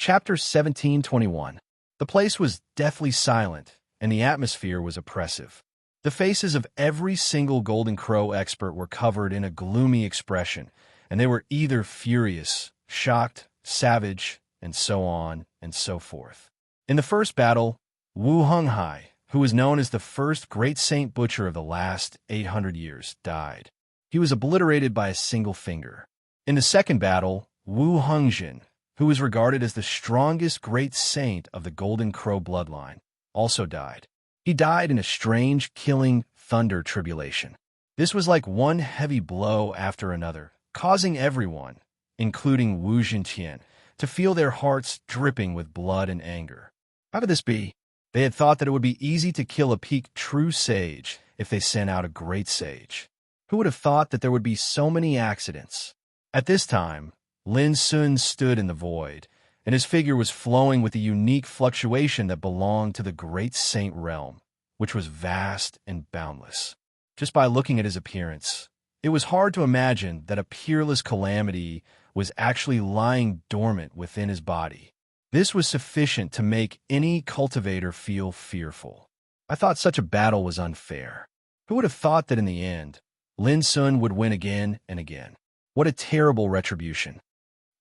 Chapter 1721. The place was deathly silent, and the atmosphere was oppressive. The faces of every single Golden Crow expert were covered in a gloomy expression, and they were either furious, shocked, savage, and so on and so forth. In the first battle, Wu Honghai, who was known as the first great saint butcher of the last 800 years, died. He was obliterated by a single finger. In the second battle, Wu Hongjin, who was regarded as the strongest great saint of the Golden Crow bloodline, also died. He died in a strange, killing thunder tribulation. This was like one heavy blow after another, causing everyone, including Wu Jintian, to feel their hearts dripping with blood and anger. How could this be? They had thought that it would be easy to kill a peak true sage if they sent out a great sage. Who would have thought that there would be so many accidents? At this time, Lin Sun stood in the void, and his figure was flowing with the unique fluctuation that belonged to the great saint realm, which was vast and boundless. Just by looking at his appearance, it was hard to imagine that a peerless calamity was actually lying dormant within his body. This was sufficient to make any cultivator feel fearful. I thought such a battle was unfair. Who would have thought that in the end, Lin Sun would win again and again? What a terrible retribution.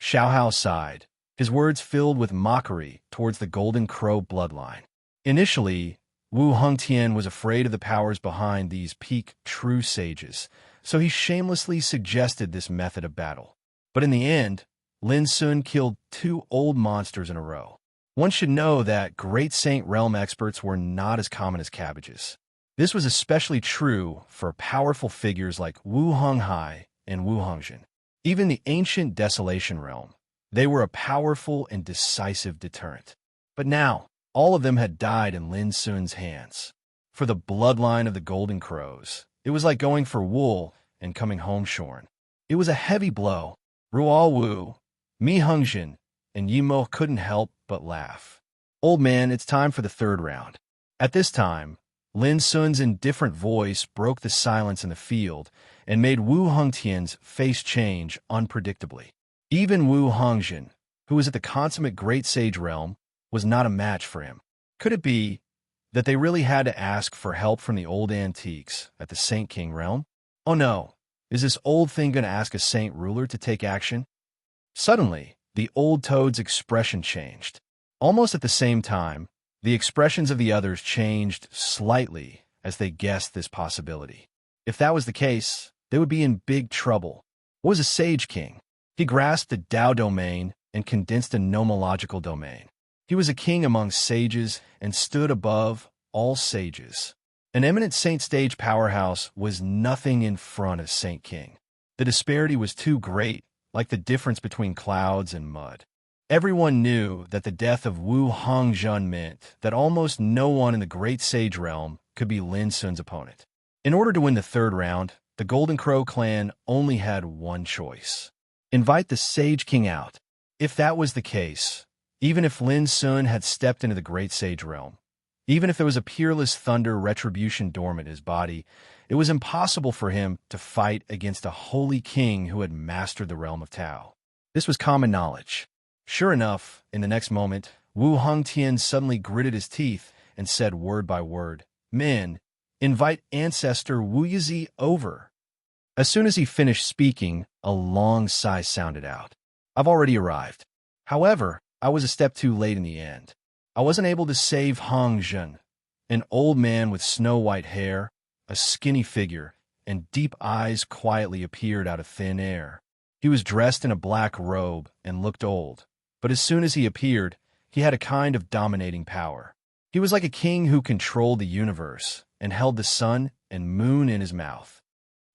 Xiao Hao sighed, his words filled with mockery towards the Golden Crow bloodline. Initially, Wu Hongtian was afraid of the powers behind these peak true sages, so he shamelessly suggested this method of battle. But in the end, Lin Sun killed 2 old monsters in a row. One should know that Great Saint Realm experts were not as common as cabbages. This was especially true for powerful figures like Wu Honghai and Wu Hongjin. Even the ancient Desolation Realm, they were a powerful and decisive deterrent. But now, all of them had died in Lin Sun's hands. For the bloodline of the Golden Crows, it was like going for wool and coming home shorn. It was a heavy blow. Ruo Wu, Mi Hongjin, and Yimo couldn't help but laugh. Old man, it's time for the third round. At this time, Lin Sun's indifferent voice broke the silence in the field and made Wu Hongtian's face change unpredictably. Even Wu Hongjin, who was at the consummate great sage realm, was not a match for him. Could it be that they really had to ask for help from the old antiques at the Saint King realm? Oh no, is this old thing going to ask a saint ruler to take action? Suddenly, the old toad's expression changed. Almost at the same time, the expressions of the others changed slightly as they guessed this possibility. If that was the case, they would be in big trouble. What was a sage king? He grasped the Tao domain and condensed a nomological domain. He was a king among sages and stood above all sages. An eminent saint stage powerhouse was nothing in front of Saint King. The disparity was too great, like the difference between clouds and mud. Everyone knew that the death of Wu Hongjun meant that almost no one in the great sage realm could be Lin Sun's opponent. In order to win the third round, the Golden Crow clan only had one choice: invite the Sage King out. If that was the case, even if Lin Sun had stepped into the great sage realm, even if there was a peerless thunder retribution dormant in his body, it was impossible for him to fight against a holy king who had mastered the realm of Tao. This was common knowledge. Sure enough, in the next moment, Wu Hongtian suddenly gritted his teeth and said word by word, "Men, invite Ancestor Wu Yizi over." As soon as he finished speaking, a long sigh sounded out. I've already arrived. However, I was a step too late in the end. I wasn't able to save Hongjun, an old man with snow-white hair, a skinny figure, and deep eyes quietly appeared out of thin air. He was dressed in a black robe and looked old, but as soon as he appeared, he had a kind of dominating power. He was like a king who controlled the universe and held the sun and moon in his mouth.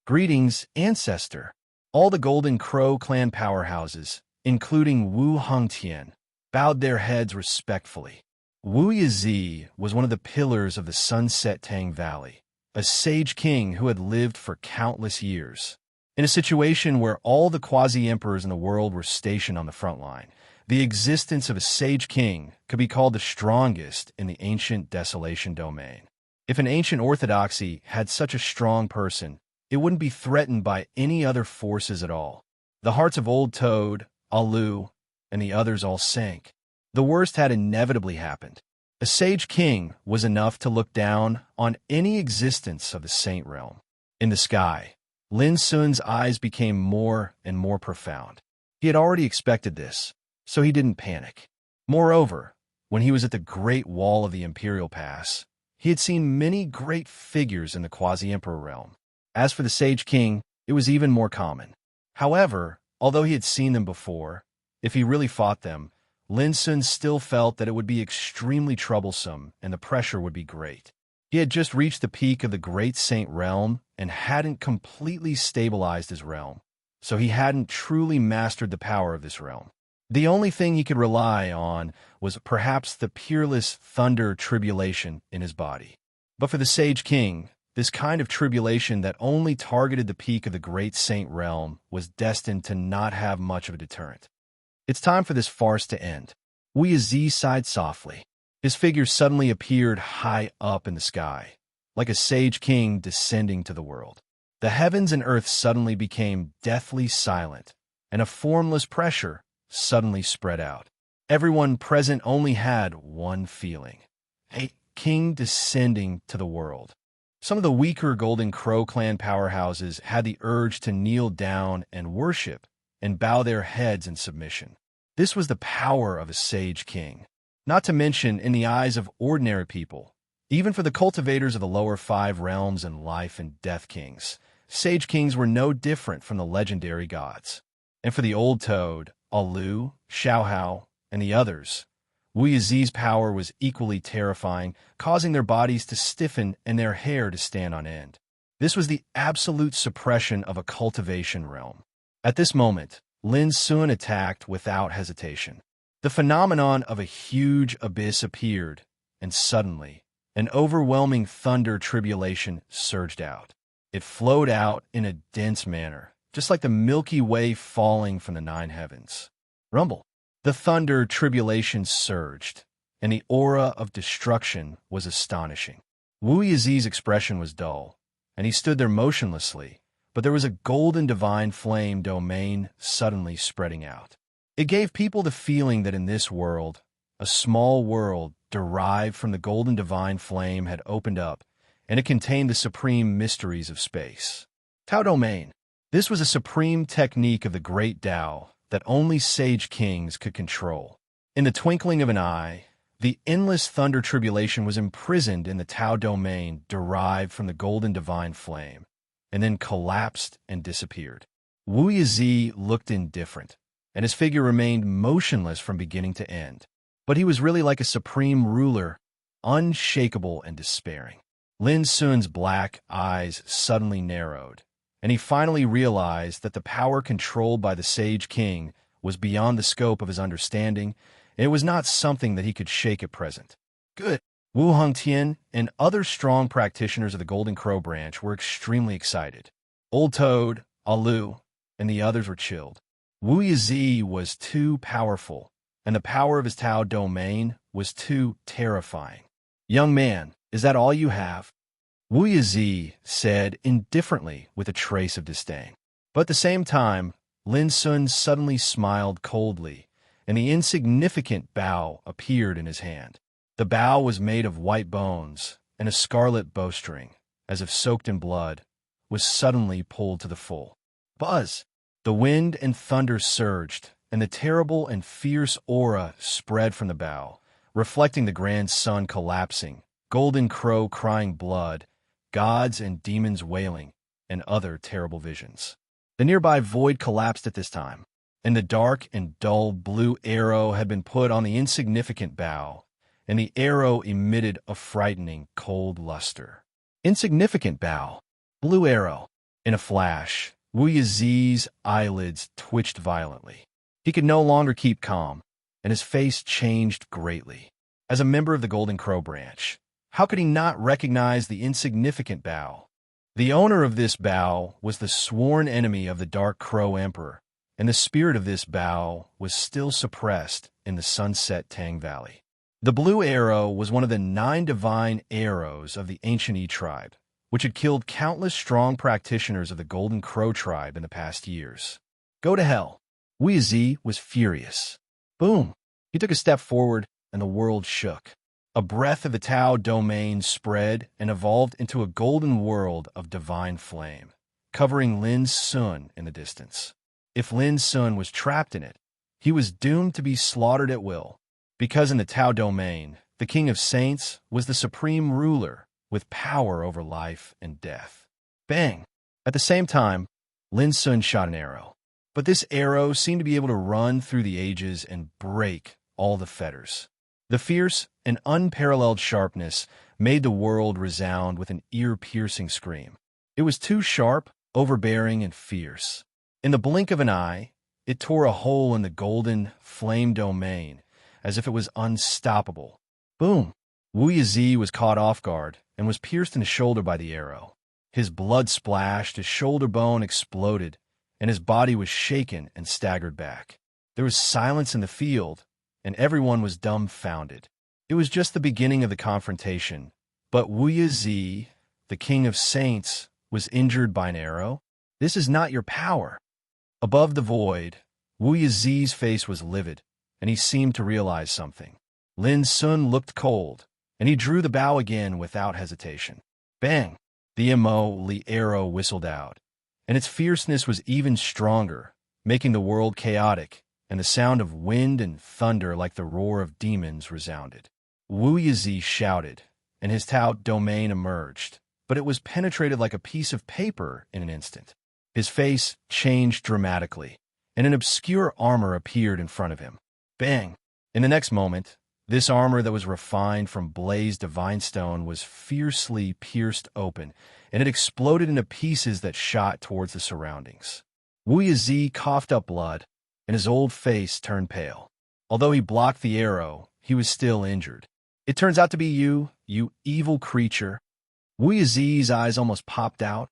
Greetings, Ancestor. All the Golden Crow clan powerhouses, including Wu Hongtian, bowed their heads respectfully. Wu Yizi was one of the pillars of the Sunset Tang Valley, a sage king who had lived for countless years. In a situation where all the quasi-emperors in the world were stationed on the front line, the existence of a sage king could be called the strongest in the ancient Desolation domain. If an ancient orthodoxy had such a strong person, it wouldn't be threatened by any other forces at all. The hearts of Old Toad, Alu, and the others all sank. The worst had inevitably happened. A sage king was enough to look down on any existence of the saint realm. In the sky, Lin Sun's eyes became more and more profound. He had already expected this, so he didn't panic. Moreover, when he was at the Great Wall of the Imperial Pass, he had seen many great figures in the quasi-emperor realm. As for the Sage King, it was even more common. However, although he had seen them before, if he really fought them, Lin Sun still felt that it would be extremely troublesome and the pressure would be great. He had just reached the peak of the Great Saint realm and hadn't completely stabilized his realm, so he hadn't truly mastered the power of this realm. The only thing he could rely on was perhaps the peerless thunder tribulation in his body. But for the Sage King, this kind of tribulation that only targeted the peak of the Great Saint realm was destined to not have much of a deterrent. It's time for this farce to end. Wu Yizi sighed softly. His figure suddenly appeared high up in the sky, like a sage king descending to the world. The heavens and earth suddenly became deathly silent, and a formless pressure suddenly spread out. Everyone present only had one feeling: a king descending to the world. Some of the weaker Golden Crow clan powerhouses had the urge to kneel down and worship and bow their heads in submission. This was the power of a sage king. Not to mention, in the eyes of ordinary people, even for the cultivators of the lower 5 realms and life and death kings, sage kings were no different from the legendary gods. And for the old toad, Alu, Xiaohao, and the others, Wu Yizi's power was equally terrifying, causing their bodies to stiffen and their hair to stand on end. This was the absolute suppression of a cultivation realm. At this moment, Lin Sun attacked without hesitation. The phenomenon of a huge abyss appeared, and suddenly, an overwhelming thunder tribulation surged out. It flowed out in a dense manner, just like the Milky Way falling from the 9 heavens. Rumble. The thunder tribulation surged, and the aura of destruction was astonishing. Wu Yizi's expression was dull, and he stood there motionlessly, but there was a golden divine flame domain suddenly spreading out. It gave people the feeling that in this world, a small world derived from the golden divine flame had opened up, and it contained the supreme mysteries of space. Tao Domain. This was a supreme technique of the great Tao that only sage kings could control. In the twinkling of an eye, the endless thunder tribulation was imprisoned in the Tao Domain derived from the golden divine flame, and then collapsed and disappeared. Wu Yizi looked indifferent, and his figure remained motionless from beginning to end. But he was really like a supreme ruler, unshakable and despairing. Lin Sun's black eyes suddenly narrowed, and he finally realized that the power controlled by the Sage King was beyond the scope of his understanding, and it was not something that he could shake at present. Good. Wu Hongtian and other strong practitioners of the Golden Crow branch were extremely excited. Old Toad, Alu, and the others were chilled. Wu Yizi was too powerful, and the power of his Tao domain was too terrifying. Young man, is that all you have? Wu Yizi said indifferently with a trace of disdain. But at the same time, Lin Sun suddenly smiled coldly, and the insignificant bow appeared in his hand. The bow was made of white bones, and a scarlet bowstring, as if soaked in blood, was suddenly pulled to the full. Buzz! The wind and thunder surged, and the terrible and fierce aura spread from the bow, reflecting the grand sun collapsing, Golden Crow crying blood, gods and demons wailing, and other terrible visions. The nearby void collapsed at this time, and the dark and dull blue arrow had been put on the insignificant bow, and the arrow emitted a frightening, cold luster. Insignificant bow, blue arrow. In a flash, Wu Yizi's eyelids twitched violently. He could no longer keep calm, and his face changed greatly. As a member of the Golden Crow branch, how could he not recognize the insignificant bow? The owner of this bow was the sworn enemy of the Dark Crow Emperor, and the spirit of this bow was still suppressed in the Sunset Tang Valley. The blue arrow was one of the 9 divine arrows of the ancient Yi tribe, which had killed countless strong practitioners of the Golden Crow tribe in the past years. Go to hell. Wu Yizi was furious. Boom! He took a step forward, and the world shook. A breath of the Tao domain spread and evolved into a golden world of divine flame, covering Lin Sun in the distance. If Lin Sun was trapped in it, he was doomed to be slaughtered at will, because in the Tao domain, the King of Saints was the supreme ruler with power over life and death. Bang! At the same time, Lin Sun shot an arrow. But this arrow seemed to be able to run through the ages and break all the fetters. The fierce and unparalleled sharpness made the world resound with an ear-piercing scream. It was too sharp, overbearing, and fierce. In the blink of an eye, it tore a hole in the golden flame domain, as if it was unstoppable. Boom! Wu Yizi was caught off guard and was pierced in the shoulder by the arrow. His blood splashed, his shoulder bone exploded, and his body was shaken and staggered back. There was silence in the field, and everyone was dumbfounded. It was just the beginning of the confrontation, but Wu Yizi, the King of Saints, was injured by an arrow? This is not your power. Above the void, Wu Yizi's face was livid, and he seemed to realize something. Lin Sun looked cold, and he drew the bow again without hesitation. Bang! The Mo-Li arrow whistled out, and its fierceness was even stronger, making the world chaotic, and the sound of wind and thunder like the roar of demons resounded. Wu Yizi shouted, and his Tao domain emerged, but it was penetrated like a piece of paper in an instant. His face changed dramatically, and an obscure armor appeared in front of him. Bang! In the next moment, this armor that was refined from blazed divine stone was fiercely pierced open, and it exploded into pieces that shot towards the surroundings. Wu Yizi coughed up blood, and his old face turned pale. Although he blocked the arrow, he was still injured. It turns out to be you evil creature. Wu Yizi's eyes almost popped out,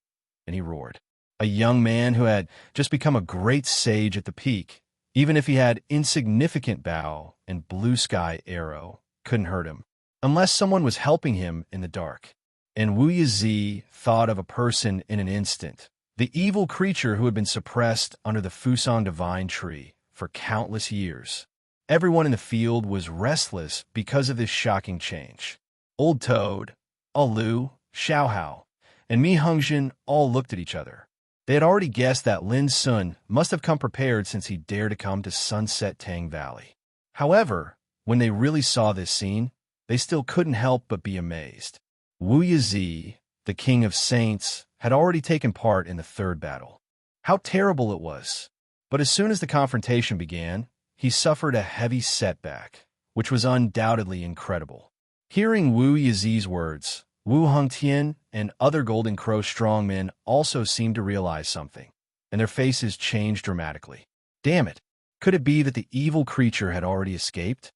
and he roared. A young man who had just become a great sage at the peak, even if he had insignificant bow and blue sky arrow, couldn't hurt him, unless someone was helping him in the dark. And Wu Yizi thought of a person in an instant, the evil creature who had been suppressed under the Fusang Divine Tree for countless years. Everyone in the field was restless because of this shocking change. Old Toad, Alu, Xiaohao, and Mi Hongzhen all looked at each other. They had already guessed that Lin Sun must have come prepared since he dared to come to Sunset Tang Valley. However, when they really saw this scene, they still couldn't help but be amazed. Wu Yizi, the King of Saints, had already taken part in the third battle. How terrible it was! But as soon as the confrontation began, he suffered a heavy setback, which was undoubtedly incredible. Hearing Wu Yizi's words, Wu Hongtian and other Golden Crow strongmen also seemed to realize something, and their faces changed dramatically. Damn it! Could it be that the evil creature had already escaped?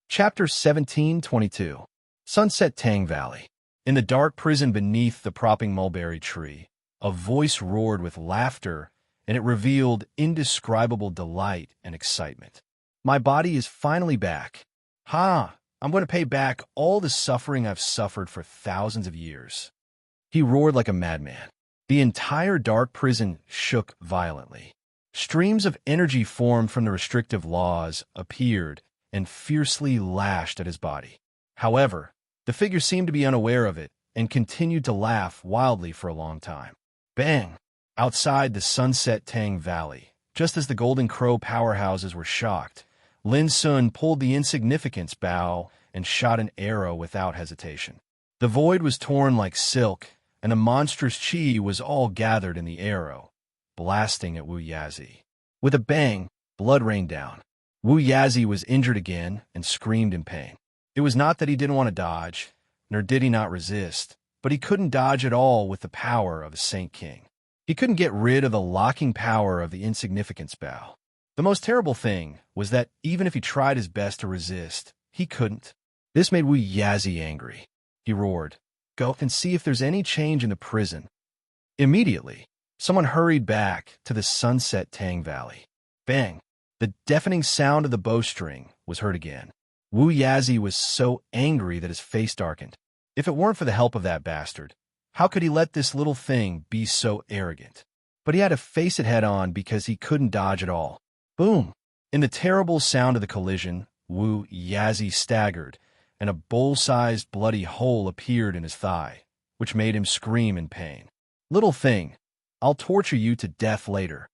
Chapter 1722. Sunset Tang Valley. In the dark prison beneath the propping mulberry tree, a voice roared with laughter, and it revealed indescribable delight and excitement. My body is finally back. Ha! I'm going to pay back all the suffering I've suffered for thousands of years. He roared like a madman. The entire dark prison shook violently. Streams of energy formed from the restrictive laws appeared and fiercely lashed at his body. However, the figure seemed to be unaware of it and continued to laugh wildly for a long time. Bang! Outside the Sunset Tang Valley, just as the Golden Crow powerhouses were shocked, Lin Sun pulled the insignificance bow and shot an arrow without hesitation. The void was torn like silk, and the monstrous chi was all gathered in the arrow, blasting at Wu Yizi. With a bang, blood rained down. Wu Yizi was injured again and screamed in pain. It was not that he didn't want to dodge, nor did he not resist, but he couldn't dodge at all with the power of a Saint King. He couldn't get rid of the locking power of the insignificance bow. The most terrible thing was that even if he tried his best to resist, he couldn't. This made Wu Yizi angry. He roared, "Go and see if there's any change in the prison." Immediately, someone hurried back to the Sunset Tang Valley. Bang! The deafening sound of the bowstring was heard again. Wu Yizi was so angry that his face darkened. If it weren't for the help of that bastard, how could he let this little thing be so arrogant? But he had to face it head on because he couldn't dodge at all. Boom! In the terrible sound of the collision, Wu Yazi staggered, and a bowl-sized bloody hole appeared in his thigh, which made him scream in pain. "Little thing, I'll torture you to death later,"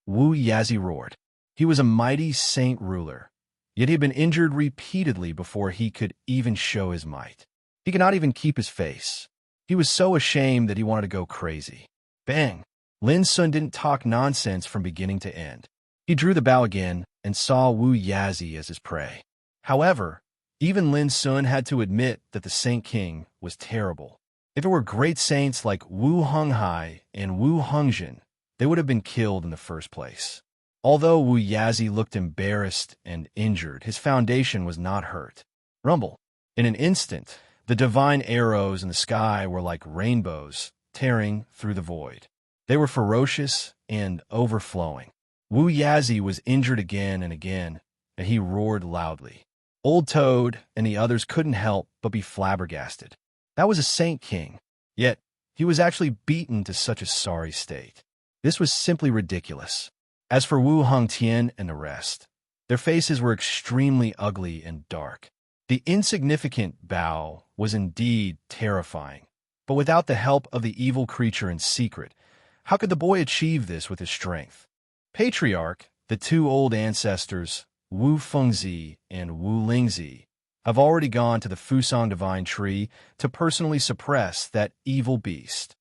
Wu Yazi roared. He was a mighty saint ruler, yet he had been injured repeatedly before he could even show his might. He could not even keep his face. He was so ashamed that he wanted to go crazy. Bang! Lin Sun didn't talk nonsense from beginning to end. He drew the bow again and saw Wu Yazi as his prey. However, even Lin Sun had to admit that the Saint King was terrible. If it were great saints like Wu Honghai and Wu Hongjin, they would have been killed in the first place. Although Wu Yazi looked embarrassed and injured, his foundation was not hurt. Rumble. In an instant, the divine arrows in the sky were like rainbows, tearing through the void. They were ferocious and overflowing. Wu Yazi was injured again and again, and he roared loudly. Old Toad and the others couldn't help but be flabbergasted. That was a Saint King, yet he was actually beaten to such a sorry state. This was simply ridiculous. As for Wu Hongtian and the rest, their faces were extremely ugly and dark. The insignificant Bao was indeed terrifying, but without the help of the evil creature in secret, how could the boy achieve this with his strength? Patriarch, the two old ancestors, Wu Fengzi and Wu Lingzi, have already gone to the Fusang Divine Tree to personally suppress that evil beast.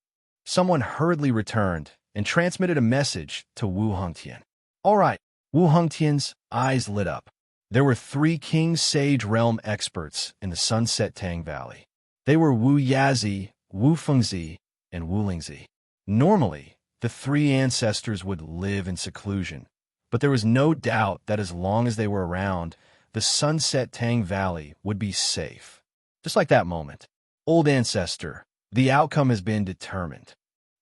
Someone hurriedly returned and transmitted a message to Wu Hongtian. All right, Wu Hongtian's eyes lit up. There were 3 King Sage Realm experts in the Sunset Tang Valley. They were Wu Yazi, Wu Fengzi, and Wu Lingzi. Normally, the 3 ancestors would live in seclusion, but there was no doubt that as long as they were around, the Sunset Tang Valley would be safe. Just like that moment. Old ancestor, the outcome has been determined.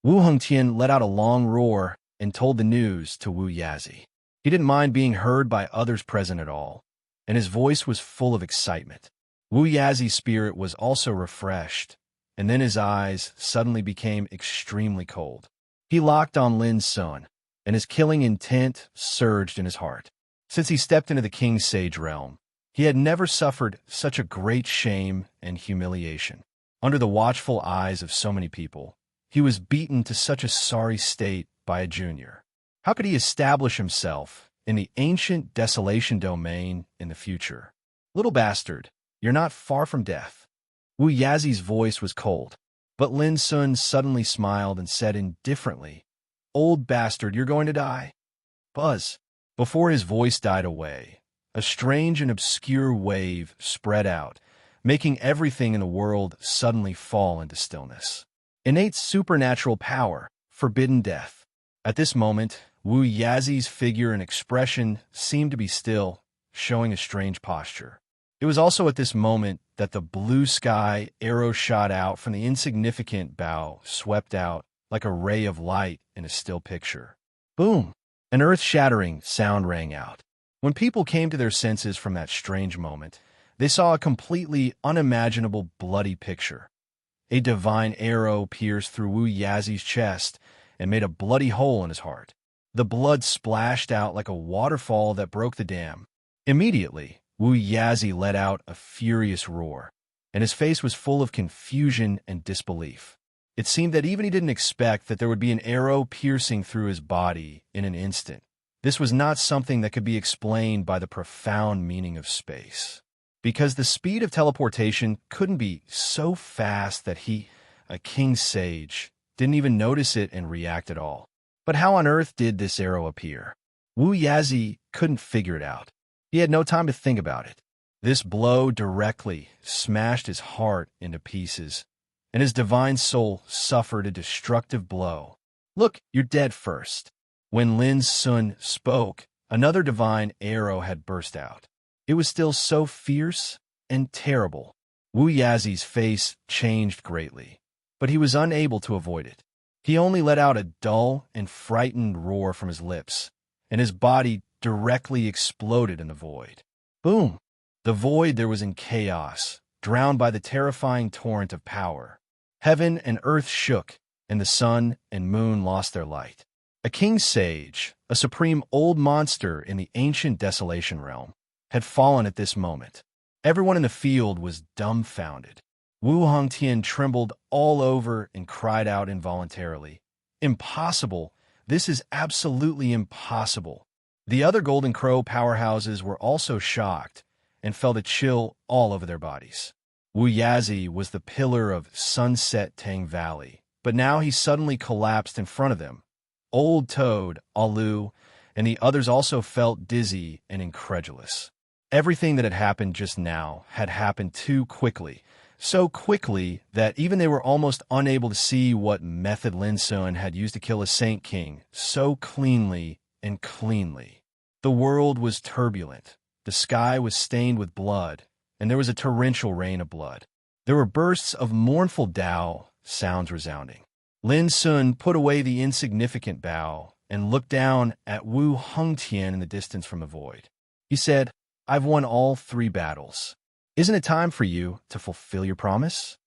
Wu Hongtian let out a long roar and told the news to Wu Yazi. He didn't mind being heard by others present at all, and his voice was full of excitement. Wu Yazi's spirit was also refreshed, and then his eyes suddenly became extremely cold. He locked on Lin Sun, and his killing intent surged in his heart. Since he stepped into the King Sage realm, he had never suffered such a great shame and humiliation. Under the watchful eyes of so many people, he was beaten to such a sorry state by a junior. How could he establish himself in the ancient desolation domain in the future? Little bastard, you're not far from death. Wu Yazi's voice was cold, but Lin Sun suddenly smiled and said indifferently, "Old bastard, you're going to die." Buzz. Before his voice died away, a strange and obscure wave spread out, making everything in the world suddenly fall into stillness. Innate supernatural power, forbidden death. At this moment, Wu Yazi's figure and expression seemed to be still, showing a strange posture. It was also at this moment that the blue sky arrow shot out from the insignificant Bao swept out like a ray of light in a still picture. Boom! An earth-shattering sound rang out. When people came to their senses from that strange moment, they saw a completely unimaginable bloody picture. A divine arrow pierced through Wu Yazi's chest and made a bloody hole in his heart. The blood splashed out like a waterfall that broke the dam. Immediately, Wu Yazi let out a furious roar, and his face was full of confusion and disbelief. It seemed that even he didn't expect that there would be an arrow piercing through his body in an instant. This was not something that could be explained by the profound meaning of space, because the speed of teleportation couldn't be so fast that he, a king sage, didn't even notice it and react at all. But how on earth did this arrow appear? Wu Yazi couldn't figure it out. He had no time to think about it. This blow directly smashed his heart into pieces, and his divine soul suffered a destructive blow. "Look, you're dead first." When Lin Sun spoke, another divine arrow had burst out. It was still so fierce and terrible. Wu Yazi's face changed greatly, but he was unable to avoid it. He only let out a dull and frightened roar from his lips, and his body directly exploded in the void. Boom! The void there was in chaos, drowned by the terrifying torrent of power. Heaven and earth shook, and the sun and moon lost their light. A king sage, a supreme old monster in the ancient desolation realm, had fallen at this moment. Everyone in the field was dumbfounded. Wu Hongtian trembled all over and cried out involuntarily, "Impossible! This is absolutely impossible!" The other Golden Crow powerhouses were also shocked and felt a chill all over their bodies. Wu Yazi was the pillar of Sunset Tang Valley, but now he suddenly collapsed in front of them. Old Toad, Alu, and the others also felt dizzy and incredulous. Everything that had happened just now had happened too quickly, so quickly that even they were almost unable to see what method Lin Sun had used to kill a Saint King so cleanly and cleanly. The world was turbulent, the sky was stained with blood, and there was a torrential rain of blood. There were bursts of mournful Dao sounds resounding. Lin Sun put away the insignificant bow and looked down at Wu Hongtian in the distance from the void. He said, "I've won all 3 battles. Isn't it time for you to fulfill your promise?"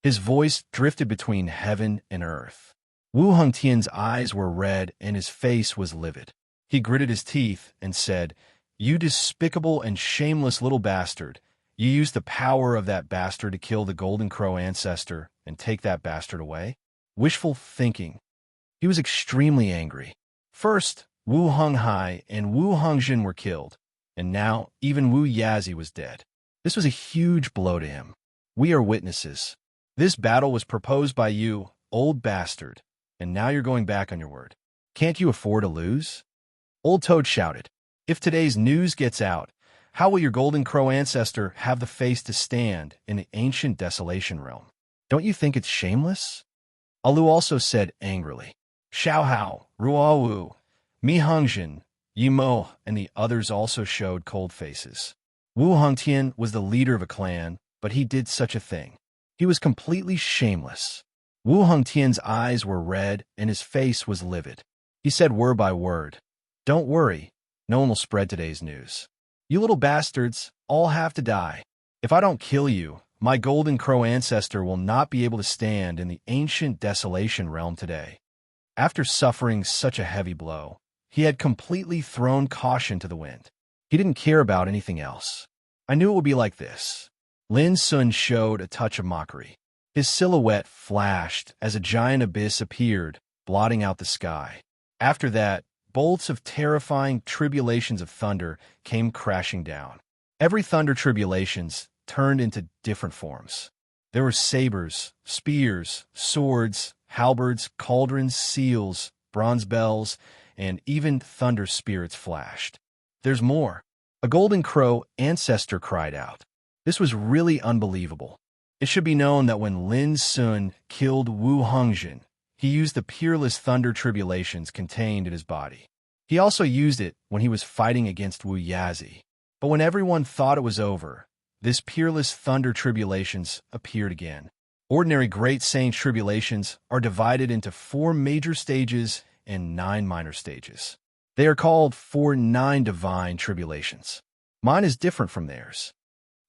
His voice drifted between heaven and earth. Wu Hongtian's eyes were red and his face was livid. He gritted his teeth and said, "You despicable and shameless little bastard. You used the power of that bastard to kill the Golden Crow ancestor and take that bastard away? Wishful thinking." He was extremely angry. First, Wu Honghai and Wu Hongzhen were killed, and now even Wu Yazi was dead. This was a huge blow to him. "We are witnesses. This battle was proposed by you, old bastard, and now you're going back on your word. Can't you afford to lose?" Old Toad shouted, "If today's news gets out, how will your Golden Crow ancestor have the face to stand in the ancient desolation realm? Don't you think it's shameless?" Alu also said angrily, "Xiao Hao, Ruawu, Mi Hongzhen, Yi Mo, and the others also showed cold faces. Wu Hongtian was the leader of a clan, but he did such a thing. He was completely shameless." Wu Hongtian's eyes were red and his face was livid. He said word by word, "Don't worry, no one will spread today's news. You little bastards all have to die. If I don't kill you, my Golden Crow ancestor will not be able to stand in the ancient desolation realm today." After suffering such a heavy blow, he had completely thrown caution to the wind. He didn't care about anything else. "I knew it would be like this." Lin Sun showed a touch of mockery. His silhouette flashed as a giant abyss appeared, blotting out the sky. After that, bolts of terrifying tribulations of thunder came crashing down. Every thunder tribulations turned into different forms. There were sabers, spears, swords, halberds, cauldrons, seals, bronze bells, and even thunder spirits flashed. "There's more." A Golden Crow ancestor cried out. This was really unbelievable. It should be known that when Lin Sun killed Wu Hongzhen, he used the peerless thunder tribulations contained in his body. He also used it when he was fighting against Wu Yazi. But when everyone thought it was over, this peerless thunder tribulations appeared again. Ordinary Great Saint tribulations are divided into 4 major stages and 9 minor stages. They are called 4 divine tribulations. Mine is different from theirs.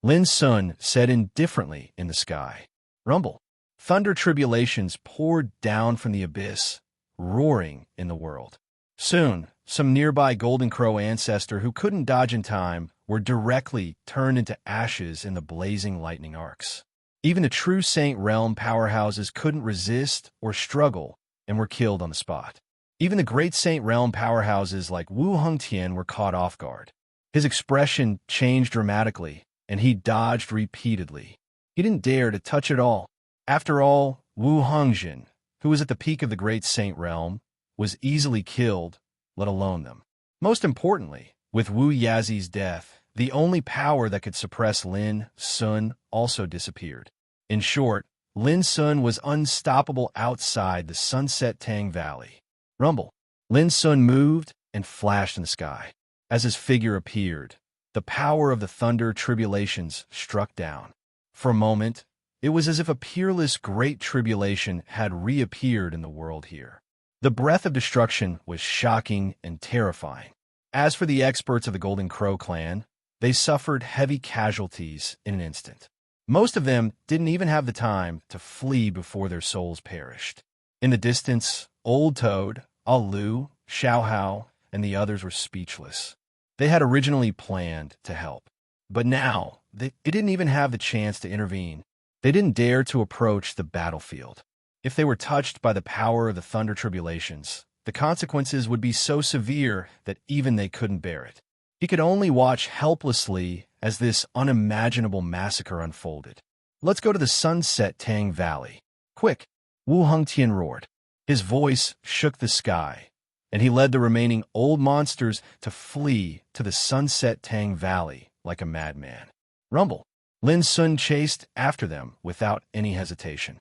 Lin Sun said indifferently in the sky. Rumble. Thunder tribulations poured down from the abyss, roaring in the world. Soon, some nearby Golden Crow ancestor who couldn't dodge in time were directly turned into ashes in the blazing lightning arcs. Even the true Saint Realm powerhouses couldn't resist or struggle and were killed on the spot. Even the great Saint Realm powerhouses like Wu Hongtian were caught off guard. His expression changed dramatically, and he dodged repeatedly. He didn't dare to touch it all. After all, Wu Hongzhen, who was at the peak of the great Saint Realm, was easily killed, let alone them. Most importantly, with Wu Yazi's death, the only power that could suppress Lin Sun also disappeared. In short, Lin Sun was unstoppable outside the Sunset Tang Valley. Rumble. Lin Sun moved and flashed in the sky. As his figure appeared, the power of the thunder tribulations struck down. For a moment, it was as if a peerless great tribulation had reappeared in the world here. The breath of destruction was shocking and terrifying. As for the experts of the Golden Crow clan, they suffered heavy casualties in an instant. Most of them didn't even have the time to flee before their souls perished. In the distance, Old Toad, Alu, Xiao Hao, and the others were speechless. They had originally planned to help, but now they didn't even have the chance to intervene. They didn't dare to approach the battlefield. If they were touched by the power of the thunder tribulations, the consequences would be so severe that even they couldn't bear it. He could only watch helplessly as this unimaginable massacre unfolded. "Let's go to the Sunset Tang Valley. Quick!" Wu Hengtian roared. His voice shook the sky, and he led the remaining old monsters to flee to the Sunset Tang Valley like a madman. Rumble. Lin Sun chased after them without any hesitation.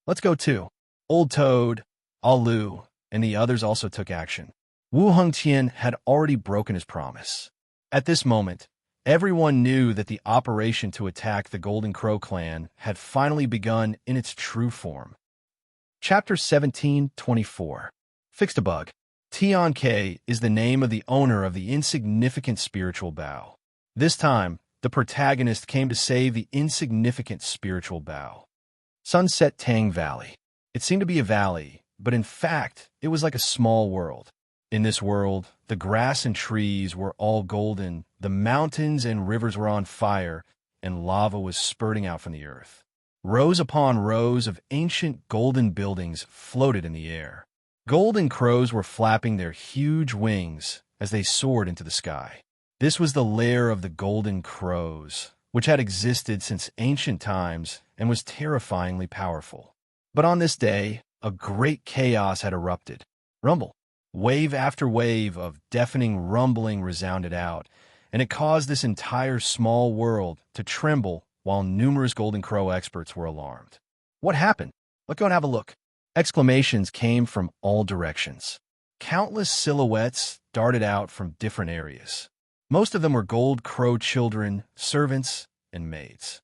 "Let's go too." Old Toad, Alu, and the others also took action. Wu Hengtian had already broken his promise. At this moment, everyone knew that the operation to attack the Golden Crow clan had finally begun in its true form. Chapter 1724. Fixed a bug. Tian Ke is the name of the owner of the insignificant spiritual bow. This time, the protagonist came to save the insignificant spiritual bow. Sunset Tang Valley. It seemed to be a valley, but in fact, it was like a small world. In this world, the grass and trees were all golden, the mountains and rivers were on fire, and lava was spurting out from the earth. Rows upon rows of ancient golden buildings floated in the air. Golden crows were flapping their huge wings as they soared into the sky. This was the lair of the golden crows, which had existed since ancient times and was terrifyingly powerful. But on this day, a great chaos had erupted. Rumble. Wave after wave of deafening rumbling resounded out, and it caused this entire small world to tremble while numerous Golden Crow experts were alarmed. "What happened? Let's go and have a look." Exclamations came from all directions. Countless silhouettes darted out from different areas. Most of them were Gold Crow children, servants, and maids.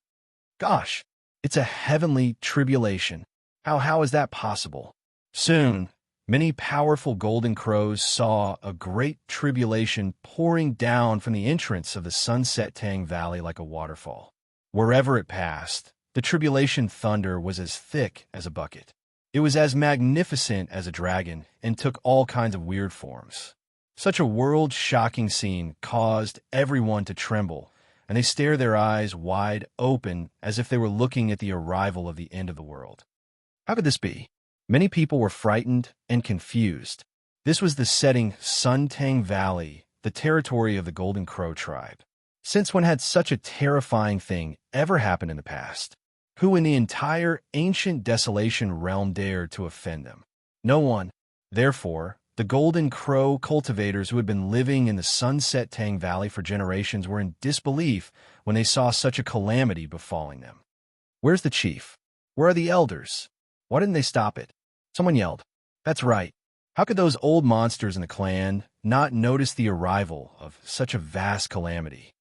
"Gosh, it's a heavenly tribulation. How is that possible?" Soon, many powerful Golden Crows saw a great tribulation pouring down from the entrance of the Sunset Tang Valley like a waterfall. Wherever it passed, the tribulation thunder was as thick as a bucket. It was as magnificent as a dragon and took all kinds of weird forms. Such a world-shocking scene caused everyone to tremble, and they stared their eyes wide open as if they were looking at the arrival of the end of the world. How could this be? Many people were frightened and confused. This was the setting Sun Tang Valley, the territory of the Golden Crow tribe. Since when had such a terrifying thing ever happened in the past? Who in the entire ancient desolation realm dared to offend them? No one. Therefore, the Golden Crow cultivators who had been living in the Sunset Tang Valley for generations were in disbelief when they saw such a calamity befalling them. "Where's the chief? Where are the elders? Why didn't they stop it?" Someone yelled. "That's right. How could those old monsters in the clan not notice the arrival of such a vast calamity?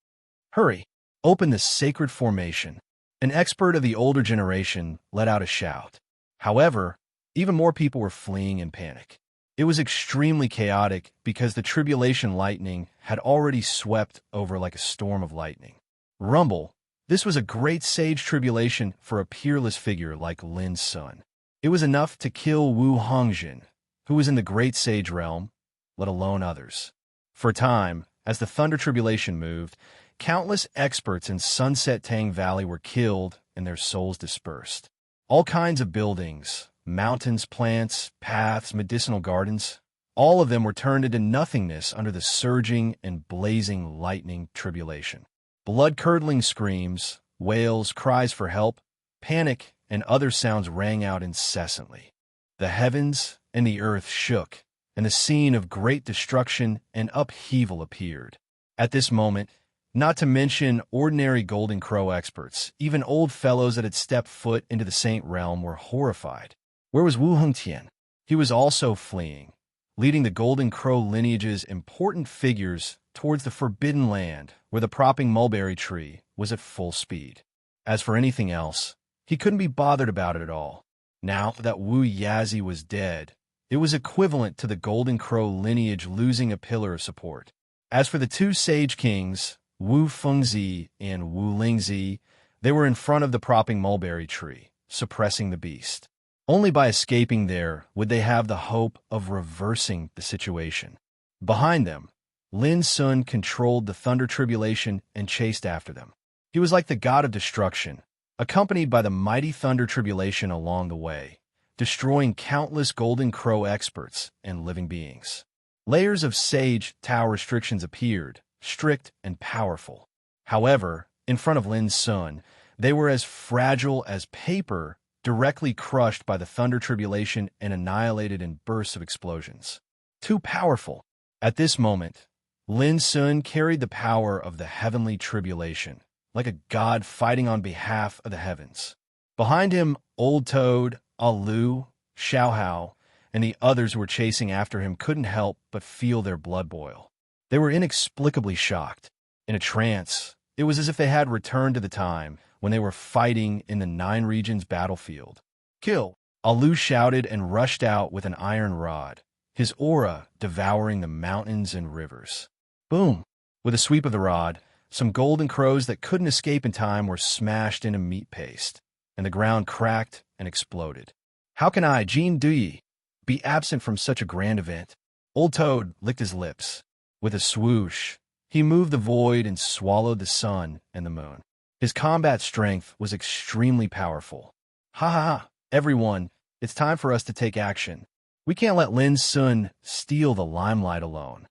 Hurry, open the sacred formation." An expert of the older generation let out a shout. However, even more people were fleeing in panic. It was extremely chaotic because the tribulation lightning had already swept over like a storm of lightning. Rumble. This was a great sage tribulation for a peerless figure like Lin Sun. It was enough to kill Wu Hengtian, who was in the great sage realm, let alone others. For a time, as the thunder tribulation moved, countless experts in Sunset Tang Valley were killed and their souls dispersed. All kinds of buildings, mountains, plants, paths, medicinal gardens, all of them were turned into nothingness under the surging and blazing lightning tribulation. Blood-curdling screams, wails, cries for help, panic, and other sounds rang out incessantly. The heavens and the earth shook, and the scene of great destruction and upheaval appeared. At this moment, not to mention ordinary Golden Crow experts, even old fellows that had stepped foot into the Saint Realm were horrified. Where was Wu Hengtian? He was also fleeing, leading the Golden Crow lineage's important figures towards the Forbidden Land, where the propping mulberry tree was at full speed. As for anything else, he couldn't be bothered about it at all. Now that Wu Yazi was dead, it was equivalent to the Golden Crow lineage losing a pillar of support. As for the two sage kings, Wu Fengzi and Wu Lingzi, they were in front of the propping mulberry tree, suppressing the beast. Only by escaping there would they have the hope of reversing the situation. Behind them, Lin Sun controlled the thunder tribulation and chased after them. He was like the god of destruction, accompanied by the mighty thunder tribulation along the way, destroying countless golden crow experts and living beings. Layers of sage Tao restrictions appeared, strict and powerful. However, in front of Lin Sun, they were as fragile as paper, directly crushed by the thunder tribulation and annihilated in bursts of explosions. Too powerful. At this moment, Lin Sun carried the power of the heavenly tribulation, like a god fighting on behalf of the heavens. Behind him, Old Toad, Alu, Xiaohao, and the others who were chasing after him couldn't help but feel their blood boil. They were inexplicably shocked. In a trance, it was as if they had returned to the time when they were fighting in the Nine Regions battlefield. "Kill!" Alu shouted and rushed out with an iron rod, his aura devouring the mountains and rivers. Boom! With a sweep of the rod, some golden crows that couldn't escape in time were smashed into meat paste, and the ground cracked and exploded. How can I, Jean Dui, be absent from such a grand event? Old Toad licked his lips. With a swoosh, he moved the void and swallowed the sun and the moon. His combat strength was extremely powerful. Ha ha ha, everyone, it's time for us to take action. We can't let Lin Sun steal the limelight alone.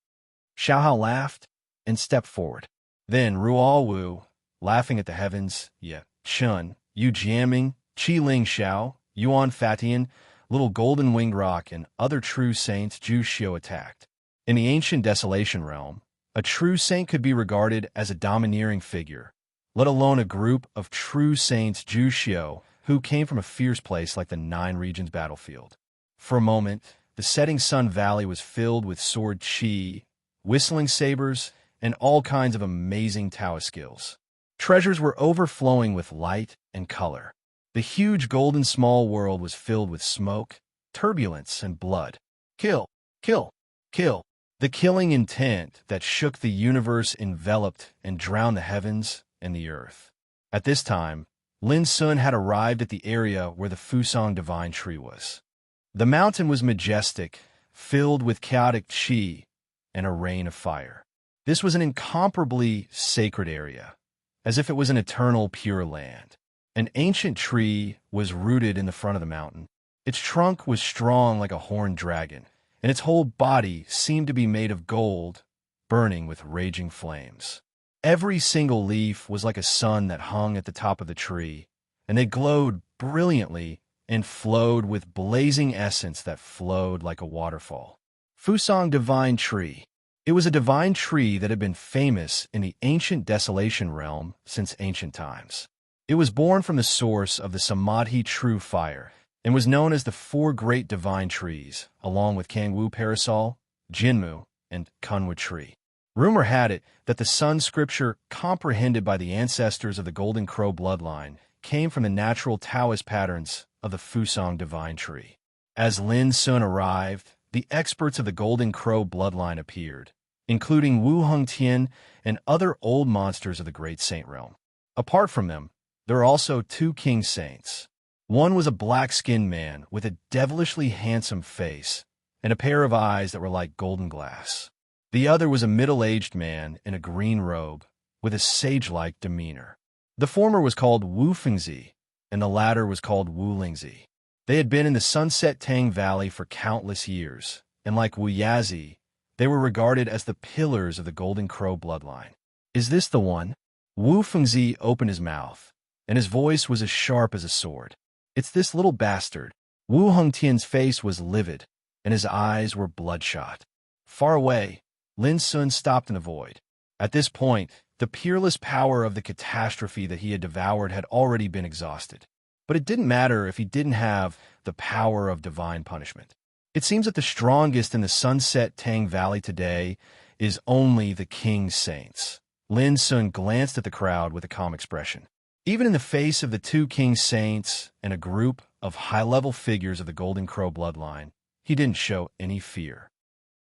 Xiaohao laughed and stepped forward. Then Ruo Wu, laughing at the heavens, Chun, Yu Jiaming, Qi Ling Xiao, Yuan Fatian, Little Golden Winged Rock, and other true saints Zhu Xiu attacked. In the ancient Desolation realm, a true saint could be regarded as a domineering figure, let alone a group of true saints Zhu Xiu who came from a fierce place like the Nine Regions battlefield. For a moment, the setting sun valley was filled with sword qi, whistling sabers, and all kinds of amazing Taoist skills. Treasures were overflowing with light and color. The huge golden small world was filled with smoke, turbulence, and blood. Kill, kill, kill. The killing intent that shook the universe enveloped and drowned the heavens and the earth. At this time, Lin Sun had arrived at the area where the Fusang Divine Tree was. The mountain was majestic, filled with chaotic qi and a rain of fire. This was an incomparably sacred area, as if it was an eternal pure land. An ancient tree was rooted in the front of the mountain. Its trunk was strong like a horned dragon, and its whole body seemed to be made of gold, burning with raging flames. Every single leaf was like a sun that hung at the top of the tree, and they glowed brilliantly and flowed with blazing essence that flowed like a waterfall. Fusang Divine Tree. It was a divine tree that had been famous in the ancient Desolation realm since ancient times. It was born from the source of the Samadhi true fire and was known as the Four Great Divine Trees, along with Kangwu Parasol, Jinmu, and Kunwa Tree. Rumor had it that the sun scripture comprehended by the ancestors of the Golden Crow bloodline came from the natural Taoist patterns of the Fusang Divine Tree. As Lin Sun arrived, the experts of the Golden Crow bloodline appeared, including Wu Hengtian and other old monsters of the Great Saint Realm. Apart from them, there are also two king saints. One was a black-skinned man with a devilishly handsome face and a pair of eyes that were like golden glass. The other was a middle-aged man in a green robe with a sage-like demeanor. The former was called Wu Fengzi, and the latter was called Wu Lingzi. They had been in the Sunset Tang Valley for countless years, and like Wu Yazi, they were regarded as the pillars of the Golden Crow bloodline. Is this the one? Wu Fengzi opened his mouth, and his voice was as sharp as a sword. It's this little bastard. Wu Hengtian's face was livid, and his eyes were bloodshot. Far away, Lin Sun stopped in the void. At this point, the peerless power of the catastrophe that he had devoured had already been exhausted. But it didn't matter if he didn't have the power of divine punishment. It seems that the strongest in the Sunset Tang Valley today is only the King Saints. Lin Sun glanced at the crowd with a calm expression. Even in the face of the two King Saints and a group of high-level figures of the Golden Crow bloodline, he didn't show any fear.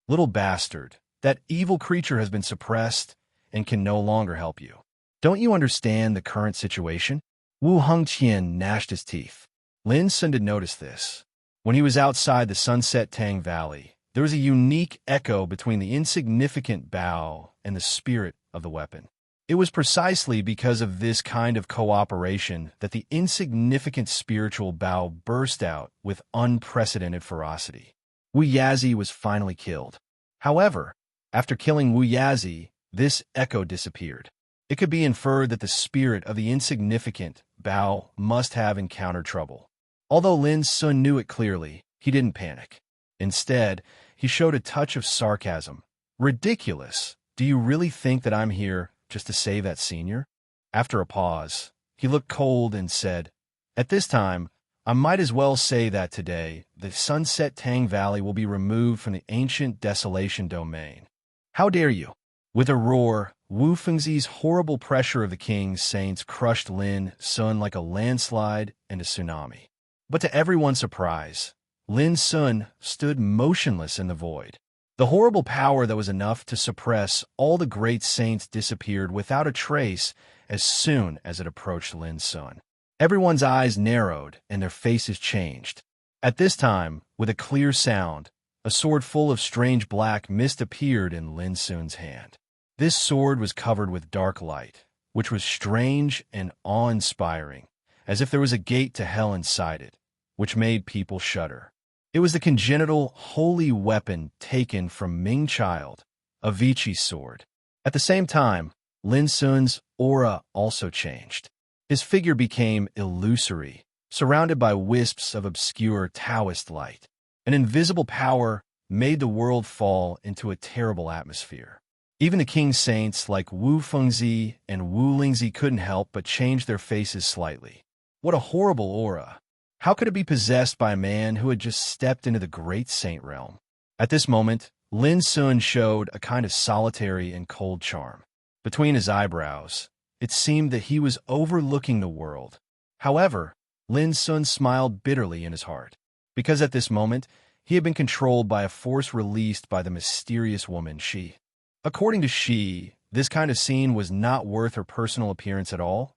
Little bastard, that evil creature has been suppressed and can no longer help you. Don't you understand the current situation? Wu Hengtian gnashed his teeth. Lin Sun did notice this. When he was outside the Sunset Tang Valley, There was a unique echo between the insignificant bow and the spirit of the weapon. It was precisely because of this kind of cooperation that the insignificant spiritual bow burst out with unprecedented ferocity. Wu Yazi was finally killed. However, after killing Wu Yazi, this echo disappeared. It could be inferred that the spirit of the insignificant Bao must have encountered trouble. Although Lin Sun knew it clearly, he didn't panic. Instead, he showed a touch of sarcasm. Ridiculous. Do you really think that I'm here just to save that senior? After a pause, he looked cold and said, "At this time, I might as well say that today, the Sunset Tang Valley will be removed from the ancient desolation domain. How dare you?" With a roar, Wu Fengzi's horrible pressure of the king's saints crushed Lin Sun like a landslide and a tsunami. But to everyone's surprise, Lin Sun stood motionless in the void. The horrible power that was enough to suppress all the great saints disappeared without a trace as soon as it approached Lin Sun. Everyone's eyes narrowed and their faces changed. At this time, with a clear sound, a sword full of strange black mist appeared in Lin Sun's hand. This sword was covered with dark light, which was strange and awe-inspiring, as if there was a gate to hell inside it, which made people shudder. It was the congenital holy weapon taken from Ming Child, Avicii's sword. At the same time, Lin Sun's aura also changed. His figure became illusory, surrounded by wisps of obscure Taoist light. An invisible power made the world fall into a terrible atmosphere. Even the king's saints like Wu Fengzi and Wu Lingzi couldn't help but change their faces slightly. What a horrible aura! How could it be possessed by a man who had just stepped into the great saint realm? At this moment, Lin Sun showed a kind of solitary and cold charm. Between his eyebrows, it seemed that he was overlooking the world. However, Lin Sun smiled bitterly in his heart, because at this moment, he had been controlled by a force released by the mysterious woman Shi. According to Shi, this kind of scene was not worth her personal appearance at all.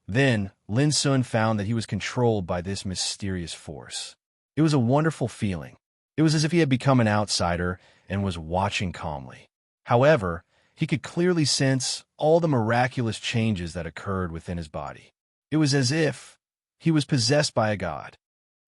Then, Lin Sun found that he was controlled by this mysterious force. It was a wonderful feeling. It was as if he had become an outsider and was watching calmly. However, he could clearly sense all the miraculous changes that occurred within his body. It was as if he was possessed by a god.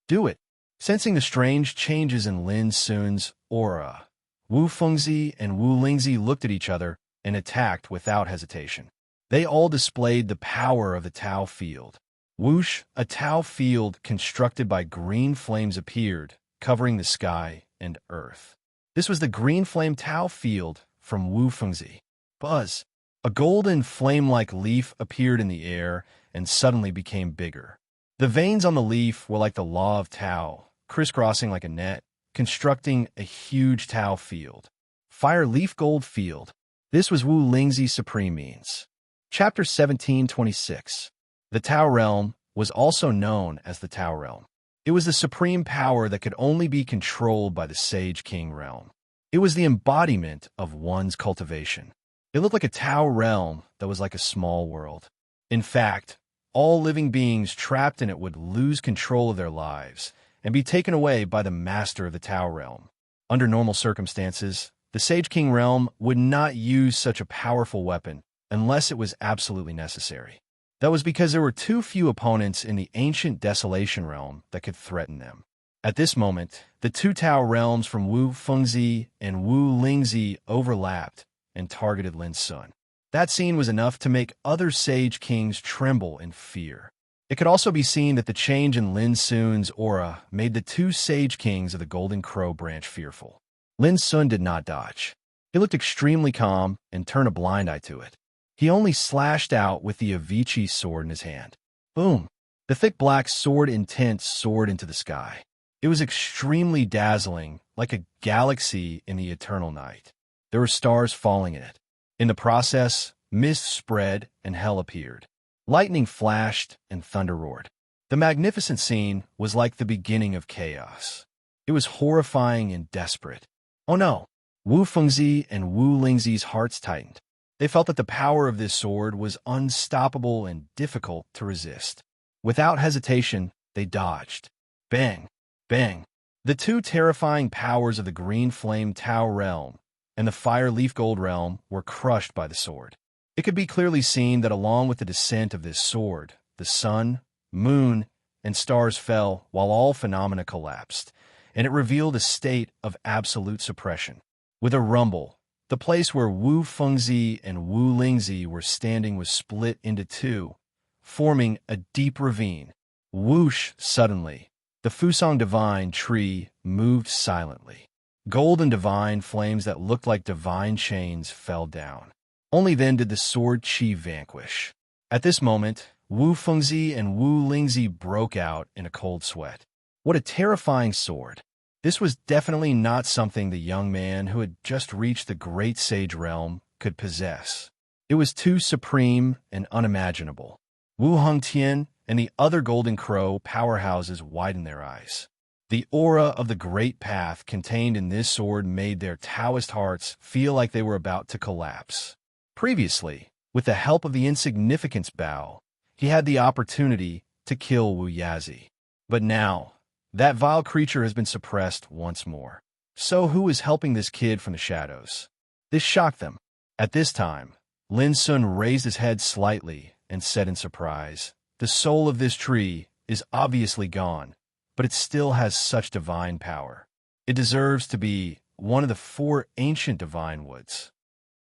Do it. Sensing the strange changes in Lin Sun's aura, Wu Fengzi and Wu Lingzi looked at each other and attacked without hesitation. They all displayed the power of the Tao field. Whoosh, a Tao field constructed by green flames appeared, covering the sky and earth. This was the green flame Tao field from Wu Fengzi. Buzz. A golden flame-like leaf appeared in the air and suddenly became bigger. The veins on the leaf were like the law of Tao, crisscrossing like a net, constructing a huge Tao field. Fire leaf gold field. This was Wu Lingzi's supreme means. Chapter 1726. The Tao Realm was also known as the Tao Realm. It was the supreme power that could only be controlled by the Sage King Realm. It was the embodiment of one's cultivation. It looked like a Tao realm that was like a small world. In fact, all living beings trapped in it would lose control of their lives and be taken away by the master of the Tao Realm. Under normal circumstances, the Sage King Realm would not use such a powerful weapon unless it was absolutely necessary. That was because there were too few opponents in the ancient Desolation Realm that could threaten them. At this moment, the two Tao realms from Wu Fengzi and Wu Lingzi overlapped and targeted Lin Sun. That scene was enough to make other Sage Kings tremble in fear. It could also be seen that the change in Lin Sun's aura made the two Sage Kings of the Golden Crow branch fearful. Lin Sun did not dodge. He looked extremely calm and turned a blind eye to it. He only slashed out with the Avicii sword in his hand. Boom! The thick black sword intent soared into the sky. It was extremely dazzling, like a galaxy in the eternal night. There were stars falling in it. In the process, mist spread and hell appeared. Lightning flashed and thunder roared. The magnificent scene was like the beginning of chaos. It was horrifying and desperate. Oh no! Wu Fengzi and Wu Lingzi's hearts tightened. They felt that the power of this sword was unstoppable and difficult to resist. Without hesitation, they dodged. Bang! Bang! The two terrifying powers of the green flame Tau realm and the fire leaf gold realm were crushed by the sword. It could be clearly seen that along with the descent of this sword, the sun, moon, and stars fell while all phenomena collapsed, and it revealed a state of absolute suppression. With a rumble, the place where Wu Fengzi and Wu Lingzi were standing was split into two, forming a deep ravine. Whoosh! Suddenly, the Fusang divine tree moved silently. Golden divine flames that looked like divine chains fell down. Only then did the sword chi vanquish. At this moment, Wu Fengzi and Wu Lingzi broke out in a cold sweat. What a terrifying sword! This was definitely not something the young man who had just reached the great sage realm could possess. It was too supreme and unimaginable. Wu Hongtian and the other Golden Crow powerhouses widened their eyes. The aura of the great path contained in this sword made their Taoist hearts feel like they were about to collapse. Previously, with the help of the insignificance Bao, he had the opportunity to kill Wu Yazi. But now, that vile creature has been suppressed once more. So who is helping this kid from the shadows? This shocked them. At this time, Lin Sun raised his head slightly and said in surprise, "The soul of this tree is obviously gone, but it still has such divine power. It deserves to be one of the 4 ancient divine woods."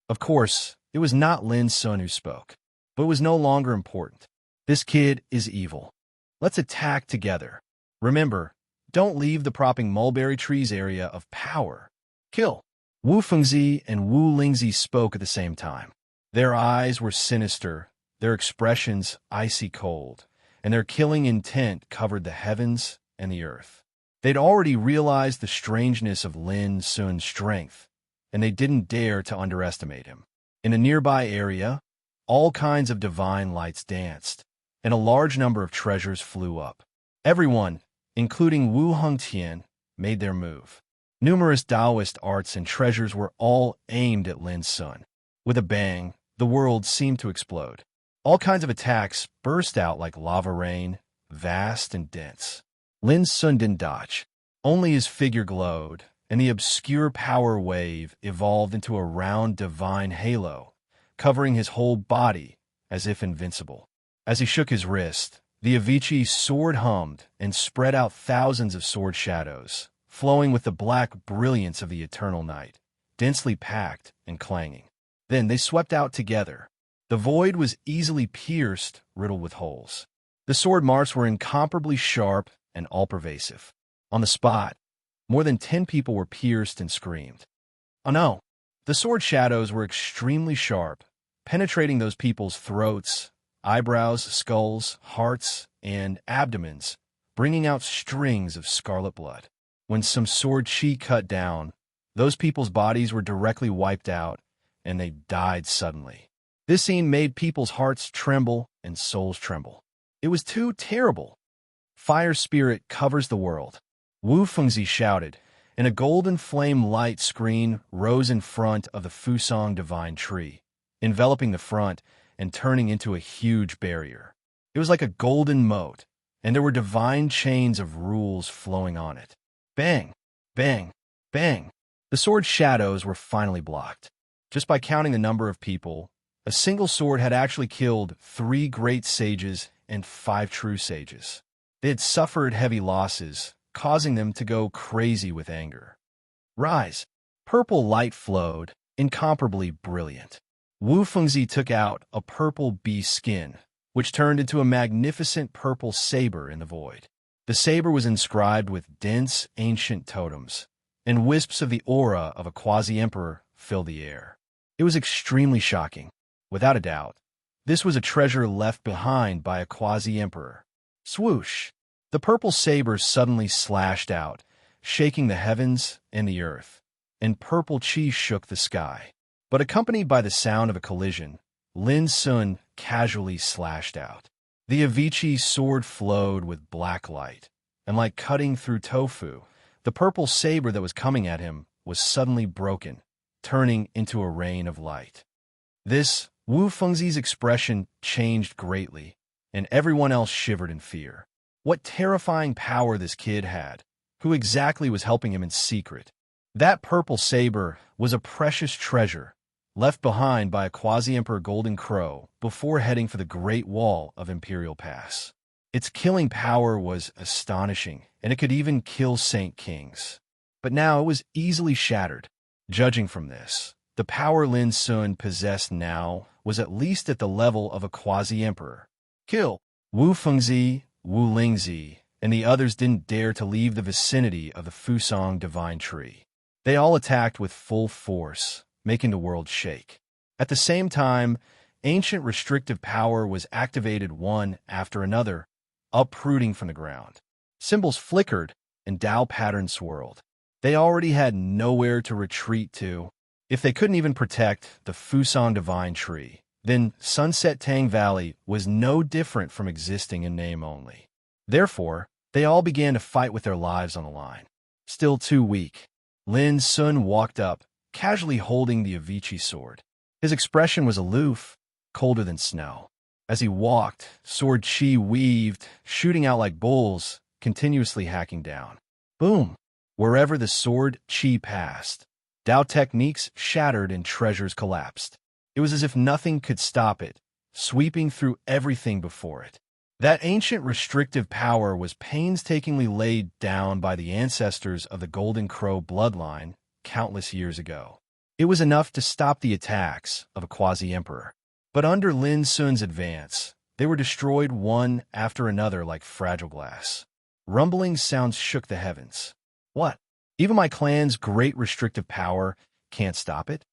Of course, it was not Lin Sun who spoke, but it was no longer important. This kid is evil. Let's attack together. Remember, don't leave the propping mulberry trees area of power. Kill. Wu Fengzi and Wu Lingzi spoke at the same time. Their eyes were sinister, their expressions icy cold, and their killing intent covered the heavens and the earth. They'd already realized the strangeness of Lin Sun's strength, and they didn't dare to underestimate him. In a nearby area, all kinds of divine lights danced, and a large number of treasures flew up. Everyone, including Wu Hongtian, made their move. Numerous Taoist arts and treasures were all aimed at Lin Sun. With a bang, the world seemed to explode. All kinds of attacks burst out like lava rain, vast and dense. Lin Sun didn't dodge. Only his figure glowed, and the obscure power wave evolved into a round divine halo, covering his whole body as if invincible. As he shook his wrist, the Avicii sword hummed and spread out thousands of sword shadows, flowing with the black brilliance of the eternal night, densely packed and clanging. Then they swept out together. The void was easily pierced, riddled with holes. The sword marks were incomparably sharp and all-pervasive. On the spot, more than 10 people were pierced and screamed. Oh no! The sword shadows were extremely sharp, penetrating those people's throats, eyebrows, skulls, hearts, and abdomens, bringing out strings of scarlet blood. When some sword chi cut down, those people's bodies were directly wiped out, and they died suddenly. This scene made people's hearts tremble and souls tremble. It was too terrible. Fire spirit covers the world. Wu Fengzi shouted, and a golden flame light screen rose in front of the Fusang divine tree, enveloping the front and turning into a huge barrier. It was like a golden moat, and there were divine chains of rules flowing on it. Bang! Bang! Bang! The sword shadows were finally blocked. Just by counting the number of people, a single sword had actually killed 3 great sages and 5 true sages. They had suffered heavy losses, causing them to go crazy with anger. Rise! Purple light flowed, incomparably brilliant. Wu Fengzi took out a purple beast skin, which turned into a magnificent purple saber in the void. The saber was inscribed with dense, ancient totems, and wisps of the aura of a quasi-emperor filled the air. It was extremely shocking. Without a doubt, this was a treasure left behind by a quasi-emperor. Swoosh! The purple saber suddenly slashed out, shaking the heavens and the earth, and purple chi shook the sky. But accompanied by the sound of a collision, Lin Sun casually slashed out. The Avicii sword flowed with black light, and like cutting through tofu, the purple saber that was coming at him was suddenly broken, turning into a rain of light. This, Wu Fengzi's expression changed greatly, and everyone else shivered in fear. What terrifying power this kid had. who exactly was helping him in secret. That purple saber was a precious treasure, left behind by a quasi-emperor golden crow before heading for the Great Wall of Imperial Pass. Its killing power was astonishing, and it could even kill Saint Kings. But now it was easily shattered. Judging from this, the power Lin Sun possessed now was at least at the level of a quasi-emperor. Kill! Wu Fengzi, Wu Lingzi, and the others didn't dare to leave the vicinity of the Fusang Divine Tree. They all attacked with full force, making the world shake. At the same time, ancient restrictive power was activated one after another, uprooting from the ground. Symbols flickered, and Tao patterns swirled. They already had nowhere to retreat to. If they couldn't even protect the Fusang Divine Tree, then Sunset Tang Valley was no different from existing in name only. Therefore, they all began to fight with their lives on the line. Still too weak, Lin Sun walked up, casually holding the Avicii sword. His expression was aloof, colder than snow. As he walked, sword chi weaved, shooting out like bulls, continuously hacking down. Boom! Wherever the sword chi passed, Tao techniques shattered and treasures collapsed. It was as if nothing could stop it, sweeping through everything before it. That ancient restrictive power was painstakingly laid down by the ancestors of the Golden Crow bloodline countless years ago. It was enough to stop the attacks of a quasi-emperor. But under Lin Sun's advance, they were destroyed one after another like fragile glass. Rumbling sounds shook the heavens. What? Even my clan's great restrictive power can't stop it?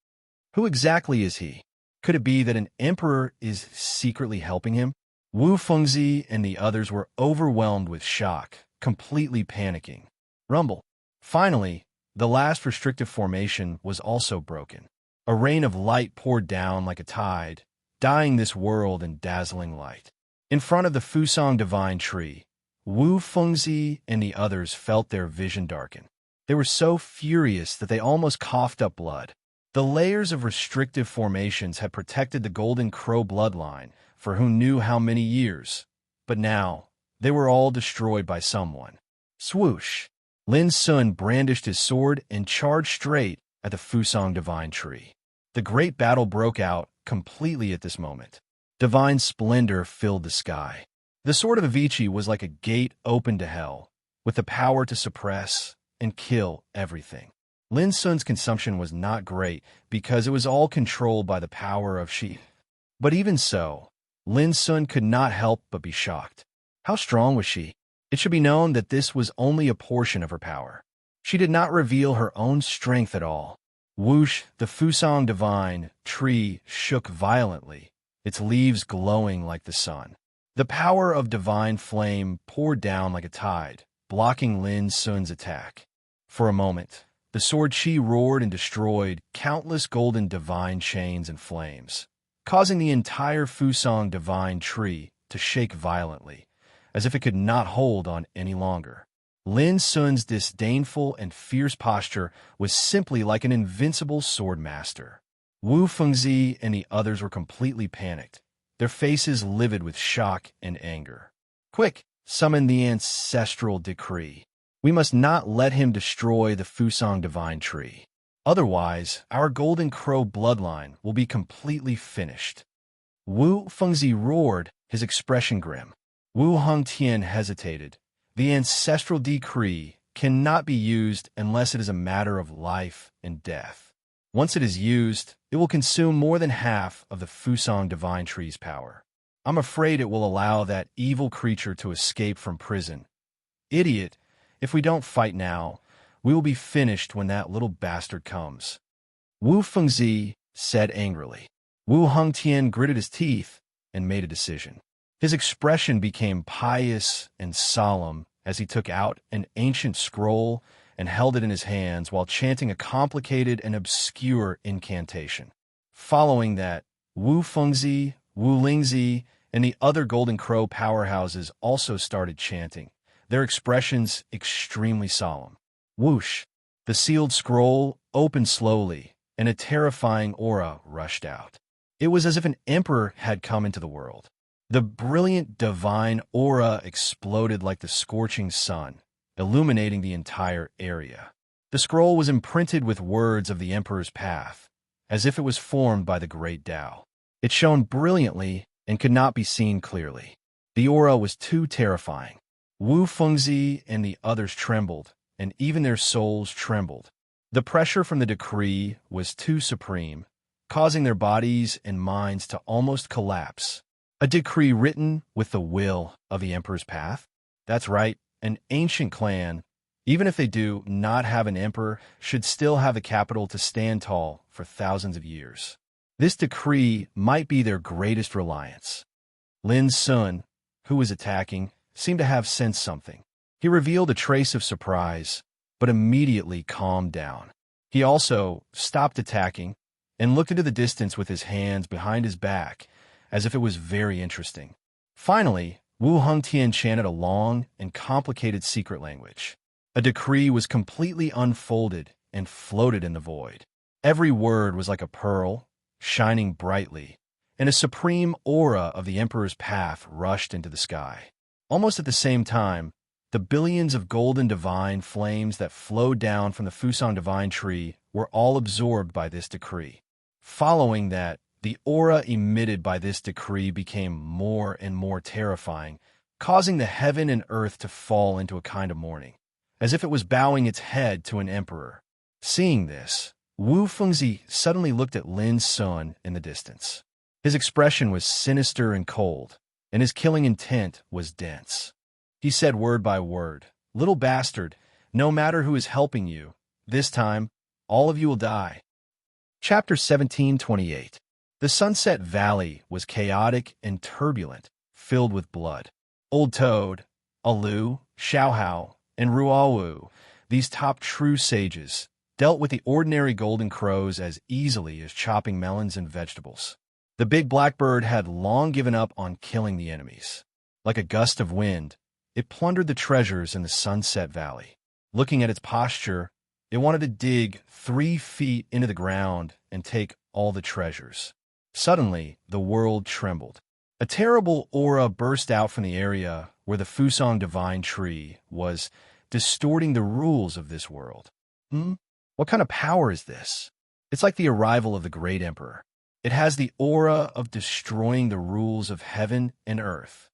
Who exactly is he? Could it be that an emperor is secretly helping him? Wu Fengzi and the others were overwhelmed with shock, completely panicking. Rumble. Finally, the last restrictive formation was also broken. A rain of light poured down like a tide, dyeing this world in dazzling light. In front of the Fusang Divine Tree, Wu Fengzi and the others felt their vision darken. They were so furious that they almost coughed up blood. The layers of restrictive formations had protected the Golden Crow bloodline for who knew how many years, but now they were all destroyed by someone. Swoosh! Lin Sun brandished his sword and charged straight at the Fusang Divine Tree. The great battle broke out completely at this moment. Divine splendor filled the sky. The sword of Avicii was like a gate open to hell, with the power to suppress and kill everything. Lin Sun's consumption was not great because it was all controlled by the power of Shi. But even so, Lin Sun could not help but be shocked. How strong was she? It should be known that this was only a portion of her power. She did not reveal her own strength at all. Whoosh, the Fusang Divine Tree shook violently, its leaves glowing like the sun. The power of divine flame poured down like a tide, blocking Lin Sun's attack. For a moment, the sword chi roared and destroyed countless golden divine chains and flames, causing the entire Fusang Divine Tree to shake violently, as if it could not hold on any longer. Lin Sun's disdainful and fierce posture was simply like an invincible sword master. Wu Fengzi and the others were completely panicked, their faces livid with shock and anger. Quick, summon the ancestral decree. We must not let him destroy the Fusang Divine Tree. Otherwise, our Golden Crow bloodline will be completely finished. Wu Fengzi roared, his expression grim. Wu Hongtian hesitated. The ancestral decree cannot be used unless it is a matter of life and death. Once it is used, it will consume more than half of the Fusang Divine Tree's power. I'm afraid it will allow that evil creature to escape from prison. Idiot, if we don't fight now, we will be finished when that little bastard comes. Wu Fengzi said angrily. Wu Hongtian gritted his teeth and made a decision. His expression became pious and solemn as he took out an ancient scroll and held it in his hands while chanting a complicated and obscure incantation. Following that, Wu Fengzi, Wu Lingzi, and the other Golden Crow powerhouses also started chanting, their expressions extremely solemn. Whoosh! The sealed scroll opened slowly, and a terrifying aura rushed out. It was as if an emperor had come into the world. The brilliant divine aura exploded like the scorching sun, illuminating the entire area. The scroll was imprinted with words of the Emperor's path, as if it was formed by the great Tao. It shone brilliantly and could not be seen clearly. The aura was too terrifying. Wu Fengzi and the others trembled, and even their souls trembled. The pressure from the decree was too supreme, causing their bodies and minds to almost collapse. A decree written with the will of the Emperor's path? That's right, an ancient clan, even if they do not have an emperor, should still have the capital to stand tall for thousands of years. This decree might be their greatest reliance. Lin Sun, who was attacking, seemed to have sensed something. He revealed a trace of surprise, but immediately calmed down. He also stopped attacking and looked into the distance with his hands behind his back, as if it was very interesting. Finally, Wu Hengtian chanted a long and complicated secret language. A decree was completely unfolded and floated in the void. Every word was like a pearl, shining brightly, and a supreme aura of the Emperor's path rushed into the sky. Almost at the same time, the billions of golden divine flames that flowed down from the Fusang divine tree were all absorbed by this decree. Following that, the aura emitted by this decree became more and more terrifying, causing the heaven and earth to fall into a kind of mourning, as if it was bowing its head to an emperor. Seeing this, Wu Fengzi suddenly looked at Lin Sun in the distance. His expression was sinister and cold, and his killing intent was dense. He said word by word, "Little bastard, no matter who is helping you, this time, all of you will die." Chapter 1728. The Sunset Valley was chaotic and turbulent, filled with blood. Old Toad, Alu, Xiaohao, and Ruawu, these top true sages, dealt with the ordinary golden crows as easily as chopping melons and vegetables. The big blackbird had long given up on killing the enemies. Like a gust of wind, it plundered the treasures in the Sunset Valley. Looking at its posture, it wanted to dig 3 feet into the ground and take all the treasures. Suddenly, the world trembled. A terrible aura burst out from the area where the Fusang divine tree was, distorting the rules of this world. What kind of power is this? It's like the arrival of the great emperor. It has the aura of destroying the rules of heaven and earth.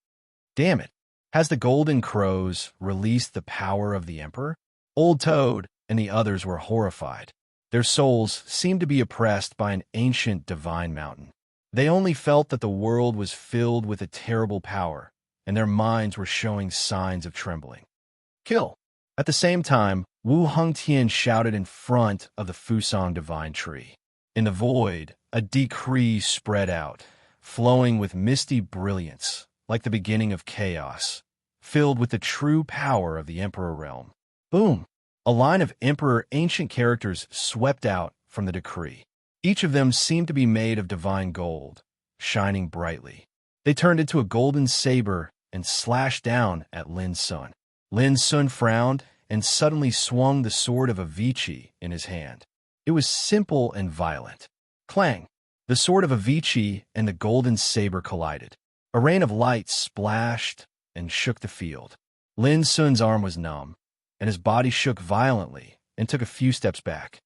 Damn it. Has the golden crows released the power of the emperor? Old Toad and the others were horrified. Their souls seemed to be oppressed by an ancient divine mountain. They only felt that the world was filled with a terrible power, and their minds were showing signs of trembling. Kill! At the same time, Wu Hengtian shouted in front of the Fusang divine tree. In the void, a decree spread out, flowing with misty brilliance, like the beginning of chaos, filled with the true power of the Emperor realm. Boom! A line of Emperor ancient characters swept out from the decree. Each of them seemed to be made of divine gold, shining brightly. They turned into a golden saber and slashed down at Lin Sun. Lin Sun frowned and suddenly swung the sword of Avicii in his hand. It was simple and violent. Clang! The sword of Avicii and the golden saber collided. A rain of light splashed and shook the field. Lin Sun's arm was numb, and his body shook violently and took a few steps back.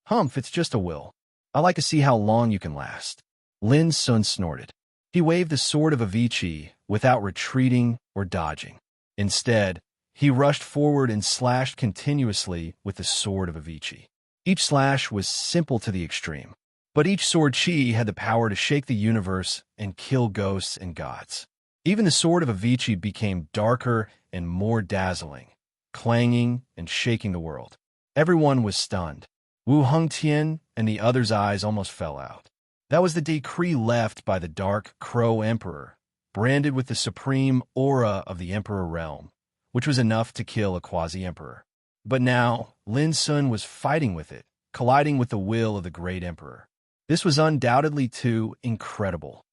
Humph, it's just a will. I like to see how long you can last. Lin Sun snorted. He waved the sword of Avicii without retreating or dodging. Instead, he rushed forward and slashed continuously with the sword of Avicii. Each slash was simple to the extreme, but each sword chi had the power to shake the universe and kill ghosts and gods. Even the sword of Avicii became darker and more dazzling, clanging and shaking the world. Everyone was stunned. Wu Hengtian and the others' eyes almost fell out. That was the decree left by the Dark Crow Emperor, branded with the supreme aura of the Emperor realm, which was enough to kill a quasi-emperor. But now, Lin Sun was fighting with it, colliding with the will of the great emperor. This was undoubtedly too incredible.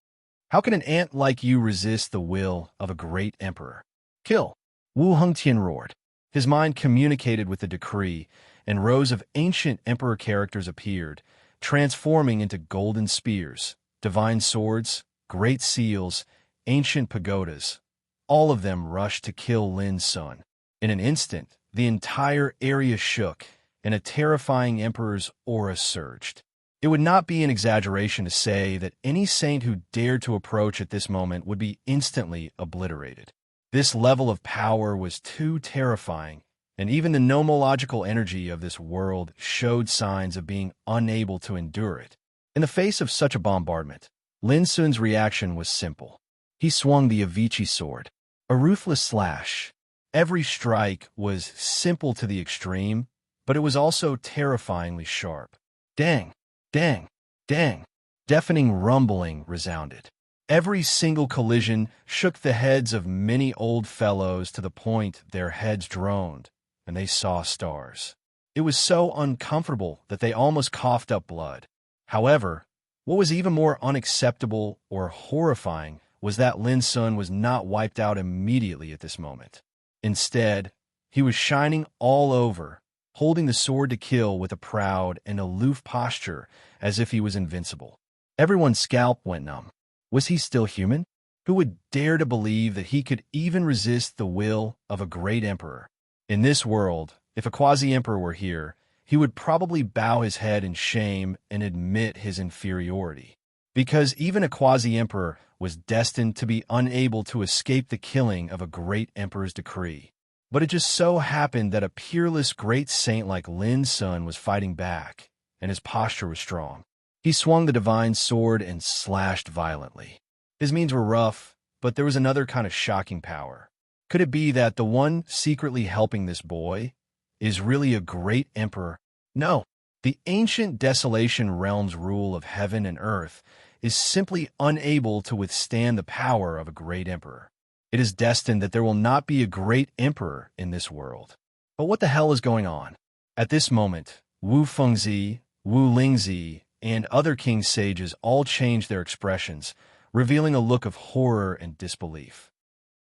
How can an ant like you resist the will of a great emperor? Kill! Wu Hengtian roared. His mind communicated with the decree, and rows of ancient emperor characters appeared, transforming into golden spears, divine swords, great seals, ancient pagodas. All of them rushed to kill Lin Sun. In an instant, the entire area shook, and a terrifying emperor's aura surged. It would not be an exaggeration to say that any saint who dared to approach at this moment would be instantly obliterated. This level of power was too terrifying, and even the nomological energy of this world showed signs of being unable to endure it. In the face of such a bombardment, Lin Sun's reaction was simple. He swung the Avicii sword, a ruthless slash. Every strike was simple to the extreme, but it was also terrifyingly sharp. Dang, dang, dang. Deafening rumbling resounded. Every single collision shook the heads of many old fellows to the point their heads droned, and they saw stars. It was so uncomfortable that they almost coughed up blood. However, what was even more unacceptable or horrifying was that Lin Sun was not wiped out immediately at this moment. Instead, he was shining all over, holding the sword to kill with a proud and aloof posture as if he was invincible. Everyone's scalp went numb. Was he still human? Who would dare to believe that he could even resist the will of a great emperor? In this world, if a quasi-emperor were here, he would probably bow his head in shame and admit his inferiority. Because even a quasi-emperor was destined to be unable to escape the killing of a great emperor's decree. But it just so happened that a peerless great saint like Lin Sun was fighting back, and his posture was strong. He swung the divine sword and slashed violently. His means were rough, but there was another kind of shocking power. Could it be that the one secretly helping this boy is really a great emperor? No. The ancient Desolation Realm's rule of heaven and earth is simply unable to withstand the power of a great emperor. It is destined that there will not be a great emperor in this world. But what the hell is going on? At this moment, Wu Fengzi, Wu Lingzi, and other king sages all changed their expressions, revealing a look of horror and disbelief.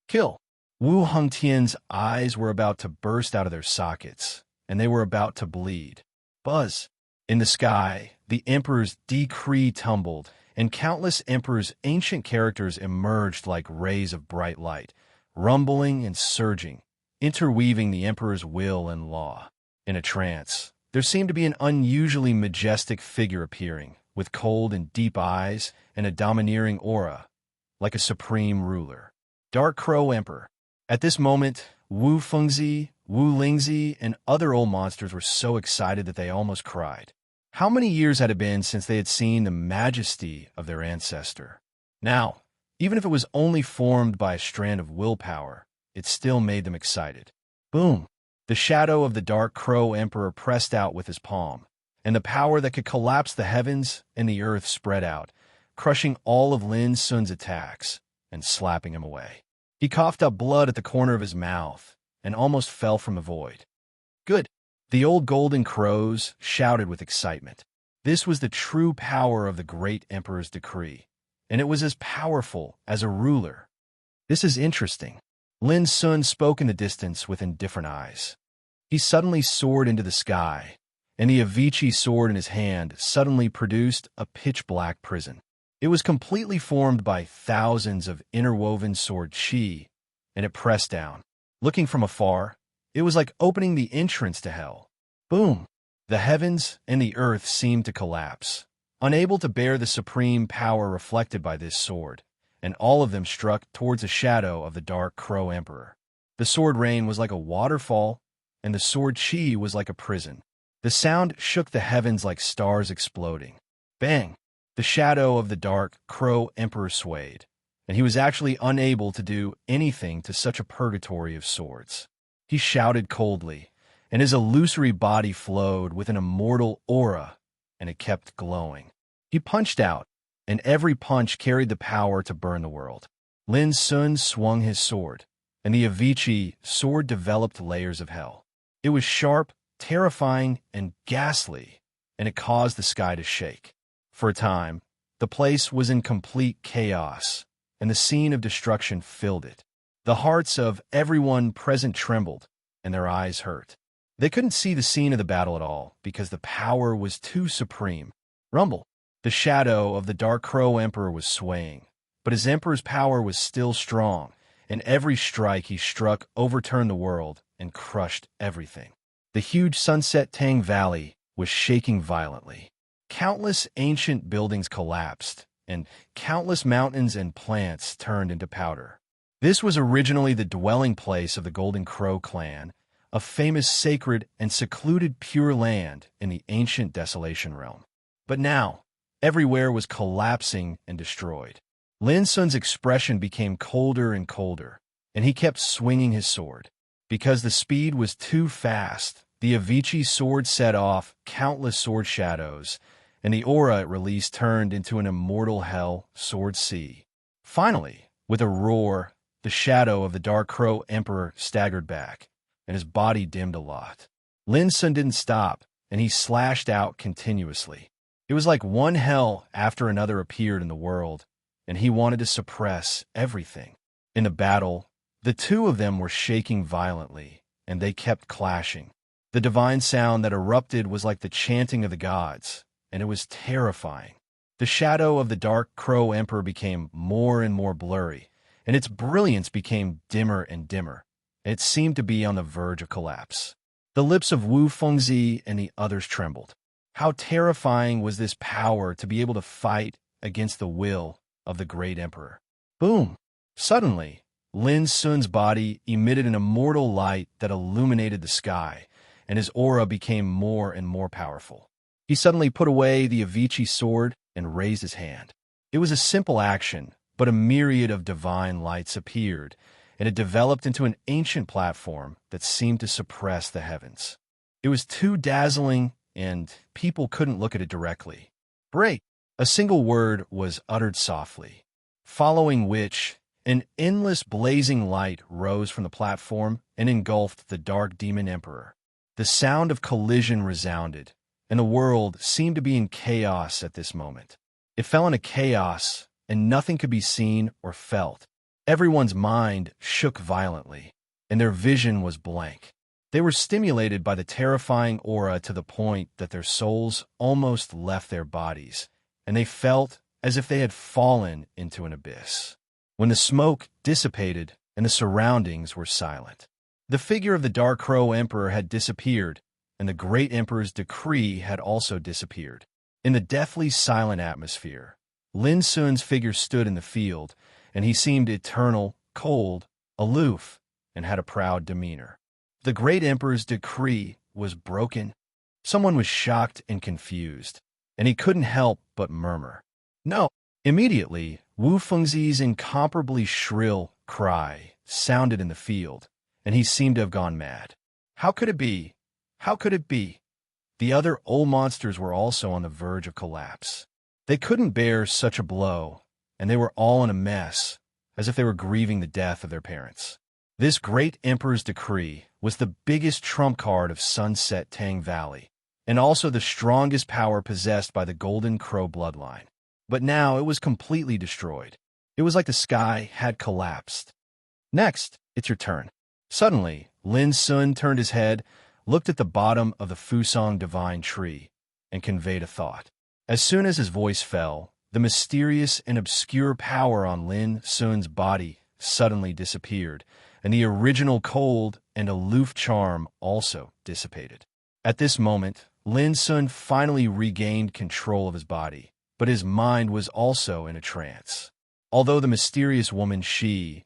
Kill! Wu Hengtian's eyes were about to burst out of their sockets, and they were about to bleed. Buzz! In the sky, the emperor's decree tumbled, and countless emperor's ancient characters emerged like rays of bright light, rumbling and surging, interweaving the emperor's will and law. In a trance, there seemed to be an unusually majestic figure appearing, with cold and deep eyes and a domineering aura, like a supreme ruler. Dark Crow Emperor. At this moment, Wu Fengzi, Wu Lingzi, and other old monsters were so excited that they almost cried. How many years had it been since they had seen the majesty of their ancestor? Now, even if it was only formed by a strand of willpower, it still made them excited. Boom! The shadow of the Dark Crow Emperor pressed out with his palm, and the power that could collapse the heavens and the earth spread out, crushing all of Lin Sun's attacks and slapping him away. He coughed up blood at the corner of his mouth and almost fell from the void. Good! The old golden crows shouted with excitement. This was the true power of the great emperor's decree, and it was as powerful as a ruler. This is interesting. Lin Sun spoke in the distance with indifferent eyes. He suddenly soared into the sky, and the Avicii sword in his hand suddenly produced a pitch-black prison. It was completely formed by thousands of interwoven sword chi, and it pressed down. Looking from afar, it was like opening the entrance to hell. Boom! The heavens and the earth seemed to collapse, unable to bear the supreme power reflected by this sword, and all of them struck towards the shadow of the Dark Crow Emperor. The sword rain was like a waterfall, and the sword chi was like a prison. The sound shook the heavens like stars exploding. Bang! The shadow of the Dark Crow Emperor swayed, and he was actually unable to do anything to such a purgatory of swords. He shouted coldly, and his illusory body flowed with an immortal aura, and it kept glowing. He punched out, and every punch carried the power to burn the world. Lin Sun swung his sword, and the Avicii sword developed layers of hell. It was sharp, terrifying, and ghastly, and it caused the sky to shake. For a time, the place was in complete chaos, and the scene of destruction filled it. The hearts of everyone present trembled, and their eyes hurt. They couldn't see the scene of the battle at all, because the power was too supreme. Rumble! The shadow of the Dark Crow Emperor was swaying, but his emperor's power was still strong, and every strike he struck overturned the world, and crushed everything. The huge Sunset Tang Valley was shaking violently. Countless ancient buildings collapsed, and countless mountains and plants turned into powder. This was originally the dwelling place of the Golden Crow clan, a famous sacred and secluded Pure Land in the ancient Desolation Realm. But now, everywhere was collapsing and destroyed. Lin Sun's expression became colder and colder, and he kept swinging his sword. Because the speed was too fast, the Avicii sword set off countless sword shadows, and the aura it released turned into an immortal hell sword sea. Finally, with a roar, the shadow of the Dark Crow Emperor staggered back, and his body dimmed a lot. Lin Sun didn't stop, and he slashed out continuously. It was like one hell after another appeared in the world, and he wanted to suppress everything. In the battle, the two of them were shaking violently, and they kept clashing. The divine sound that erupted was like the chanting of the gods, and it was terrifying. The shadow of the Dark Crow Emperor became more and more blurry, and its brilliance became dimmer and dimmer. It seemed to be on the verge of collapse. The lips of Wu Fengzi and the others trembled. How terrifying was this power to be able to fight against the will of the great emperor? Boom! Suddenly, Lin Sun's body emitted an immortal light that illuminated the sky, and his aura became more and more powerful. He suddenly put away the Avicii sword and raised his hand. It was a simple action, but a myriad of divine lights appeared, and it developed into an ancient platform that seemed to suppress the heavens. It was too dazzling, and people couldn't look at it directly. Break! A single word was uttered softly, following which an endless blazing light rose from the platform and engulfed the Dark Demon Emperor. The sound of collision resounded, and the world seemed to be in chaos at this moment. It fell into chaos, and nothing could be seen or felt. Everyone's mind shook violently, and their vision was blank. They were stimulated by the terrifying aura to the point that their souls almost left their bodies, and they felt as if they had fallen into an abyss. When the smoke dissipated and the surroundings were silent, the figure of the Dark Crow Emperor had disappeared, and the Great Emperor's decree had also disappeared. In the deathly silent atmosphere, Lin Sun's figure stood in the field, and he seemed eternal, cold, aloof, and had a proud demeanor. The Great Emperor's decree was broken. Someone was shocked and confused, and he couldn't help but murmur, "No!" Immediately, Wu Fengzi's incomparably shrill cry sounded in the field, and he seemed to have gone mad. How could it be? How could it be? The other old monsters were also on the verge of collapse. They couldn't bear such a blow, and they were all in a mess, as if they were grieving the death of their parents. This great emperor's decree was the biggest trump card of Sunset Tang Valley, and also the strongest power possessed by the Golden Crow bloodline. But now it was completely destroyed. It was like the sky had collapsed. Next, it's your turn. Suddenly, Lin Sun turned his head, looked at the bottom of the Fusang divine tree, and conveyed a thought. As soon as his voice fell, the mysterious and obscure power on Lin Sun's body suddenly disappeared, and the original cold and aloof charm also dissipated. At this moment, Lin Sun finally regained control of his body, but his mind was also in a trance. Although the mysterious woman She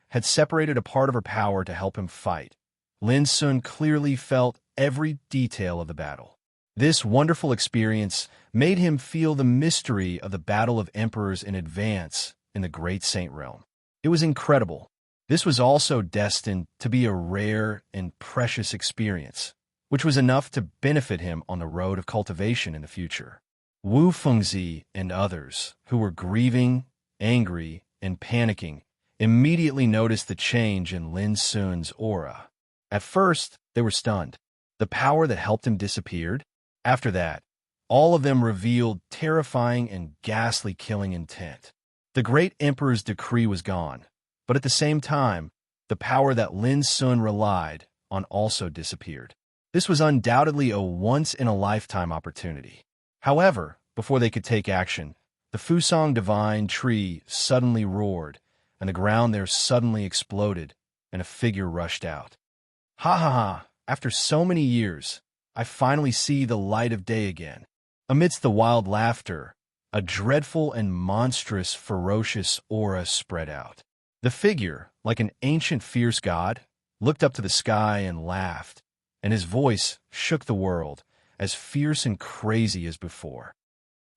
had separated a part of her power to help him fight, Lin Sun clearly felt every detail of the battle. This wonderful experience made him feel the mystery of the battle of emperors in advance in the Great Saint Realm. It was incredible. This was also destined to be a rare and precious experience, which was enough to benefit him on the road of cultivation in the future. Wu Fengzi and others, who were grieving, angry, and panicking, immediately noticed the change in Lin Sun's aura. At first, they were stunned. The power that helped him disappeared. After that, all of them revealed terrifying and ghastly killing intent. The great emperor's decree was gone, but at the same time, the power that Lin Sun relied on also disappeared. This was undoubtedly a once-in-a-lifetime opportunity. However, before they could take action, the Fusang divine tree suddenly roared, and the ground there suddenly exploded, and a figure rushed out. Ha ha ha, after so many years, I finally see the light of day again. Amidst the wild laughter, a dreadful and monstrous, ferocious aura spread out. The figure, like an ancient fierce god, looked up to the sky and laughed, and his voice shook the world, as fierce and crazy as before.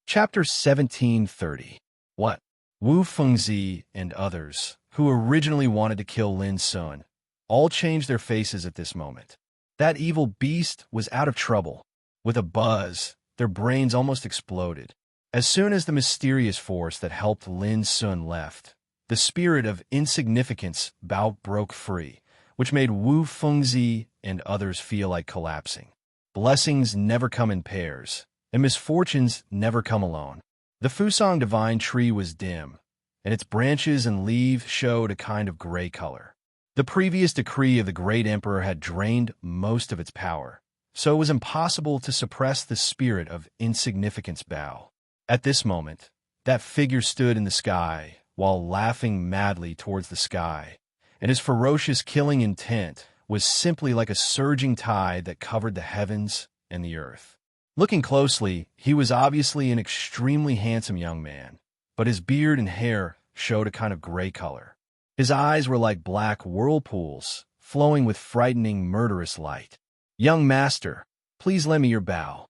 Chapter 1730. What? Wu Fengzi and others, who originally wanted to kill Lin Sun, all changed their faces at this moment. That evil beast was out of trouble. With a buzz, their brains almost exploded. As soon as the mysterious force that helped Lin Sun left, the spirit of insignificance Bao broke free, which made Wu Fengzi and others feel like collapsing. Blessings never come in pairs, and misfortunes never come alone. The Fusang divine tree was dim, and its branches and leaves showed a kind of gray color. The previous decree of the great emperor had drained most of its power, so it was impossible to suppress the spirit of insignificance Bao. At this moment, that figure stood in the sky, while laughing madly towards the sky, and his ferocious killing intent was simply like a surging tide that covered the heavens and the earth. Looking closely, he was obviously an extremely handsome young man, but his beard and hair showed a kind of gray color. His eyes were like black whirlpools, flowing with frightening, murderous light. "Young master, please lend me your bow."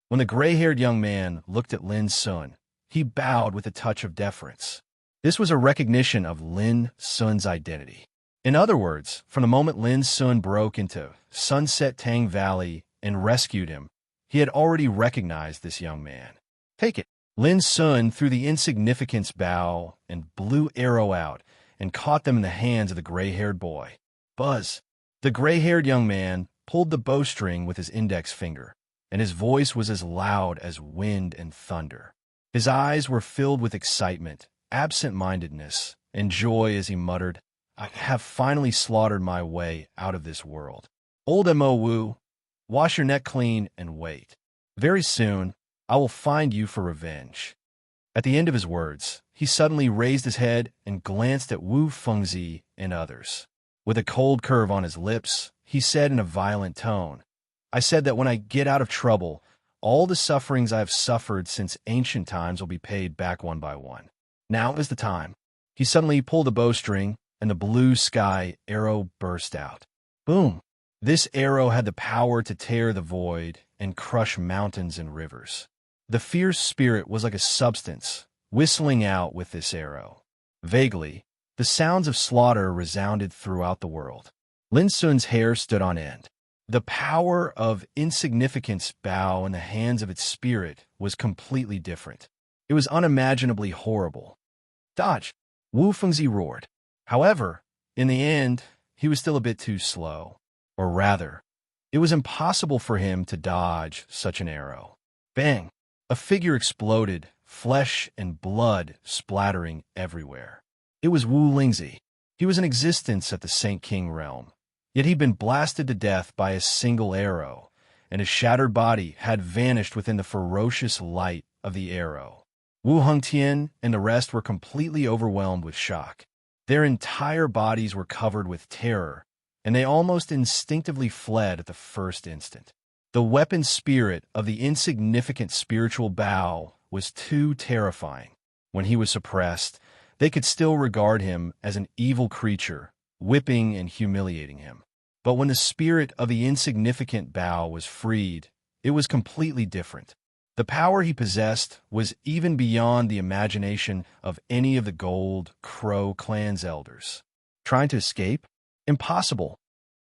When the gray-haired young man looked at Lin Sun, he bowed with a touch of deference. This was a recognition of Lin Sun's identity. In other words, from the moment Lin Sun broke into Sunset Tang Valley and rescued him, he had already recognized this young man. "Take it." Lin Sun threw the insignificance bow and blue arrow out and caught them in the hands of the gray-haired boy. Buzz. The gray-haired young man pulled the bowstring with his index finger, and his voice was as loud as wind and thunder. His eyes were filled with excitement, absent-mindedness, and joy as he muttered, "I have finally slaughtered my way out of this world. Old Mo Wu, wash your neck clean and wait. Very soon, I will find you for revenge." At the end of his words, he suddenly raised his head and glanced at Wu Fengzi and others. With a cold curve on his lips, he said in a violent tone, "I said that when I get out of trouble, all the sufferings I have suffered since ancient times will be paid back one by one. Now is the time." He suddenly pulled the bowstring, and the blue sky arrow burst out. Boom! This arrow had the power to tear the void and crush mountains and rivers. The fierce spirit was like a substance, whistling out with this arrow. Vaguely, the sounds of slaughter resounded throughout the world. Lin Sun's hair stood on end. The power of insignificance Bao in the hands of its spirit was completely different. It was unimaginably horrible. "Dodge!" Wu Fengzi roared. However, in the end, he was still a bit too slow. Or rather, it was impossible for him to dodge such an arrow. Bang! A figure exploded, flesh and blood splattering everywhere. It was Wu Lingzi. He was in existence at the Saint King realm, yet he'd been blasted to death by a single arrow, and his shattered body had vanished within the ferocious light of the arrow. Wu Hengtian and the rest were completely overwhelmed with shock. Their entire bodies were covered with terror, and they almost instinctively fled at the first instant. The weapon spirit of the insignificant spiritual Bao was too terrifying. When he was suppressed, they could still regard him as an evil creature, whipping and humiliating him. But when the spirit of the insignificant Bao was freed, it was completely different. The power he possessed was even beyond the imagination of any of the Gold Crow clan's elders. Trying to escape? Impossible.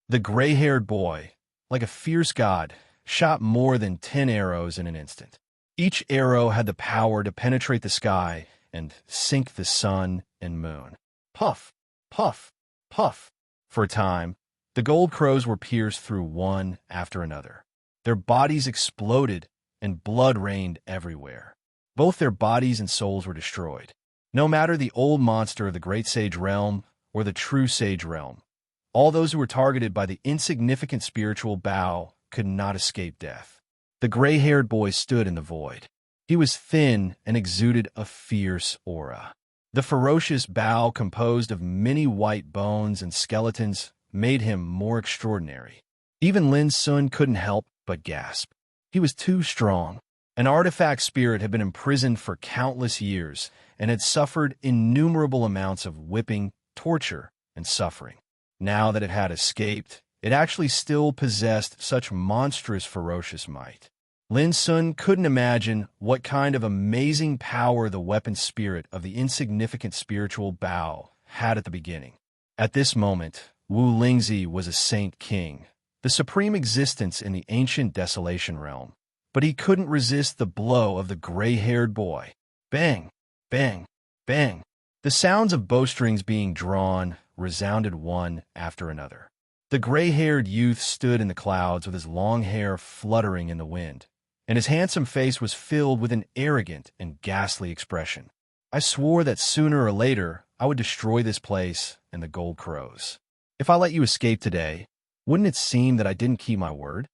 The gray-haired boy, like a fierce god, shot more than 10 arrows in an instant. Each arrow had the power to penetrate the sky and sink the sun and moon. Puff, puff, puff. For a time, the Gold Crows were pierced through one after another. Their bodies exploded and blood rained everywhere. Both their bodies and souls were destroyed. No matter the old monster of the Great Sage Realm or the True Sage Realm, all those who were targeted by the insignificant spiritual Bao could not escape death. The gray-haired boy stood in the void. He was thin and exuded a fierce aura. The ferocious Bao, composed of many white bones and skeletons, made him more extraordinary. Even Lin Sun couldn't help but gasp. He was too strong. An artifact spirit had been imprisoned for countless years and had suffered innumerable amounts of whipping, torture, and suffering. Now that it had escaped, it actually still possessed such monstrous, ferocious might. Lin Sun couldn't imagine what kind of amazing power the weapon spirit of the insignificant spiritual Bao had at the beginning. At this moment, Wu Lingzi was a saint king, the supreme existence in the ancient desolation realm. But he couldn't resist the blow of the gray-haired boy. Bang, bang, bang. The sounds of bowstrings being drawn resounded one after another. The gray-haired youth stood in the clouds with his long hair fluttering in the wind, and his handsome face was filled with an arrogant and ghastly expression. I swore that sooner or later I would destroy this place and the gold crows. If I let you escape today, wouldn't it seem that I didn't keep my word?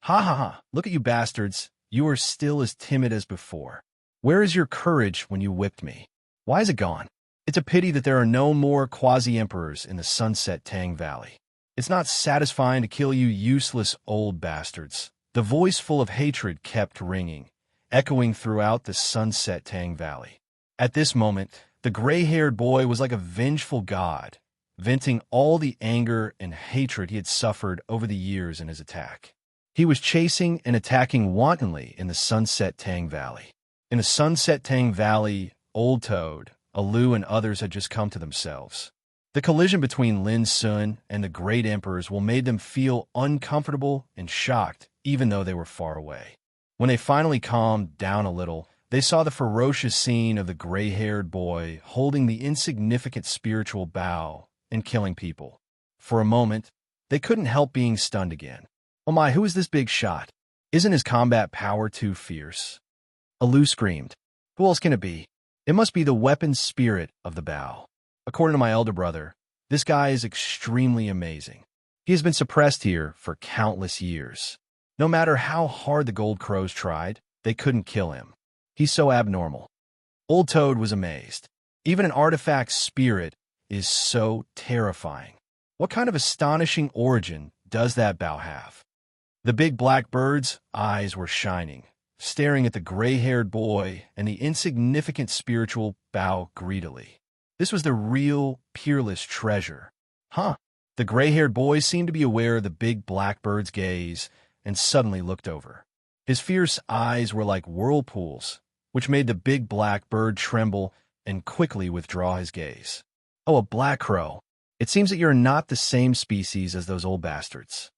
Ha ha ha, look at you bastards, you are still as timid as before. Where is your courage when you whipped me? Why is it gone? It's a pity that there are no more quasi-emperors in the Sunset Tang Valley. It's not satisfying to kill you useless old bastards. The voice full of hatred kept ringing, echoing throughout the Sunset Tang Valley. At this moment, the gray-haired boy was like a vengeful god, venting all the anger and hatred he had suffered over the years in his attack. He was chasing and attacking wantonly in the Sunset Tang Valley. In the Sunset Tang Valley, Old Toad, Alu, and others had just come to themselves. The collision between Lin Sun and the great emperors will made them feel uncomfortable and shocked, even though they were far away. When they finally calmed down a little, they saw the ferocious scene of the gray-haired boy holding the insignificant spiritual Bao and killing people. For a moment, they couldn't help being stunned again. Oh my, who is this big shot? Isn't his combat power too fierce? Alu screamed. Who else can it be? It must be the weapon spirit of the Bao. According to my elder brother, this guy is extremely amazing. He has been suppressed here for countless years. No matter how hard the Gold Crows tried, they couldn't kill him. He's so abnormal. Old Toad was amazed. Even an artifact spirit is so terrifying. What kind of astonishing origin does that Bao have? The big black bird's eyes were shining, staring at the gray-haired boy and the insignificant spiritual Bao greedily. This was the real, peerless treasure. Huh. The gray-haired boy seemed to be aware of the big black bird's gaze and suddenly looked over. His fierce eyes were like whirlpools, which made the big black bird tremble and quickly withdraw his gaze. Oh, a black crow. It seems that you're not the same species as those old bastards.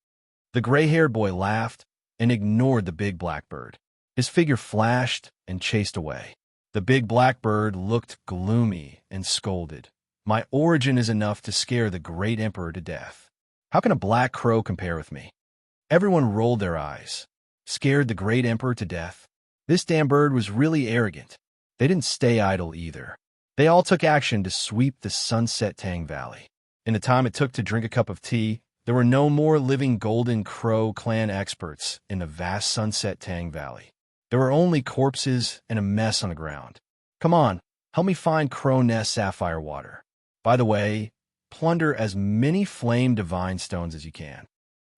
The gray-haired boy laughed and ignored the big blackbird. His figure flashed and chased away. The big blackbird looked gloomy and scolded. My origin is enough to scare the great emperor to death. How can a black crow compare with me? Everyone rolled their eyes. Scared the great emperor to death? This damn bird was really arrogant. They didn't stay idle either. They all took action to sweep the Sunset Tang Valley. In the time it took to drink a cup of tea, there were no more living Golden Crow clan experts in the vast Sunset Tang Valley. There were only corpses and a mess on the ground. Come on, help me find Crow Nest sapphire water. By the way, plunder as many flame divine stones as you can.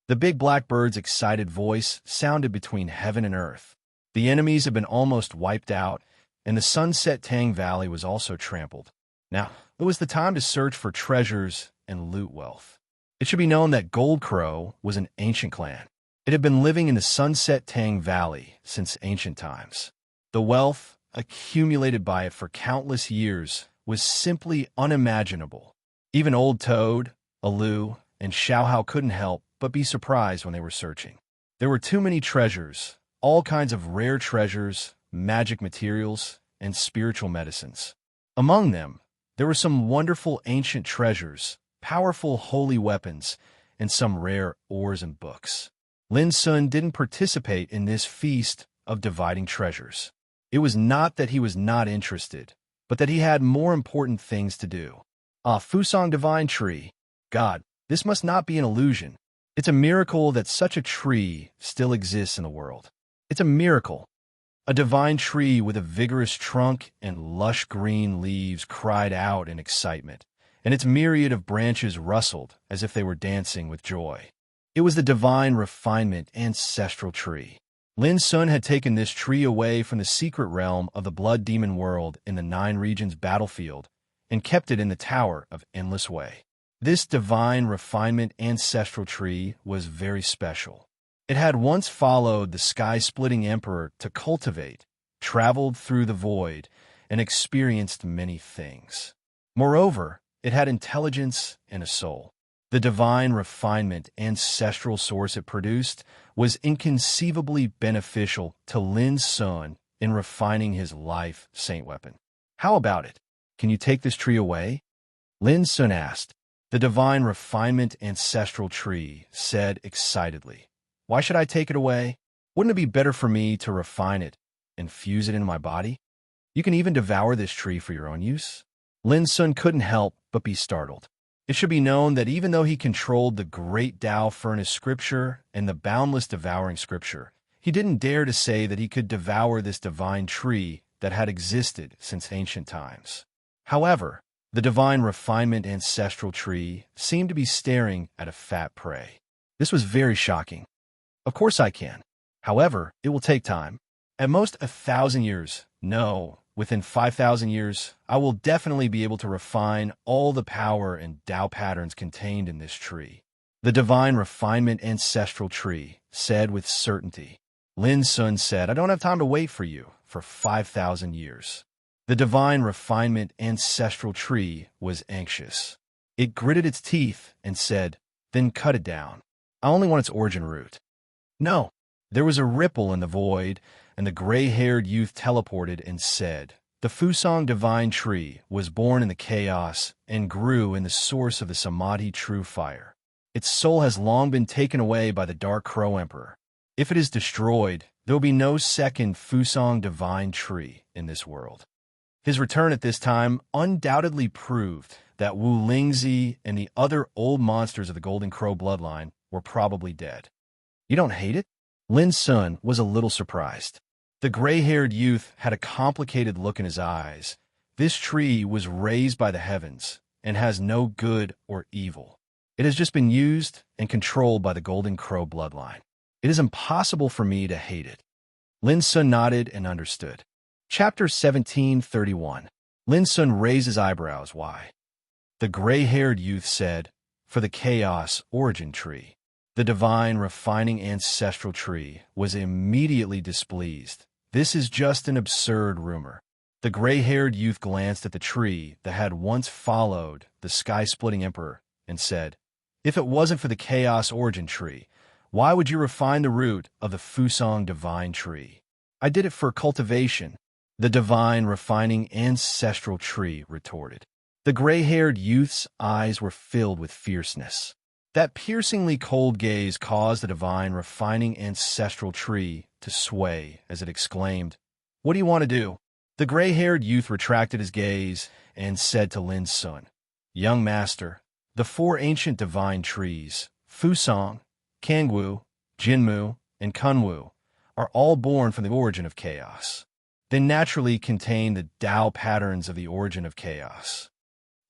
The big blackbird's excited voice sounded between heaven and earth. The enemies had been almost wiped out, and the Sunset Tang Valley was also trampled. Now, it was the time to search for treasures and loot wealth. It should be known that Gold Crow was an ancient clan. It had been living in the Sunset Tang Valley since ancient times. The wealth accumulated by it for countless years was simply unimaginable. Even Old Toad, Alu, and Xiaohao couldn't help but be surprised when they were searching. There were too many treasures, all kinds of rare treasures, magic materials, and spiritual medicines. Among them, there were some wonderful ancient treasures, powerful holy weapons, and some rare ores and books. Lin Sun didn't participate in this feast of dividing treasures. It was not that he was not interested, but that he had more important things to do. Ah, Fusang Divine Tree. God, this must not be an illusion. It's a miracle that such a tree still exists in the world. It's a miracle. A divine tree with a vigorous trunk and lush green leaves cried out in excitement, and its myriad of branches rustled as if they were dancing with joy. It was the divine refinement ancestral tree. Lin Sun had taken this tree away from the secret realm of the blood demon world in the Nine Regions battlefield and kept it in the Tower of Endless Way. This divine refinement ancestral tree was very special. It had once followed the sky-splitting emperor to cultivate, traveled through the void, and experienced many things. Moreover, it had intelligence and a soul. The divine refinement ancestral source it produced was inconceivably beneficial to Lin Sun in refining his life saint weapon. How about it? Can you take this tree away? Lin Sun asked. The divine refinement ancestral tree said excitedly, "Why should I take it away? Wouldn't it be better for me to refine it and fuse it into my body? You can even devour this tree for your own use." Lin Sun couldn't help but be startled. It should be known that even though he controlled the great Tao furnace scripture and the boundless devouring scripture, he didn't dare to say that he could devour this divine tree that had existed since ancient times. However, the divine refinement ancestral tree seemed to be staring at a fat prey. This was very shocking. Of course I can. However, it will take time. At most 1,000 years. No, within 5,000 years, I will definitely be able to refine all the power and Tao patterns contained in this tree. The divine refinement ancestral tree said with certainty. Lin Sun said, "I don't have time to wait for you for 5,000 years. The divine refinement ancestral tree was anxious. It gritted its teeth and said, "Then cut it down. I only want its origin root." No. There was a ripple in the void, and the gray-haired youth teleported and said, "The Fusang divine tree was born in the chaos and grew in the source of the Samadhi true fire. Its soul has long been taken away by the Dark Crow Emperor. If it is destroyed, there will be no second Fusang divine tree in this world." His return at this time undoubtedly proved that Wu Lingzi and the other old monsters of the Golden Crow bloodline were probably dead. "You don't hate it?" Lin Sun was a little surprised. The gray-haired youth had a complicated look in his eyes. This tree was raised by the heavens and has no good or evil. It has just been used and controlled by the Golden Crow bloodline. It is impossible for me to hate it. Lin Sun nodded and understood. Chapter 1731. Lin Sun raised his eyebrows. Why? The gray-haired youth said, "For the chaos origin tree." The divine refining ancestral tree was immediately displeased. "This is just an absurd rumor." The gray-haired youth glanced at the tree that had once followed the sky-splitting emperor and said, "If it wasn't for the chaos origin tree, why would you refine the root of the Fusang divine tree?" "I did it for cultivation," the divine refining ancestral tree retorted. The gray-haired youth's eyes were filled with fierceness. That piercingly cold gaze caused the divine refining ancestral tree to sway as it exclaimed, "What do you want to do?" The gray-haired youth retracted his gaze and said to Lin Sun, "Young master, the four ancient divine trees, Fusang, Kangwu, Jinmu, and Kunwu, are all born from the origin of chaos. They naturally contain the Tao patterns of the origin of chaos.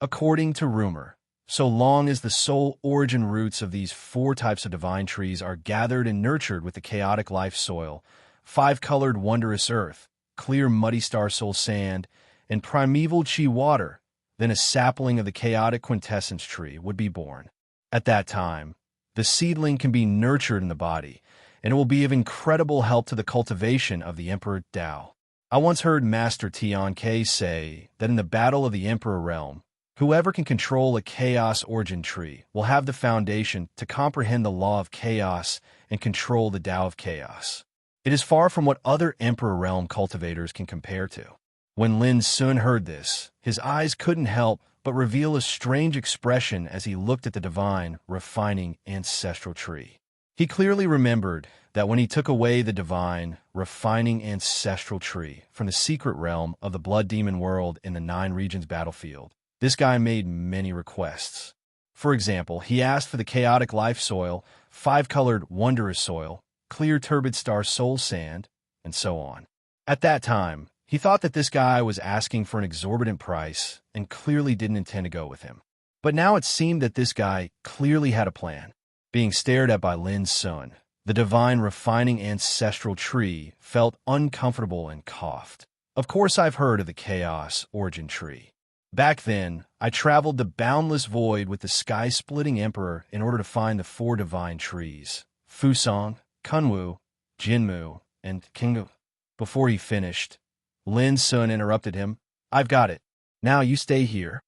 According to rumor, so long as the soul origin roots of these four types of divine trees are gathered and nurtured with the chaotic life soil, five-colored wondrous earth, clear muddy star soul sand, and primeval chi water, then a sapling of the chaotic quintessence tree would be born. At that time, the seedling can be nurtured in the body, and it will be of incredible help to the cultivation of the Emperor Tao. I once heard Master Tian Ke say that in the battle of the Emperor realm, whoever can control a chaos origin tree will have the foundation to comprehend the law of chaos and control the Tao of chaos. It is far from what other Emperor realm cultivators can compare to. When Lin Sun heard this, his eyes couldn't help but reveal a strange expression as he looked at the divine, refining ancestral tree. He clearly remembered that when he took away the divine, refining ancestral tree from the secret realm of the blood demon world in the Nine Regions battlefield, this guy made many requests. For example, he asked for the chaotic life soil, five-colored wondrous soil, clear turbid star soul sand, and so on. At that time, he thought that this guy was asking for an exorbitant price and clearly didn't intend to go with him. But now it seemed that this guy clearly had a plan. Being stared at by Lin Sun, the divine refining ancestral tree felt uncomfortable and coughed. Of course I've heard of the chaos origin tree. Back then, I traveled the boundless void with the sky-splitting emperor in order to find the four divine trees, Fusong, Kunwu, Jinmu, and Kinggu. Before he finished, Lin Sun interrupted him. I've got it. Now you stay here.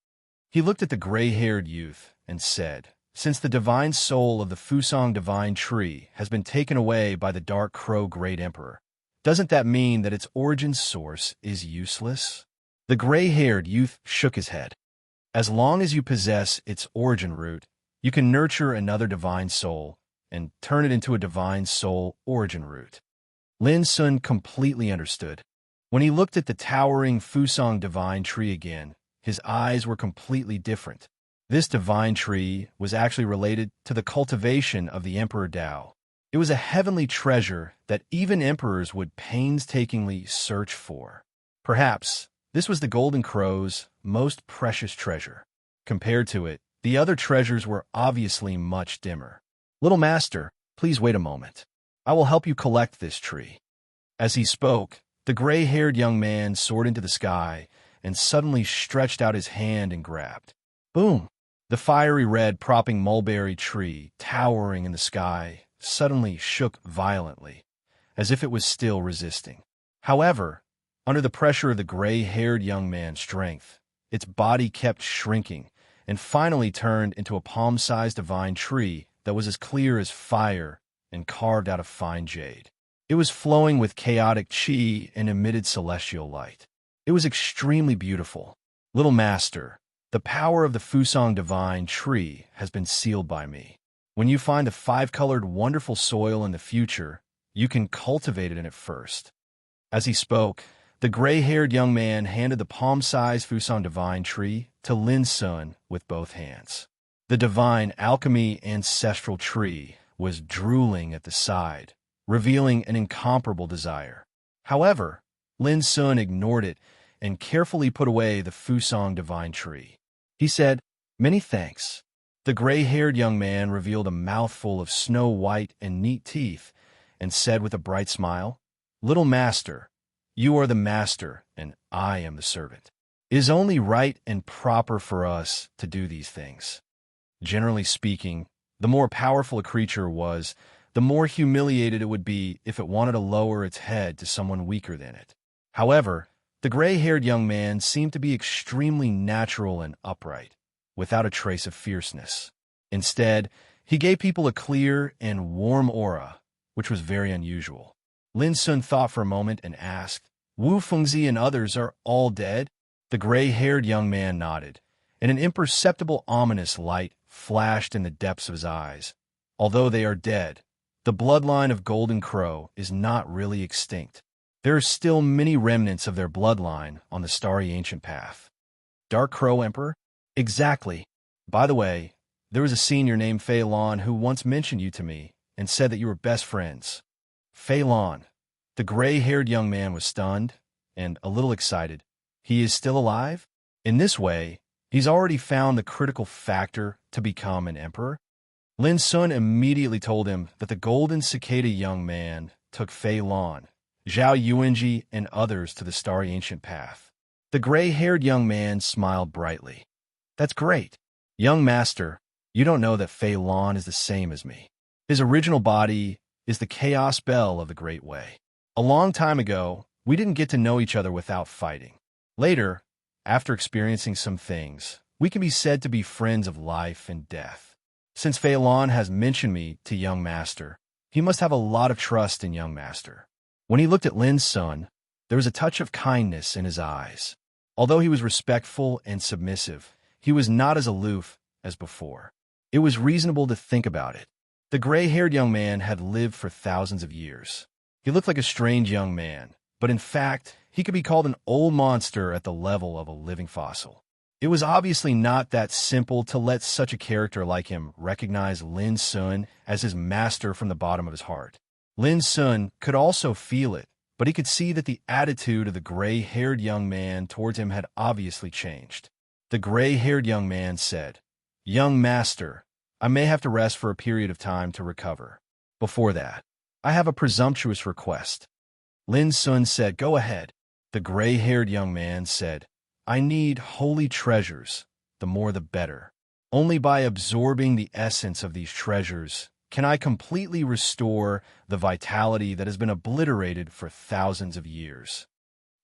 He looked at the gray-haired youth and said, since the divine soul of the Fusong divine tree has been taken away by the Dark Crow Great Emperor, doesn't that mean that its origin source is useless? The gray-haired youth shook his head. As long as you possess its origin root, you can nurture another divine soul and turn it into a divine soul origin root. Lin Sun completely understood. When he looked at the towering Fusong divine tree again, his eyes were completely different. This divine tree was actually related to the cultivation of the Emperor Tao. It was a heavenly treasure that even emperors would painstakingly search for. Perhaps this was the Golden Crow's most precious treasure. Compared to it, the other treasures were obviously much dimmer. Little master, please wait a moment. I will help you collect this tree. As he spoke, the gray-haired young man soared into the sky and suddenly stretched out his hand and grabbed. Boom! The fiery red propping mulberry tree, towering in the sky, suddenly shook violently, as if it was still resisting. However, under the pressure of the gray-haired young man's strength, its body kept shrinking and finally turned into a palm-sized divine tree that was as clear as fire and carved out of fine jade. It was flowing with chaotic chi and emitted celestial light. It was extremely beautiful. Little master, the power of the Fusong divine tree has been sealed by me. When you find the five-colored wonderful soil in the future, you can cultivate it in it first. As he spoke, the gray-haired young man handed the palm-sized Fusong divine tree to Lin Sun with both hands. The divine alchemy ancestral tree was drooling at the side, revealing an incomparable desire. However, Lin Sun ignored it and carefully put away the Fusong divine tree. He said, "Many thanks." The gray-haired young man revealed a mouthful of snow-white and neat teeth and said with a bright smile, "Little master, you are the master and I am the servant. It is only right and proper for us to do these things." Generally speaking, the more powerful a creature was, the more humiliated it would be if it wanted to lower its head to someone weaker than it. However, the gray-haired young man seemed to be extremely natural and upright, without a trace of fierceness. Instead, he gave people a clear and warm aura, which was very unusual. Lin Sun thought for a moment and asked, "Wu Fengzi and others are all dead?" The gray-haired young man nodded, and an imperceptible ominous light flashed in the depths of his eyes. Although they are dead, the bloodline of Golden Crow is not really extinct. There are still many remnants of their bloodline on the starry ancient path. Dark Crow Emperor? Exactly. By the way, there was a senior named Fei Lan who once mentioned you to me and said that you were best friends. Fei Lan. The gray-haired young man was stunned and a little excited. He is still alive? In this way, he's already found the critical factor to become an emperor? Lin Sun immediately told him that the golden cicada young man took Fei Lan, Zhao Yuanji, and others to the starry ancient path. The gray-haired young man smiled brightly. That's great. Young master, you don't know that Fei Lan is the same as me. His original body is the chaos bell of the Great Way. A long time ago, we didn't get to know each other without fighting. Later, after experiencing some things, we can be said to be friends of life and death. Since Fei Lan has mentioned me to young master, he must have a lot of trust in young master. When he looked at Lin Sun, there was a touch of kindness in his eyes. Although he was respectful and submissive, he was not as aloof as before. It was reasonable to think about it. The gray-haired young man had lived for thousands of years. He looked like a strange young man, but in fact, he could be called an old monster at the level of a living fossil. It was obviously not that simple to let such a character like him recognize Lin Sun as his master from the bottom of his heart. Lin Sun could also feel it, but he could see that the attitude of the gray-haired young man towards him had obviously changed. The gray-haired young man said, "Young master, I may have to rest for a period of time to recover. Before that, I have a presumptuous request." Lin Sun said, "Go ahead." The gray-haired young man said, "I need holy treasures, the more the better. Only by absorbing the essence of these treasures can I completely restore the vitality that has been obliterated for thousands of years."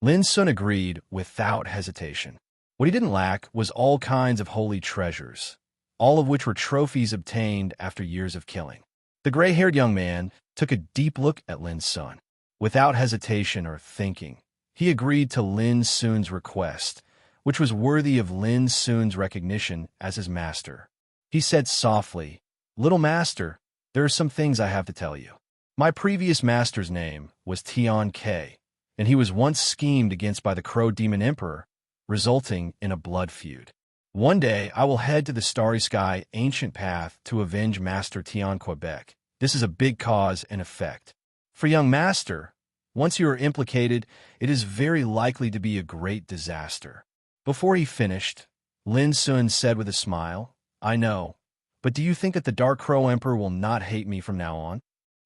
Lin Sun agreed without hesitation. What he didn't lack was all kinds of holy treasures, all of which were trophies obtained after years of killing. The gray-haired young man took a deep look at Lin Sun. Without hesitation or thinking, he agreed to Lin Sun's request, which was worthy of Lin Sun's recognition as his master. He said softly, "Little master, there are some things I have to tell you. My previous master's name was Tian Ke, and he was once schemed against by the Crow Demon Emperor, resulting in a blood feud. One day, I will head to the Starry Sky Ancient Path to avenge Master Tian Quebec. This is a big cause and effect. For young master, once you are implicated, it is very likely to be a great disaster." Before he finished, Lin Sun said with a smile, "I know, but do you think that the Dark Crow Emperor will not hate me from now on?"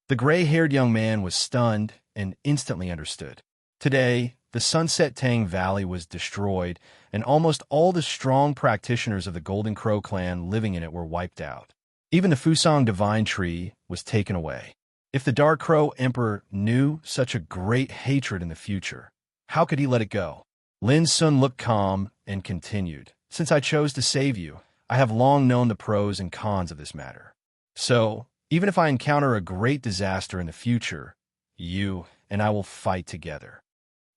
The gray-haired young man was stunned and instantly understood. Today, the Sunset Tang Valley was destroyed, and almost all the strong practitioners of the Golden Crow clan living in it were wiped out. Even the Fusang Divine Tree was taken away. If the Dark Crow Emperor knew such a great hatred in the future, how could he let it go? Lin Sun looked calm and continued, "Since I chose to save you, I have long known the pros and cons of this matter. So, even if I encounter a great disaster in the future, you and I will fight together."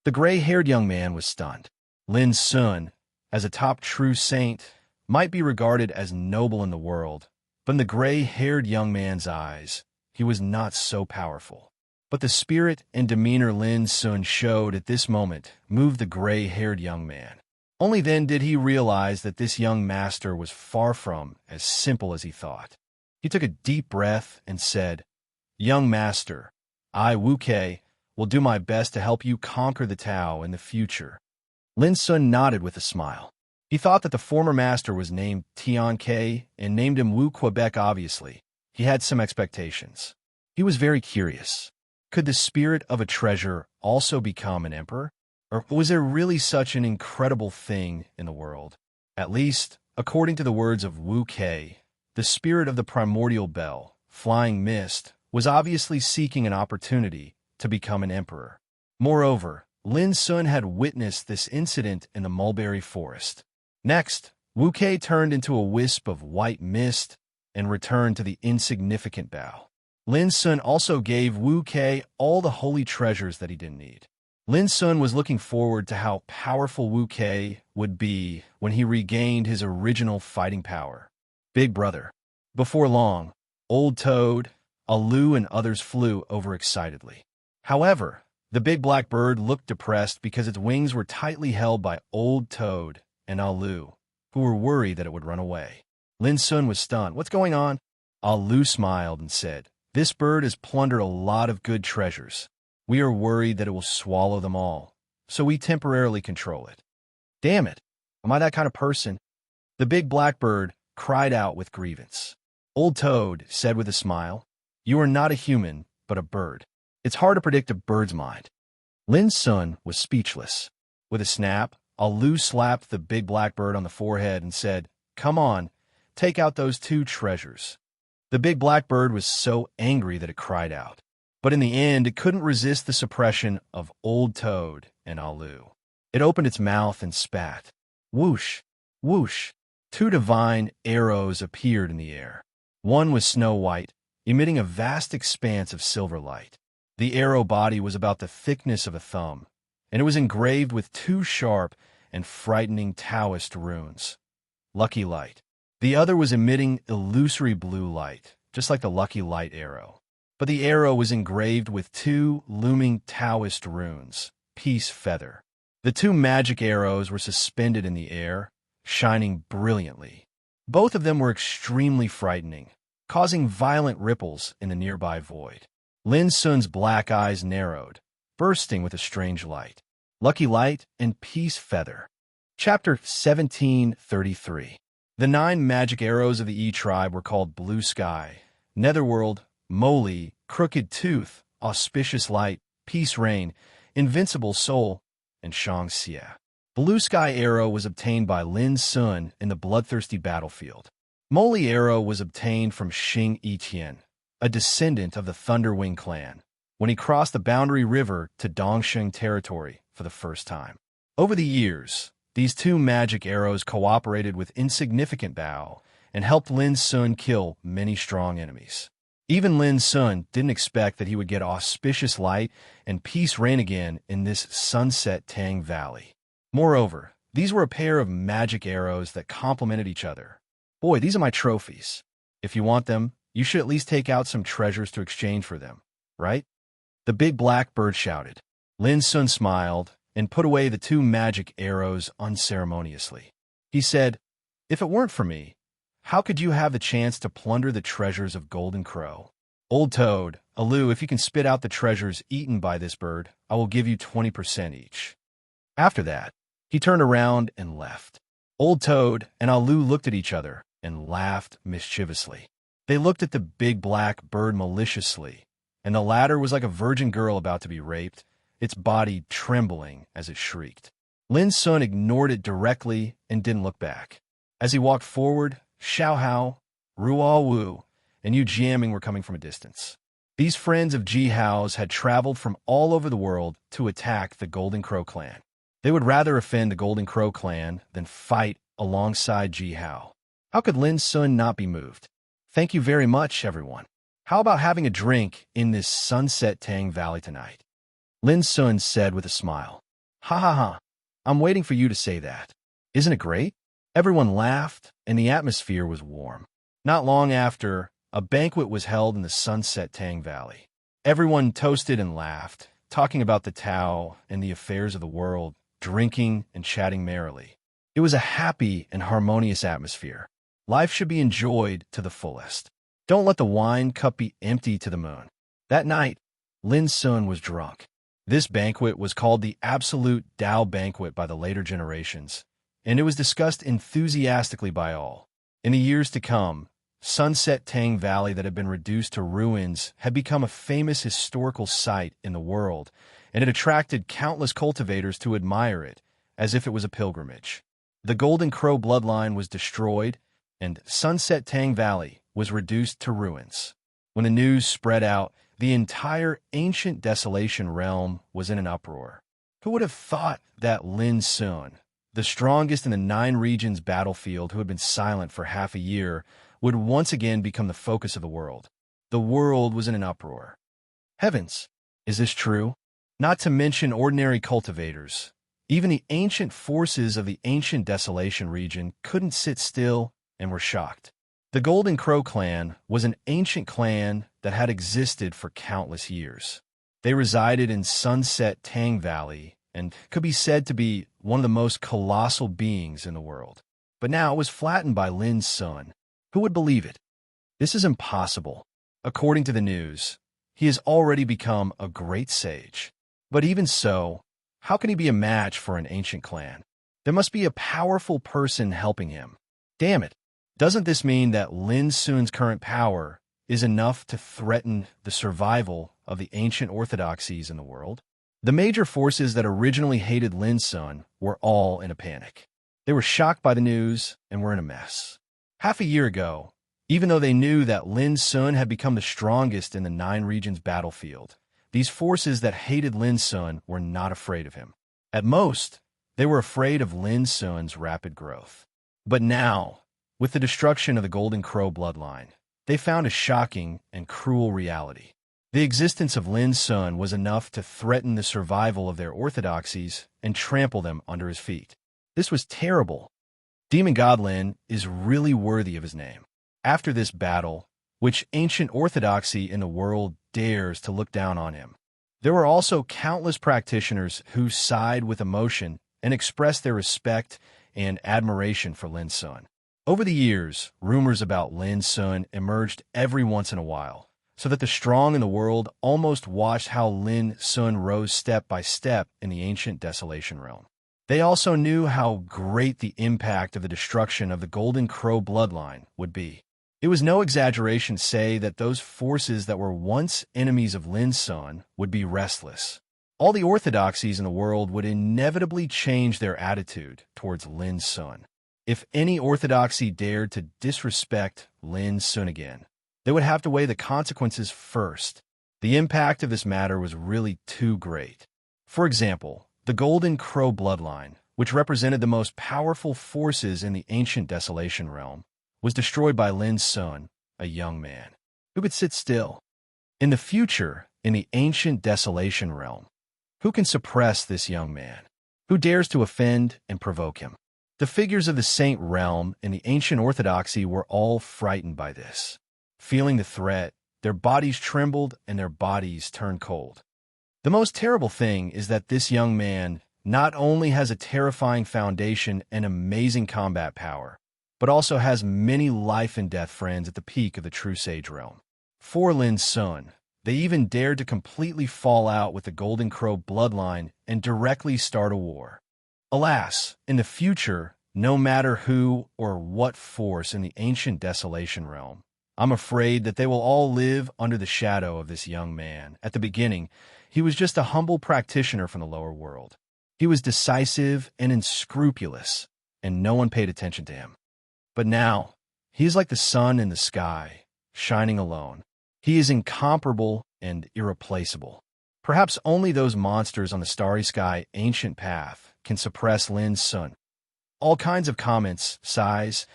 The gray-haired young man was stunned. Lin Sun, as a top true saint, might be regarded as noble in the world, but in the gray-haired young man's eyes, he was not so powerful. But the spirit and demeanor Lin Sun showed at this moment moved the gray-haired young man. Only then did he realize that this young master was far from as simple as he thought. He took a deep breath and said, "Young master, I, Wu Kei, will do my best to help you conquer the Tao in the future." Lin Sun nodded with a smile. He thought that the former master was named Tian Ke and named him Wu Quebec obviously. He had some expectations. He was very curious. Could the spirit of a treasure also become an emperor? Or was there really such an incredible thing in the world? At least, according to the words of Wu Kei, the spirit of the primordial bell, flying mist, was obviously seeking an opportunity to become an emperor. Moreover, Lin Sun had witnessed this incident in the mulberry forest. Next, Wu Kei turned into a wisp of white mist and returned to the insignificant bough. Lin Sun also gave Wu Kei all the holy treasures that he didn't need. Lin Sun was looking forward to how powerful Wu Kei would be when he regained his original fighting power. Big brother. Before long, Old Toad, Alu, and others flew overexcitedly. However, the big black bird looked depressed because its wings were tightly held by Old Toad and Alu, who were worried that it would run away. Lin Sun was stunned. "What's going on?" Alu smiled and said, "This bird has plundered a lot of good treasures. We are worried that it will swallow them all, so we temporarily control it." "Damn it, am I that kind of person?" The big black bird cried out with grievance. Old Toad said with a smile, "You are not a human, but a bird. It's hard to predict a bird's mind." Lin Sun was speechless. With a snap, Alu slapped the big black bird on the forehead and said, "Come on, take out those 2 treasures." The big black bird was so angry that it cried out. But in the end, it couldn't resist the suppression of Old Toad and Alu. It opened its mouth and spat. Whoosh, whoosh, 2 divine arrows appeared in the air. One was snow white, emitting a vast expanse of silver light. The arrow body was about the thickness of a thumb, and it was engraved with 2 sharp and frightening Taoist runes. Lucky Light. The other was emitting illusory blue light, just like the Lucky Light arrow. But the arrow was engraved with 2 looming Taoist runes, Peace Feather. The 2 magic arrows were suspended in the air, shining brilliantly. Both of them were extremely frightening, causing violent ripples in the nearby void. Lin Sun's black eyes narrowed, bursting with a strange light. Lucky Light and Peace Feather. Chapter 1733. The 9 magic arrows of the E tribe were called Blue Sky, Netherworld, Moli, Crooked Tooth, Auspicious Light, Peace Rain, Invincible Soul, and Shangxia. Blue Sky Arrow was obtained by Lin Sun in the bloodthirsty battlefield. Moli Arrow was obtained from Xing Yiqian, a descendant of the Thunderwing clan, when he crossed the boundary river to Dongsheng territory for the first time. Over the years, these 2 magic arrows cooperated with insignificant Bao and helped Lin Sun kill many strong enemies. Even Lin Sun didn't expect that he would get Auspicious Light and Peace Rain again in this Sunset Tang Valley. Moreover, these were a pair of magic arrows that complemented each other. Boy, these are my trophies. If you want them, you should at least take out some treasures to exchange for them, right? The big black bird shouted. Lin Sun smiled and put away the 2 magic arrows unceremoniously. He said, "If it weren't for me, how could you have the chance to plunder the treasures of Golden Crow? Old Toad, Alu, if you can spit out the treasures eaten by this bird, I will give you 20% each." After that, he turned around and left. Old Toad and Alu looked at each other and laughed mischievously. They looked at the big black bird maliciously, and the latter was like a virgin girl about to be raped, its body trembling as it shrieked. Lin Sun ignored it directly and didn't look back. As he walked forward, Xiao Hao, Ruo Wu, and Yu Jiaming were coming from a distance. These friends of Ji Hao's had traveled from all over the world to attack the Golden Crow clan. They would rather offend the Golden Crow clan than fight alongside Ji Hao. How could Lin Sun not be moved? "Thank you very much, everyone. How about having a drink in this Sunset Tang Valley tonight?" Lin Sun said with a smile. "Ha ha ha. I'm waiting for you to say that. Isn't it great?" Everyone laughed, and the atmosphere was warm. Not long after, a banquet was held in the Sunset Tang Valley. Everyone toasted and laughed, talking about the Tao and the affairs of the world, drinking and chatting merrily. It was a happy and harmonious atmosphere. Life should be enjoyed to the fullest. Don't let the wine cup be empty to the moon. That night, Lin Sun was drunk. This banquet was called the Absolute Tao Banquet by the later generations, and it was discussed enthusiastically by all. In the years to come, Sunset Tang Valley that had been reduced to ruins had become a famous historical site in the world, and it attracted countless cultivators to admire it, as if it was a pilgrimage. The Golden Crow bloodline was destroyed, and Sunset Tang Valley was reduced to ruins. When the news spread out, the entire ancient desolation realm was in an uproar. Who would have thought that Lin Sun, the strongest in the 9 regions battlefield who had been silent for half a year, would once again become the focus of the world? The world was in an uproar. Heavens, is this true? Not to mention ordinary cultivators. Even the ancient forces of the ancient desolation region couldn't sit still and were shocked. The Golden Crow clan was an ancient clan that had existed for countless years. They resided in Sunset Tang Valley and could be said to be one of the most colossal beings in the world. But now it was flattened by Lin Sun. Who would believe it? This is impossible. According to the news, he has already become a great sage. But even so, how can he be a match for an ancient clan? There must be a powerful person helping him. Damn it. Doesn't this mean that Lin Sun's current power is enough to threaten the survival of the ancient orthodoxies in the world? The major forces that originally hated Lin Sun were all in a panic. They were shocked by the news and were in a mess. Half a year ago, even though they knew that Lin Sun had become the strongest in the 9 regions battlefield, these forces that hated Lin Sun were not afraid of him. At most, they were afraid of Lin Sun's rapid growth. But now, with the destruction of the Golden Crow bloodline, they found a shocking and cruel reality. The existence of Lin Sun was enough to threaten the survival of their orthodoxies and trample them under his feet. This was terrible. Demon God Lin is really worthy of his name. After this battle, which ancient orthodoxy in the world dares to look down on him? There were also countless practitioners who sighed with emotion and expressed their respect and admiration for Lin Sun. Over the years, rumors about Lin Sun emerged every once in a while, so that the strong in the world almost watched how Lin Sun rose step by step in the ancient desolation realm. They also knew how great the impact of the destruction of the Golden Crow bloodline would be. It was no exaggeration to say that those forces that were once enemies of Lin Sun would be restless. All the orthodoxies in the world would inevitably change their attitude towards Lin Sun. If any orthodoxy dared to disrespect Lin Sun again, they would have to weigh the consequences first. The impact of this matter was really too great. For example, the Golden Crow bloodline, which represented the most powerful forces in the ancient Desolation realm, was destroyed by Lin Sun, a young man who could sit still. In the future, in the ancient Desolation realm, who can suppress this young man? Who dares to offend and provoke him? The figures of the Saint realm in the ancient orthodoxy were all frightened by this. Feeling the threat, their bodies trembled and their bodies turned cold. The most terrible thing is that this young man not only has a terrifying foundation and amazing combat power, but also has many life and death friends at the peak of the true sage realm. For Lin Sun, they even dared to completely fall out with the Golden Crow bloodline and directly start a war. Alas, in the future, no matter who or what force in the ancient Desolation realm, I'm afraid that they will all live under the shadow of this young man. At the beginning, he was just a humble practitioner from the lower world. He was decisive and unscrupulous, and no one paid attention to him. But now, he is like the sun in the sky, shining alone. He is incomparable and irreplaceable. Perhaps only those monsters on the starry sky ancient path can suppress Lin Sun. All kinds of comments, sighs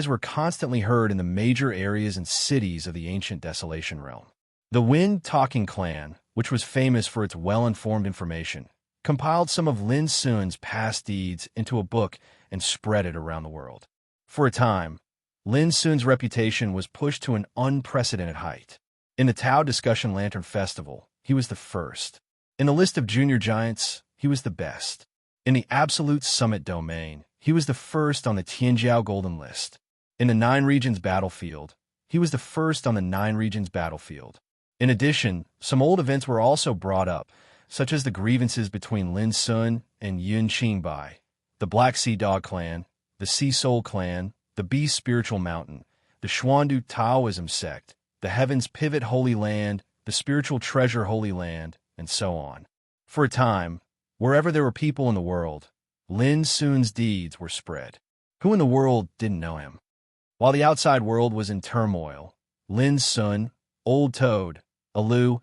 were constantly heard in the major areas and cities of the ancient Desolation realm. The Wind-Talking clan, which was famous for its well-informed information, compiled some of Lin Sun's past deeds into a book and spread it around the world. For a time, Lin Sun's reputation was pushed to an unprecedented height. In the Tao Discussion Lantern Festival, he was the first. In the list of junior giants, he was the best. In the Absolute Summit domain, he was the first on the Tianjiao Golden List. In the Nine Regions Battlefield, he was the first on the Nine Regions Battlefield. In addition, some old events were also brought up, such as the grievances between Lin Sun and Yun Qingbai, the Black Sea Dog clan, the Sea Soul clan, the Beast Spiritual Mountain, the Xuandu Taoism sect, the Heavens Pivot Holy Land, the Spiritual Treasure Holy Land, and so on. For a time, wherever there were people in the world, Lin Sun's deeds were spread. Who in the world didn't know him? While the outside world was in turmoil, Lin Sun, Old Toad, Alu,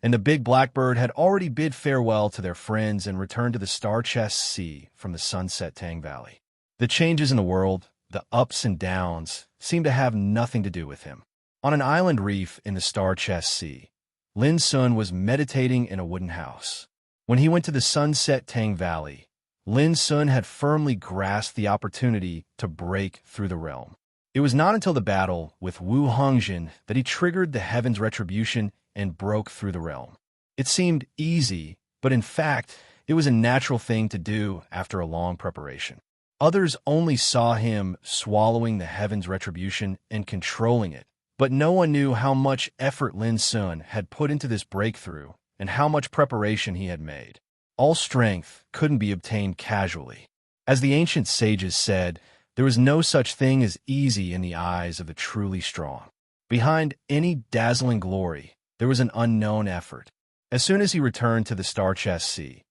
and the Big Blackbird had already bid farewell to their friends and returned to the Star Chest Sea from the Sunset Tang Valley. The changes in the world, the ups and downs, seemed to have nothing to do with him. On an island reef in the Star Chest Sea, Lin Sun was meditating in a wooden house. When he went to the Sunset Tang Valley, Lin Sun had firmly grasped the opportunity to break through the realm. It was not until the battle with Wu Hongjin that he triggered the Heaven's Retribution and broke through the realm. It seemed easy, but in fact, it was a natural thing to do after a long preparation. Others only saw him swallowing the Heaven's Retribution and controlling it, but no one knew how much effort Lin Sun had put into this breakthrough and how much preparation he had made. All strength couldn't be obtained casually. As the ancient sages said, there was no such thing as easy in the eyes of the truly strong. Behind any dazzling glory, there was an unknown effort. As soon as he returned to the Star Chest Sea,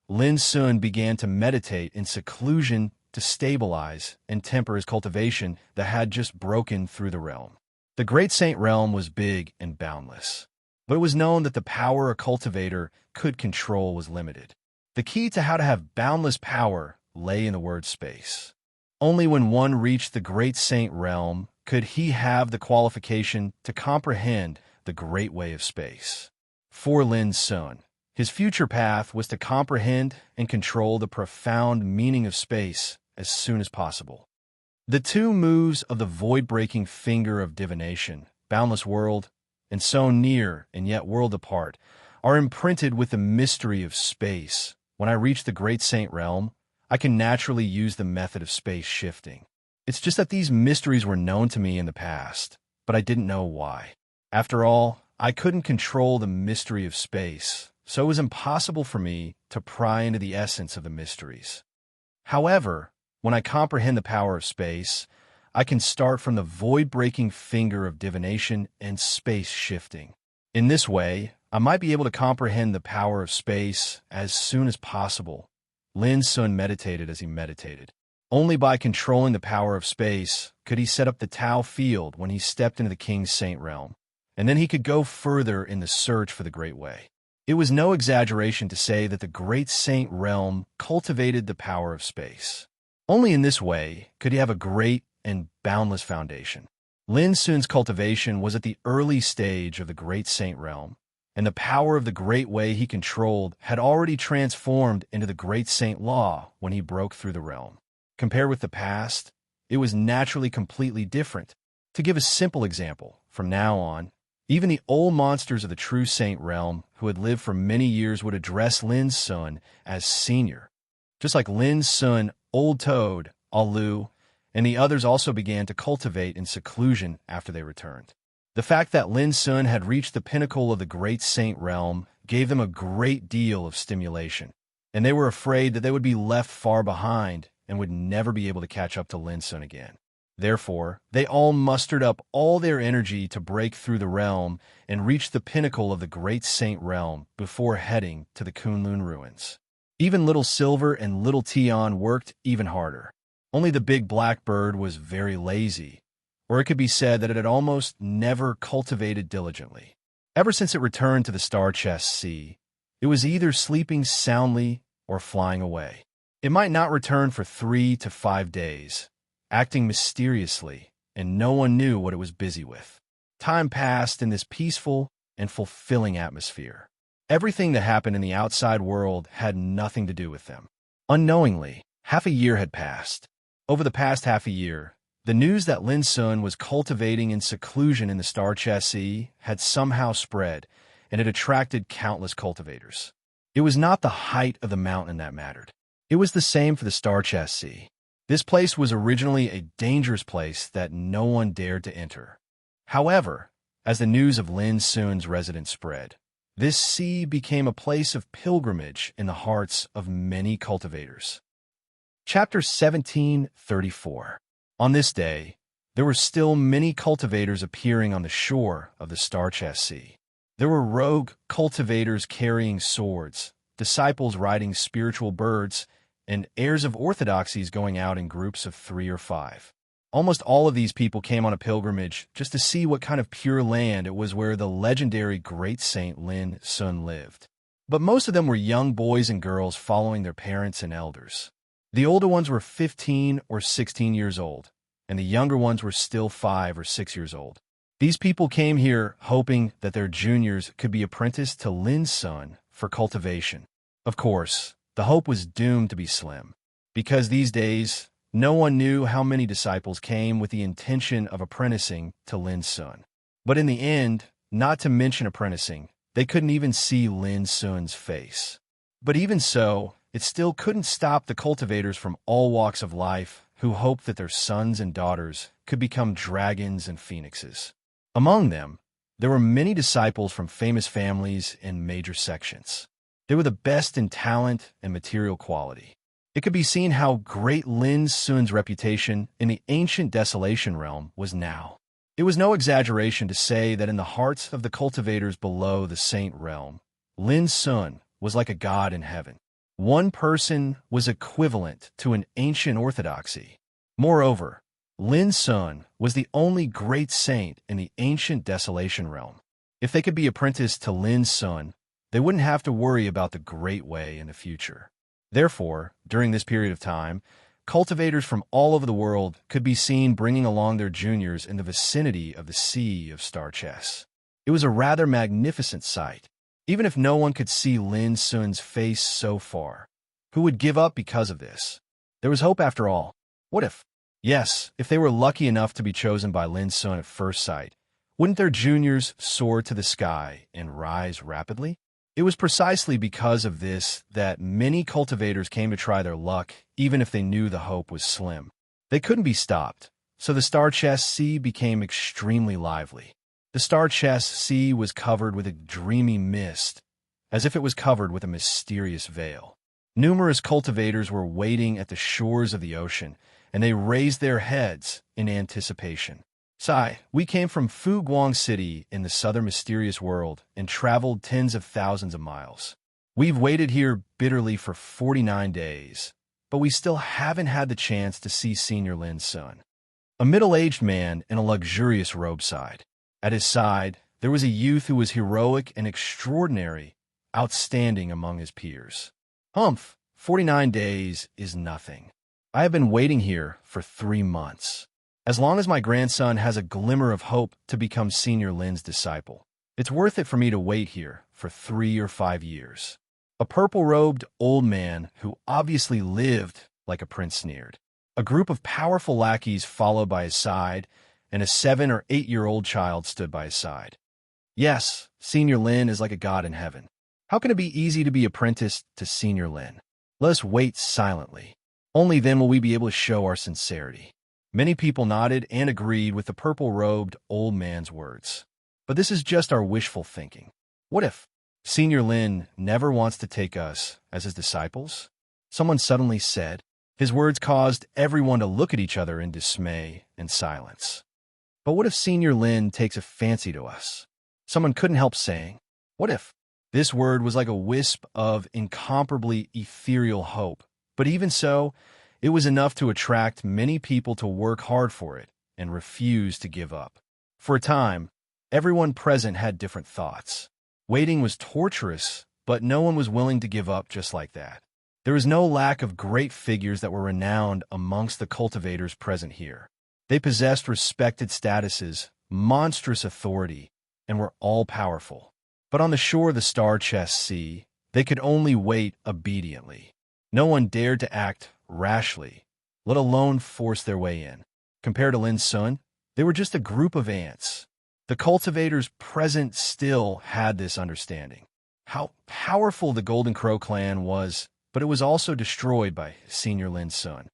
Lin Sun began to meditate in seclusion to stabilize and temper his cultivation that had just broken through the realm. The Great Saint Realm was big and boundless, but it was known that the power a cultivator could control was limited. The key to how to have boundless power lay in the word space. Only when one reached the Great Saint Realm could he have the qualification to comprehend the great way of space. For Lin Sun, his future path was to comprehend and control the profound meaning of space as soon as possible. The two moves of the void-breaking finger of divination, boundless world, and so near and yet world apart, are imprinted with the mystery of space. When I reach the Great Saint Realm, I can naturally use the method of space shifting. It's just that these mysteries were known to me in the past, but I didn't know why. After all, I couldn't control the mystery of space, so it was impossible for me to pry into the essence of the mysteries. However, when I comprehend the power of space, I can start from the void-breaking finger of divination and space shifting. In this way, I might be able to comprehend the power of space as soon as possible. Lin Sun meditated as he meditated. Only by controlling the power of space could he set up the Tao field when he stepped into the King's Saint realm, and then he could go further in the search for the Great Way. It was no exaggeration to say that the Great Saint realm cultivated the power of space. Only in this way could he have a great and boundless foundation. Lin Sun's cultivation was at the early stage of the Great Saint realm, and the power of the Great Way he controlled had already transformed into the Great Saint Law when he broke through the realm. Compared with the past, it was naturally completely different. To give a simple example, from now on, even the old monsters of the true Saint realm who had lived for many years would address Lin Sun as senior. Just like Lin Sun, Old Toad, Alu, and the others also began to cultivate in seclusion after they returned. The fact that Lin Sun had reached the pinnacle of the Great Saint realm gave them a great deal of stimulation, and they were afraid that they would be left far behind and would never be able to catch up to Lin Sun again. Therefore, they all mustered up all their energy to break through the realm and reach the pinnacle of the Great Saint realm before heading to the Kunlun ruins. Even Little Silver and Little Tian worked even harder. Only the big black bird was very lazy, or it could be said that it had almost never cultivated diligently. Ever since it returned to the Star Chest Sea, it was either sleeping soundly or flying away. It might not return for 3 to 5 days, acting mysteriously, and no one knew what it was busy with. Time passed in this peaceful and fulfilling atmosphere. Everything that happened in the outside world had nothing to do with them. Unknowingly, half a year had passed. Over the past half a year, the news that Lin Sun was cultivating in seclusion in the Star Chest Sea had somehow spread, and it attracted countless cultivators. It was not the height of the mountain that mattered. It was the same for the Star Chest Sea. This place was originally a dangerous place that no one dared to enter. However, as the news of Lin Sun's residence spread, this sea became a place of pilgrimage in the hearts of many cultivators. Chapter 1734. On this day, there were still many cultivators appearing on the shore of the Star Chest Sea. There were rogue cultivators carrying swords, disciples riding spiritual birds, and heirs of orthodoxies going out in groups of 3 or 5. Almost all of these people came on a pilgrimage just to see what kind of pure land it was where the legendary Great Saint Lin Sun lived. But most of them were young boys and girls following their parents and elders. The older ones were 15 or 16 years old, and the younger ones were still 5 or 6 years old. These people came here hoping that their juniors could be apprenticed to Lin Sun for cultivation. Of course, the hope was doomed to be slim, because these days, no one knew how many disciples came with the intention of apprenticing to Lin Sun. But in the end, not to mention apprenticing, they couldn't even see Lin Sun's face. But even so, it still couldn't stop the cultivators from all walks of life who hoped that their sons and daughters could become dragons and phoenixes. Among them, there were many disciples from famous families in major sections. They were the best in talent and material quality. It could be seen how great Lin Sun's reputation in the ancient desolation realm was now. It was no exaggeration to say that in the hearts of the cultivators below the Saint realm, Lin Sun was like a god in heaven. One person was equivalent to an ancient orthodoxy. Moreover, Lin Sun was the only great saint in the ancient desolation realm. If they could be apprenticed to Lin Sun, they wouldn't have to worry about the Great Way in the future. Therefore, during this period of time, cultivators from all over the world could be seen bringing along their juniors in the vicinity of the Sea of Star Chess. It was a rather magnificent sight. Even if no one could see Lin Sun's face so far, who would give up because of this? There was hope after all. What if? Yes, if they were lucky enough to be chosen by Lin Sun at first sight, wouldn't their juniors soar to the sky and rise rapidly? It was precisely because of this that many cultivators came to try their luck, even if they knew the hope was slim. They couldn't be stopped, so the Star Chest Sea became extremely lively. The Star Chest Sea was covered with a dreamy mist, as if it was covered with a mysterious veil. Numerous cultivators were waiting at the shores of the ocean, and they raised their heads in anticipation. Sai, we came from Fu Guang City in the southern mysterious world and traveled tens of thousands of miles. We've waited here bitterly for 49 days, but we still haven't had the chance to see Senior Lin's son. A middle-aged man in a luxurious robe sighed. At his side, there was a youth who was heroic and extraordinary, outstanding among his peers. Humph, 49 days is nothing. I have been waiting here for 3 months. As long as my grandson has a glimmer of hope to become Senior Lin's disciple, it's worth it for me to wait here for 3 or 5 years. A purple-robed old man who obviously lived like a prince sneered. A group of powerful lackeys followed by his side, and a 7 or 8-year-old child stood by his side. Yes, Senior Lin is like a god in heaven. How can it be easy to be apprenticed to Senior Lin? Let us wait silently. Only then will we be able to show our sincerity. Many people nodded and agreed with the purple-robed old man's words. But this is just our wishful thinking. What if Senior Lin never wants to take us as his disciples? Someone suddenly said. His words caused everyone to look at each other in dismay and silence. But what if Senior Lin takes a fancy to us? Someone couldn't help saying, what if? This word was like a wisp of incomparably ethereal hope, but even so, it was enough to attract many people to work hard for it and refuse to give up. For a time, everyone present had different thoughts. Waiting was torturous, but no one was willing to give up just like that. There was no lack of great figures that were renowned amongst the cultivators present here. They possessed respected statuses, monstrous authority, and were all-powerful. But on the shore of the star-chest sea, they could only wait obediently. No one dared to act rashly, let alone force their way in. Compared to Lin's son, they were just a group of ants. The cultivators present still had this understanding. How powerful the Golden Crow clan was, but it was also destroyed by Senior Lin's son.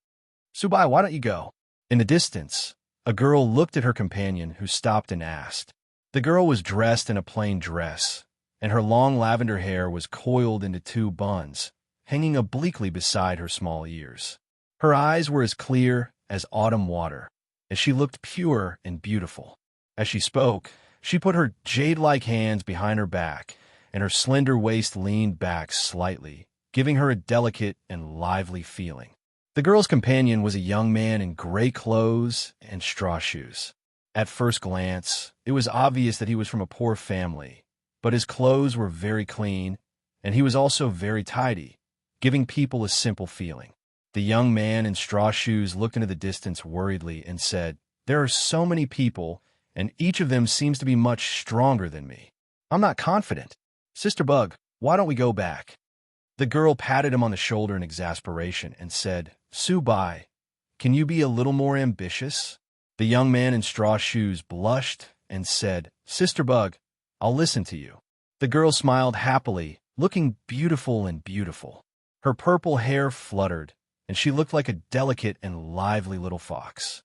Subai, why don't you go? In the distance, a girl looked at her companion, who stopped and asked. The girl was dressed in a plain dress, and her long lavender hair was coiled into 2 buns, hanging obliquely beside her small ears. Her eyes were as clear as autumn water, as she looked pure and beautiful. As she spoke, she put her jade-like hands behind her back, and her slender waist leaned back slightly, giving her a delicate and lively feeling. The girl's companion was a young man in gray clothes and straw shoes. At first glance, it was obvious that he was from a poor family, but his clothes were very clean, and he was also very tidy, giving people a simple feeling. The young man in straw shoes looked into the distance worriedly and said, "There are so many people, and each of them seems to be much stronger than me. I'm not confident. Sister Bug, why don't we go back?" The girl patted him on the shoulder in exasperation and said, "Subai, can you be a little more ambitious?" The young man in straw shoes blushed and said, "Sister Bug, I'll listen to you." The girl smiled happily, looking beautiful and beautiful. Her purple hair fluttered, and she looked like a delicate and lively little fox.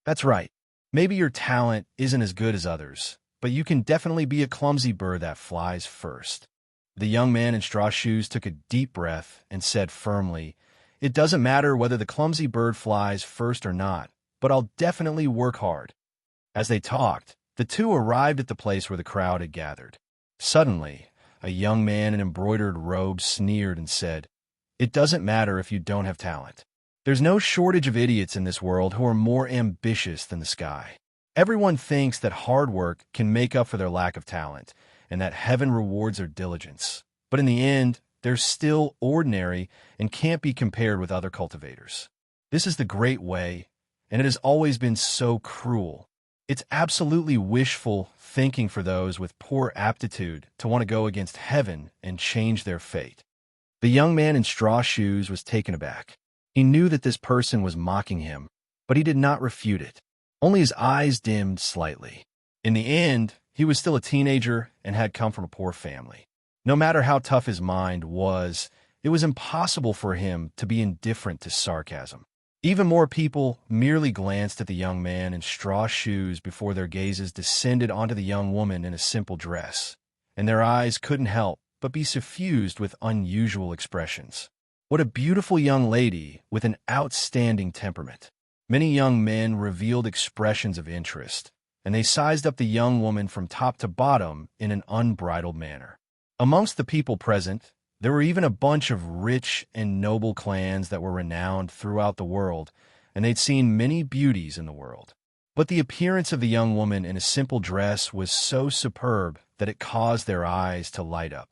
"That's right. Maybe your talent isn't as good as others, but you can definitely be a clumsy bird that flies first." The young man in straw shoes took a deep breath and said firmly, "It doesn't matter whether the clumsy bird flies first or not, but I'll definitely work hard." As they talked, the two arrived at the place where the crowd had gathered. Suddenly, a young man in embroidered robes sneered and said, "It doesn't matter if you don't have talent. There's no shortage of idiots in this world who are more ambitious than the sky. Everyone thinks that hard work can make up for their lack of talent, and that heaven rewards their diligence. But in the end, they're still ordinary and can't be compared with other cultivators. This is the great way, and it has always been so cruel. It's absolutely wishful thinking for those with poor aptitude to want to go against heaven and change their fate." The young man in straw shoes was taken aback. He knew that this person was mocking him, but he did not refute it. Only his eyes dimmed slightly. In the end, he was still a teenager and had come from a poor family. No matter how tough his mind was, it was impossible for him to be indifferent to sarcasm. Even more people merely glanced at the young man in straw shoes before their gazes descended onto the young woman in a simple dress, and their eyes couldn't help but be suffused with unusual expressions. What a beautiful young lady with an outstanding temperament. Many young men revealed expressions of interest, and they sized up the young woman from top to bottom in an unbridled manner. Amongst the people present, there were even a bunch of rich and noble clans that were renowned throughout the world, and they'd seen many beauties in the world. But the appearance of the young woman in a simple dress was so superb that it caused their eyes to light up.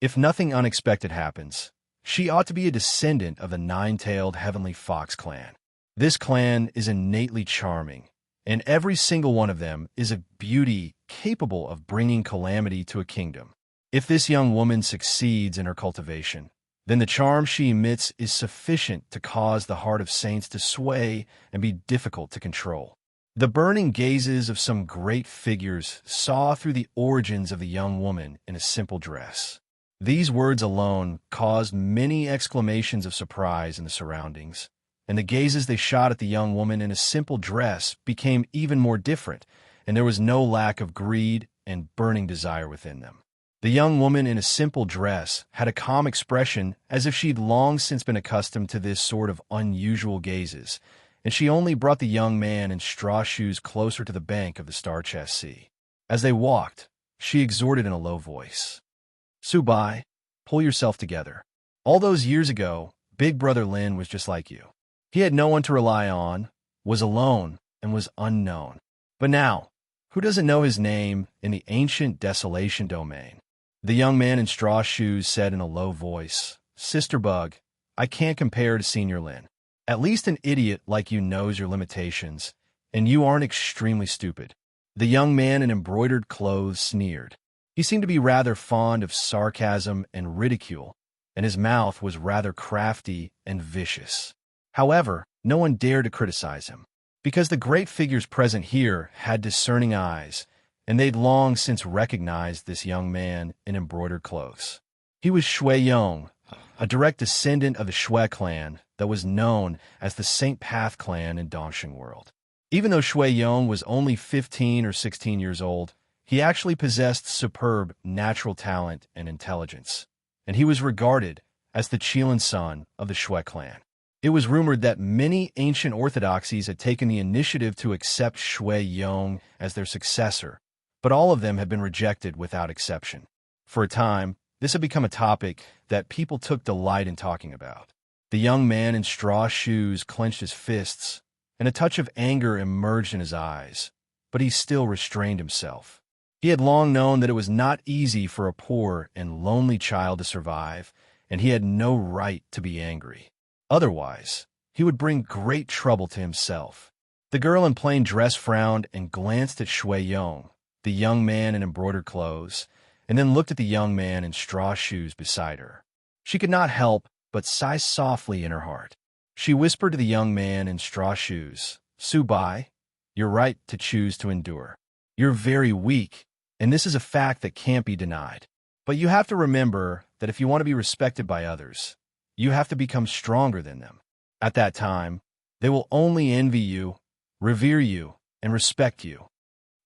If nothing unexpected happens, she ought to be a descendant of the nine-tailed heavenly fox clan. This clan is innately charming, and every single one of them is a beauty capable of bringing calamity to a kingdom. If this young woman succeeds in her cultivation, then the charm she emits is sufficient to cause the heart of saints to sway and be difficult to control. The burning gazes of some great figures saw through the origins of the young woman in a simple dress. These words alone caused many exclamations of surprise in the surroundings, and the gazes they shot at the young woman in a simple dress became even more different, and there was no lack of greed and burning desire within them. The young woman in a simple dress had a calm expression as if she'd long since been accustomed to this sort of unusual gazes, and she only brought the young man in straw shoes closer to the bank of the star-chest sea. As they walked, she exhorted in a low voice, "Subai, pull yourself together. All those years ago, Big Brother Lin was just like you. He had no one to rely on, was alone, and was unknown. But now, who doesn't know his name in the ancient desolation domain?" The young man in straw shoes said in a low voice, "Sister Bug, I can't compare to Senior Lin. At least an idiot like you knows your limitations, and you aren't extremely stupid." The young man in embroidered clothes sneered. He seemed to be rather fond of sarcasm and ridicule, and his mouth was rather crafty and vicious. However, no one dared to criticize him, because the great figures present here had discerning eyes, and they'd long since recognized this young man in embroidered clothes. He was Shui Yong, a direct descendant of the Shui clan that was known as the St. Path clan in Dongxing World. Even though Shui Yong was only 15 or 16 years old, he actually possessed superb natural talent and intelligence, and he was regarded as the Qilin son of the Shui clan. It was rumored that many ancient orthodoxies had taken the initiative to accept Shui Yong as their successor, but all of them had been rejected without exception. For a time, this had become a topic that people took delight in talking about. The young man in straw shoes clenched his fists, and a touch of anger emerged in his eyes, but he still restrained himself. He had long known that it was not easy for a poor and lonely child to survive, and he had no right to be angry. Otherwise, he would bring great trouble to himself. The girl in plain dress frowned and glanced at Shui Yong, the young man in embroidered clothes, and then looked at the young man in straw shoes beside her. She could not help but sigh softly in her heart. She whispered to the young man in straw shoes, "Subai, you're right to choose to endure. You're very weak, and this is a fact that can't be denied. But you have to remember that if you want to be respected by others, you have to become stronger than them. At that time, they will only envy you, revere you, and respect you."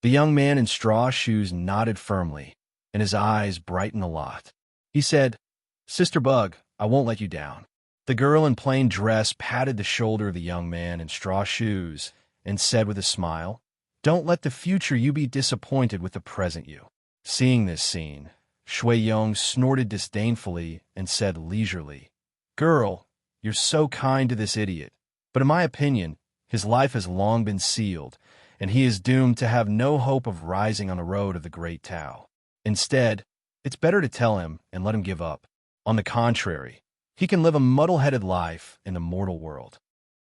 The young man in straw shoes nodded firmly, and his eyes brightened a lot. He said, "Sister Bug, I won't let you down." The girl in plain dress patted the shoulder of the young man in straw shoes and said with a smile, "Don't let the future you be disappointed with the present you." Seeing this scene, Shui Yong snorted disdainfully and said leisurely, "Girl, you're so kind to this idiot, but in my opinion, his life has long been sealed, and he is doomed to have no hope of rising on the road of the great Tao. Instead, it's better to tell him and let him give up. On the contrary, he can live a muddle-headed life in the mortal world."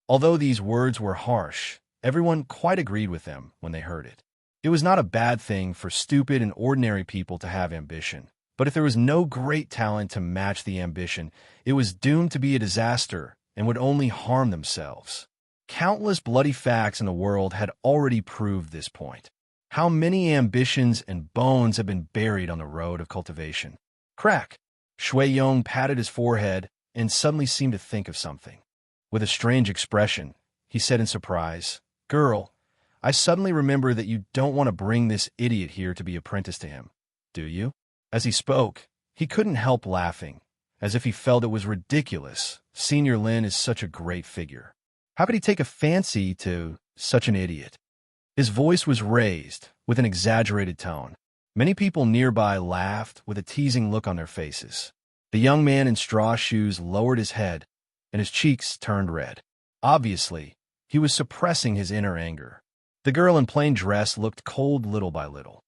Although these words were harsh, everyone quite agreed with them when they heard it. It was not a bad thing for stupid and ordinary people to have ambition, but if there was no great talent to match the ambition, it was doomed to be a disaster and would only harm themselves. Countless bloody facts in the world had already proved this point. How many ambitions and bones have been buried on the road of cultivation? Crack! Shui Yong patted his forehead and suddenly seemed to think of something. With a strange expression, he said in surprise, "Girl, I suddenly remember that you don't want to bring this idiot here to be apprenticed to him, do you?" As he spoke, he couldn't help laughing, as if he felt it was ridiculous. Senior Lin is such a great figure. How could he take a fancy to such an idiot? His voice was raised, with an exaggerated tone. Many people nearby laughed with a teasing look on their faces. The young man in straw shoes lowered his head, and his cheeks turned red. Obviously, he was suppressing his inner anger. The girl in plain dress looked cold little by little.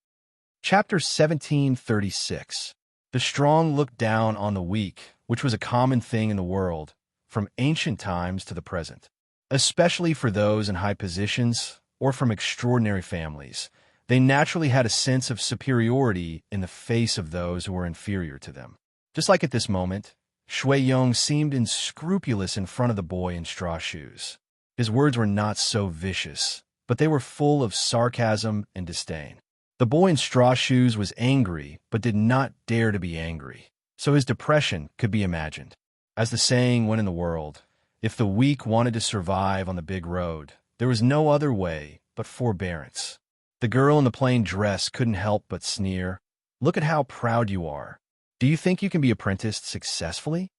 Chapter 1736. The strong looked down on the weak, which was a common thing in the world, from ancient times to the present. Especially for those in high positions or from extraordinary families, they naturally had a sense of superiority in the face of those who were inferior to them. Just like at this moment, Shui Yong seemed unscrupulous in front of the boy in straw shoes. His words were not so vicious, but they were full of sarcasm and disdain. The boy in straw shoes was angry, but did not dare to be angry, so his depression could be imagined. As the saying went in the world, if the weak wanted to survive on the big road, there was no other way but forbearance. The girl in the plain dress couldn't help but sneer. Look at how proud you are. Do you think you can be apprenticed successfully?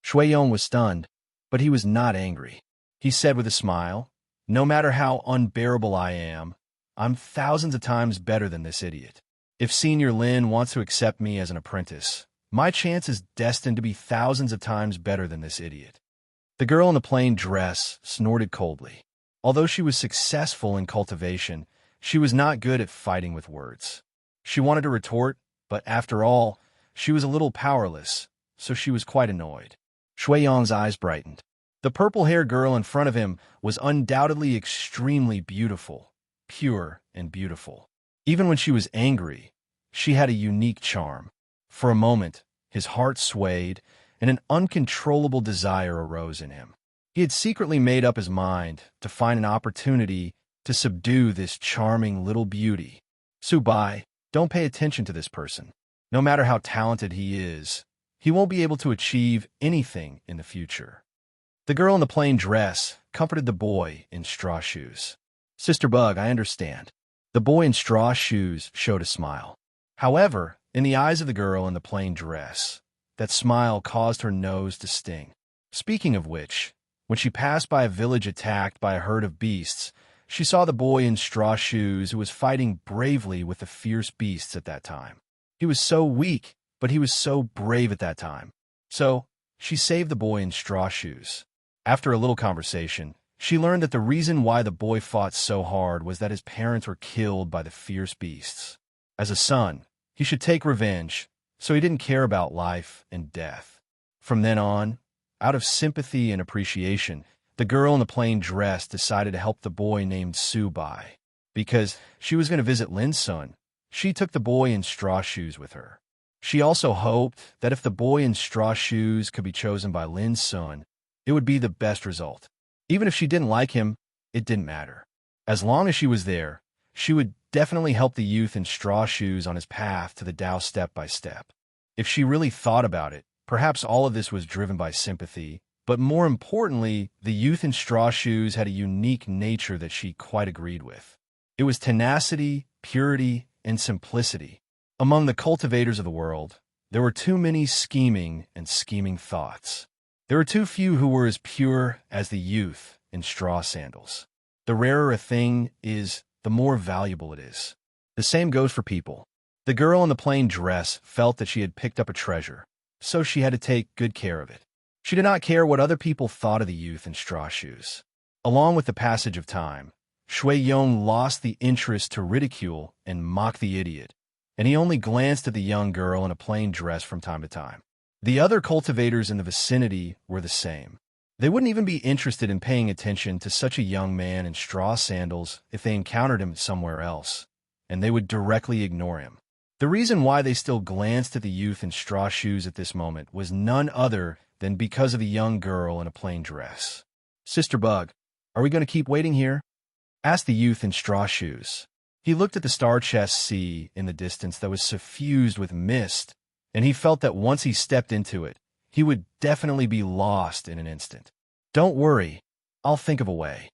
Shui Yong was stunned, but he was not angry. He said with a smile, no matter how unbearable I am, I'm thousands of times better than this idiot. If Senior Lin wants to accept me as an apprentice, my chance is destined to be thousands of times better than this idiot. The girl in the plain dress snorted coldly. Although she was successful in cultivation, she was not good at fighting with words. She wanted to retort, but after all, she was a little powerless, so she was quite annoyed. Shui Yong's eyes brightened. The purple-haired girl in front of him was undoubtedly extremely beautiful, pure and beautiful. Even when she was angry, she had a unique charm. For a moment, his heart swayed, and an uncontrollable desire arose in him. He had secretly made up his mind to find an opportunity to subdue this charming little beauty. Subai, don't pay attention to this person. No matter how talented he is, he won't be able to achieve anything in the future. The girl in the plain dress comforted the boy in straw shoes. Sister Bug, I understand. The boy in straw shoes showed a smile. However, in the eyes of the girl in the plain dress, that smile caused her nose to sting. Speaking of which, when she passed by a village attacked by a herd of beasts, she saw the boy in straw shoes who was fighting bravely with the fierce beasts at that time. He was so weak, but he was so brave at that time. So, she saved the boy in straw shoes. After a little conversation, she learned that the reason why the boy fought so hard was that his parents were killed by the fierce beasts. As a son, he should take revenge, so he didn't care about life and death. From then on, out of sympathy and appreciation, the girl in the plain dress decided to help the boy named Subai. Because she was going to visit Lin's son, she took the boy in straw shoes with her. She also hoped that if the boy in straw shoes could be chosen by Lin's son, it would be the best result. Even if she didn't like him, it didn't matter. As long as she was there, she would definitely help the youth in straw shoes on his path to the Tao step by step. If she really thought about it, perhaps all of this was driven by sympathy, but more importantly, the youth in straw shoes had a unique nature that she quite agreed with. It was tenacity, purity, and simplicity. Among the cultivators of the world, there were too many scheming and scheming thoughts. There were too few who were as pure as the youth in straw sandals. The rarer a thing is, the more valuable it is. The same goes for people. The girl in the plain dress felt that she had picked up a treasure, so she had to take good care of it. She did not care what other people thought of the youth in straw shoes. Along with the passage of time, Shui Yong lost the interest to ridicule and mock the idiot, and he only glanced at the young girl in a plain dress from time to time. The other cultivators in the vicinity were the same. They wouldn't even be interested in paying attention to such a young man in straw sandals if they encountered him somewhere else, and they would directly ignore him. The reason why they still glanced at the youth in straw shoes at this moment was none other than because of the young girl in a plain dress. Sister Bug, are we going to keep waiting here? Asked the youth in straw shoes. He looked at the star-chest sea in the distance that was suffused with mist, and he felt that once he stepped into it, he would definitely be lost in an instant. Don't worry, I'll think of a way.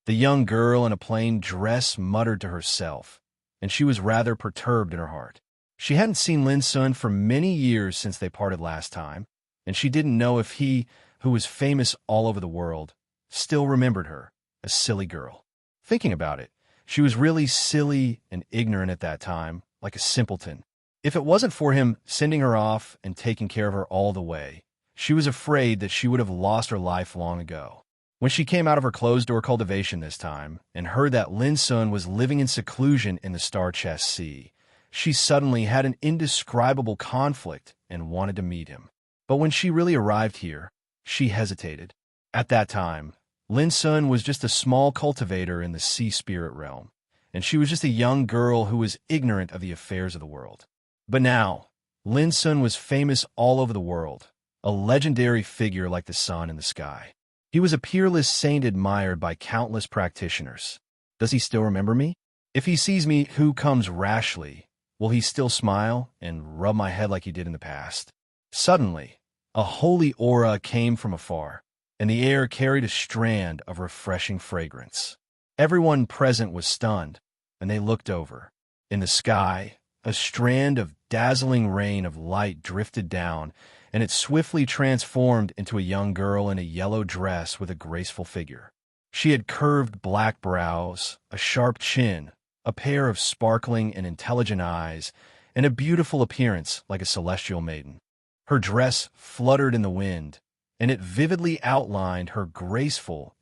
The young girl in a plain dress muttered to herself, and she was rather perturbed in her heart. She hadn't seen Lin's son for many years since they parted last time, and she didn't know if he, who was famous all over the world, still remembered her, a silly girl. Thinking about it, she was really silly and ignorant at that time, like a simpleton. If it wasn't for him sending her off and taking care of her all the way, she was afraid that she would have lost her life long ago. When she came out of her closed-door cultivation this time and heard that Lin Sun was living in seclusion in the Star-Chest Sea, she suddenly had an indescribable conflict and wanted to meet him. But when she really arrived here, she hesitated. At that time, Lin Sun was just a small cultivator in the sea spirit realm, and she was just a young girl who was ignorant of the affairs of the world. But now, Lin Sun was famous all over the world, a legendary figure like the sun in the sky. He was a peerless saint admired by countless practitioners. Does he still remember me? If he sees me who comes rashly, will he still smile and rub my head like he did in the past? Suddenly, a holy aura came from afar, and the air carried a strand of refreshing fragrance. Everyone present was stunned, and they looked over. In the sky, a strand of dazzling rain of light drifted down, and it swiftly transformed into a young girl in a yellow dress with a graceful figure. She had curved black brows, a sharp chin, a pair of sparkling and intelligent eyes, and a beautiful appearance like a celestial maiden. Her dress fluttered in the wind, and it vividly outlined her graceful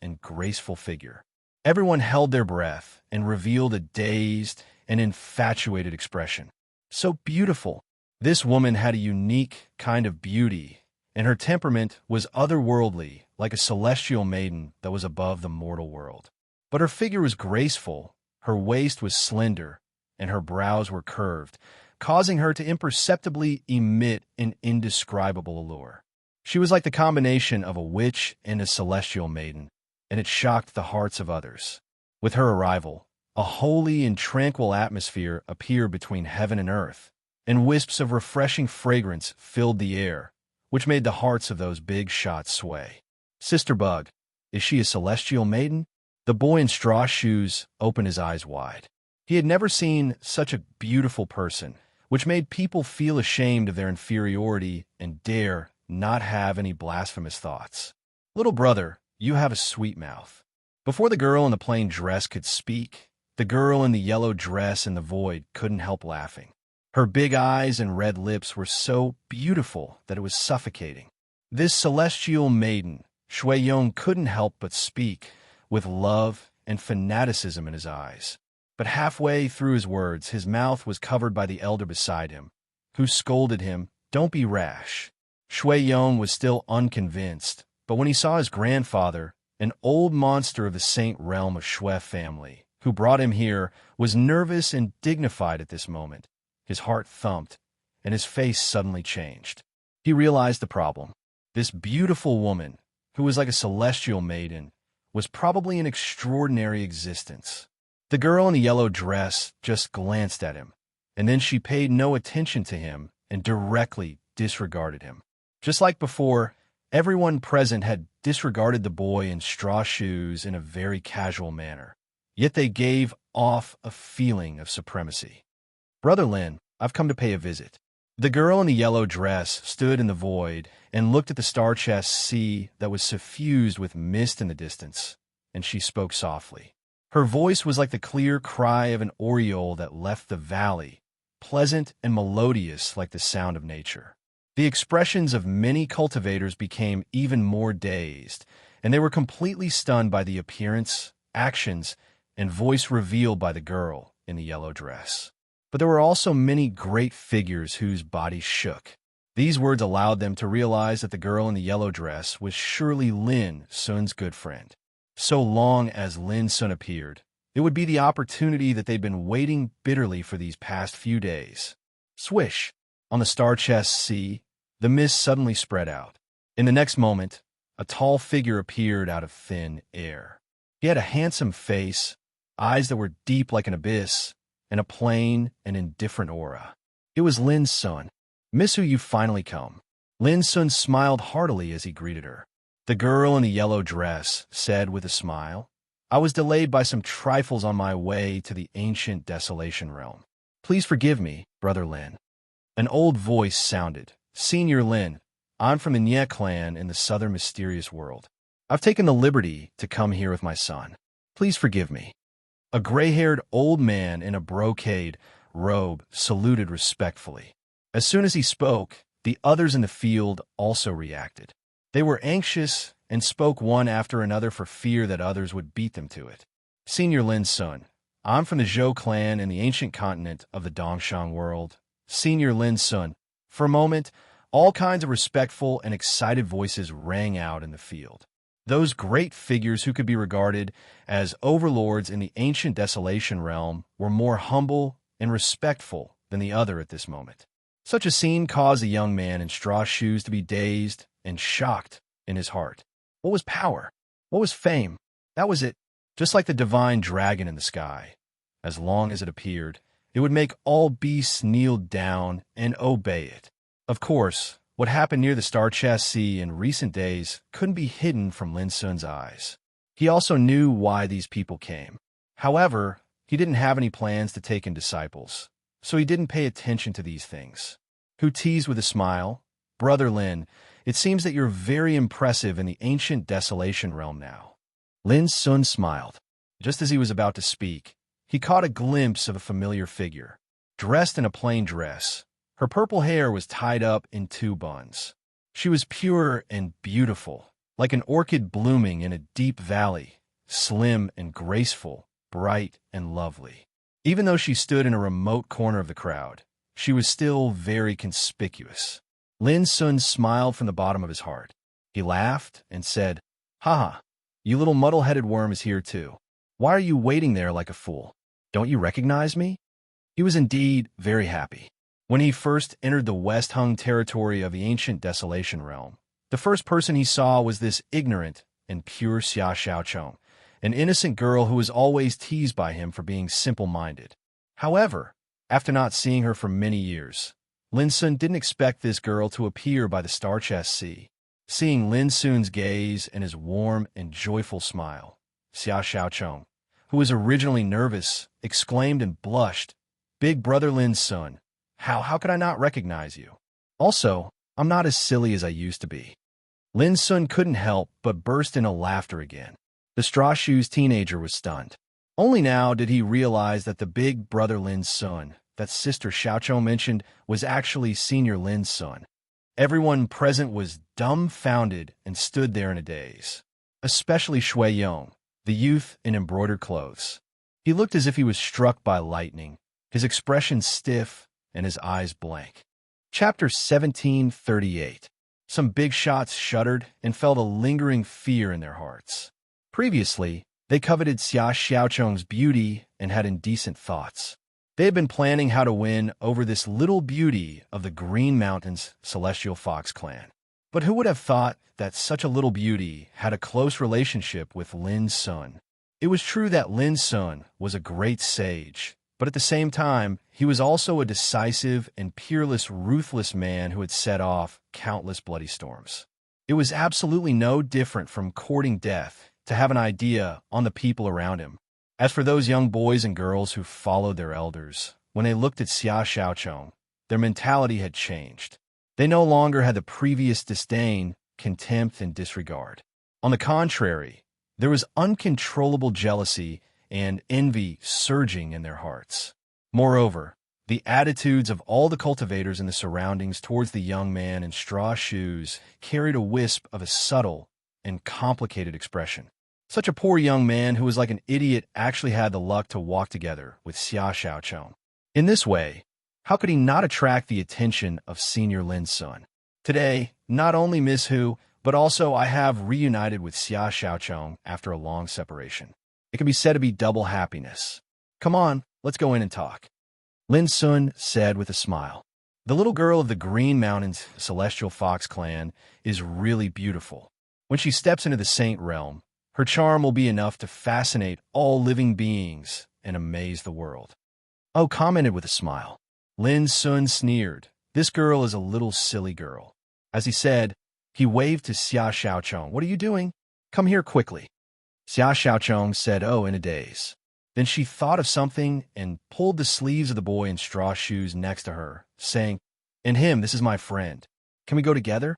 figure. Everyone held their breath and revealed a dazed and infatuated expression. So beautiful! This woman had a unique kind of beauty, and her temperament was otherworldly, like a celestial maiden that was above the mortal world. But her figure was graceful, her waist was slender, and her brows were curved, causing her to imperceptibly emit an indescribable allure. She was like the combination of a witch and a celestial maiden, and it shocked the hearts of others. With her arrival, a holy and tranquil atmosphere appeared between heaven and earth, and wisps of refreshing fragrance filled the air, which made the hearts of those big shots sway. Sister Bug, is she a celestial maiden? The boy in straw shoes opened his eyes wide. He had never seen such a beautiful person, which made people feel ashamed of their inferiority and dare not have any blasphemous thoughts. Little brother, you have a sweet mouth. Before the girl in the plain dress could speak, the girl in the yellow dress in the void couldn't help laughing. Her big eyes and red lips were so beautiful that it was suffocating. This celestial maiden, Shui Yong, couldn't help but speak, with love and fanaticism in his eyes. But halfway through his words, his mouth was covered by the elder beside him, who scolded him, "Don't be rash." Shui Yong was still unconvinced, but when he saw his grandfather, an old monster of the saint realm of Shui family, who brought him here, was nervous and dignified at this moment. His heart thumped, and his face suddenly changed. He realized the problem. This beautiful woman, who was like a celestial maiden, was probably an extraordinary existence. The girl in the yellow dress just glanced at him, and then she paid no attention to him and directly disregarded him. Just like before, everyone present had disregarded the boy in straw shoes in a very casual manner, yet they gave off a feeling of supremacy. "Brother Lin, I've come to pay a visit." The girl in the yellow dress stood in the void and looked at the star-chest sea that was suffused with mist in the distance, and she spoke softly. Her voice was like the clear cry of an oriole that left the valley, pleasant and melodious like the sound of nature. The expressions of many cultivators became even more dazed, and they were completely stunned by the appearance, actions, and voice revealed by the girl in the yellow dress. But there were also many great figures whose bodies shook. These words allowed them to realize that the girl in the yellow dress was surely Lin Sun's good friend. So long as Lin Sun appeared, it would be the opportunity that they'd been waiting bitterly for these past few days. Swish! On the star-chest sea, the mist suddenly spread out. In the next moment, a tall figure appeared out of thin air. He had a handsome face, eyes that were deep like an abyss, and a plain and indifferent aura. It was Lin Sun. "Miss, you've finally come." Lin Sun smiled heartily as he greeted her. The girl in the yellow dress said with a smile, "I was delayed by some trifles on my way to the ancient desolation realm. Please forgive me, Brother Lin." An old voice sounded, "Senior Lin, I'm from the Nye clan in the southern mysterious world. I've taken the liberty to come here with my son. Please forgive me." A gray-haired old man in a brocade robe saluted respectfully. As soon as he spoke, the others in the field also reacted. They were anxious and spoke one after another for fear that others would beat them to it. "Senior Lin's son, I'm from the Zhou clan in the ancient continent of the Dongshang world. Senior Lin's son." For a moment, all kinds of respectful and excited voices rang out in the field. Those great figures who could be regarded as overlords in the ancient desolation realm were more humble and respectful than the other at this moment. Such a scene caused a young man in straw shoes to be dazed and shocked in his heart. What was power? What was fame? That was it. Just like the divine dragon in the sky. As long as it appeared, it would make all beasts kneel down and obey it. Of course, what happened near the Star Chest Sea in recent days couldn't be hidden from Lin Sun's eyes. He also knew why these people came. However, he didn't have any plans to take in disciples, so he didn't pay attention to these things. Who teased with a smile, "Brother Lin, it seems that you're very impressive in the ancient desolation realm now." Lin Sun smiled. Just as he was about to speak, he caught a glimpse of a familiar figure. Dressed in a plain dress, her purple hair was tied up in two buns. She was pure and beautiful, like an orchid blooming in a deep valley, slim and graceful, bright and lovely. Even though she stood in a remote corner of the crowd, she was still very conspicuous. Lin Sun smiled from the bottom of his heart. He laughed and said, "Haha, you little muddle-headed worm is here too. Why are you waiting there like a fool? Don't you recognize me?" He was indeed very happy. When he first entered the West Hung territory of the ancient desolation realm, the first person he saw was this ignorant and pure Xia Xiaochong, an innocent girl who was always teased by him for being simple-minded. However, after not seeing her for many years, Lin Sun didn't expect this girl to appear by the Star Chest Sea. Seeing Lin Sun's gaze and his warm and joyful smile, Xia Xiaochong, who was originally nervous, exclaimed and blushed, "Big brother Lin Sun, how could I not recognize you? Also, I'm not as silly as I used to be." Lin Sun couldn't help but burst into laughter again. The straw shoes teenager was stunned. Only now did he realize that the big brother Lin Sun that Sister Xiaochong mentioned was actually Senior Lin's son. Everyone present was dumbfounded and stood there in a daze, especially Shui Yong, the youth in embroidered clothes. He looked as if he was struck by lightning, his expression stiff and his eyes blank. Chapter 1738. Some big shots shuddered and felt a lingering fear in their hearts. Previously, they coveted Xia Xiaochong's beauty and had indecent thoughts. They had been planning how to win over this little beauty of the Green Mountains Celestial Fox clan. But who would have thought that such a little beauty had a close relationship with Lin Sun? It was true that Lin Sun was a great sage, but at the same time, he was also a decisive and peerless, ruthless man who had set off countless bloody storms. It was absolutely no different from courting death to have an idea on the people around him. As for those young boys and girls who followed their elders, when they looked at Xia Xiaochong, their mentality had changed. They no longer had the previous disdain, contempt, and disregard. On the contrary, there was uncontrollable jealousy and envy surging in their hearts. Moreover, the attitudes of all the cultivators in the surroundings towards the young man in straw shoes carried a wisp of a subtle and complicated expression. Such a poor young man who was like an idiot actually had the luck to walk together with Xia Xiaochong. In this way, how could he not attract the attention of Senior Lin's son? Today, not only Miss Hu, but also I have reunited with Xia Xiaochong after a long separation. It can be said to be double happiness. Come on, let's go in and talk. Lin Sun said with a smile. The little girl of the Green Mountains Celestial Fox clan is really beautiful. When she steps into the Saint realm, her charm will be enough to fascinate all living beings and amaze the world. Oh commented with a smile. Lin Sun sneered. This girl is a little silly girl. As he said, he waved to Xia Xiaochong. What are you doing? Come here quickly. Xia Xiaochong said, oh, in a daze. Then she thought of something and pulled the sleeves of the boy in straw shoes next to her, saying, and him, this is my friend. Can we go together?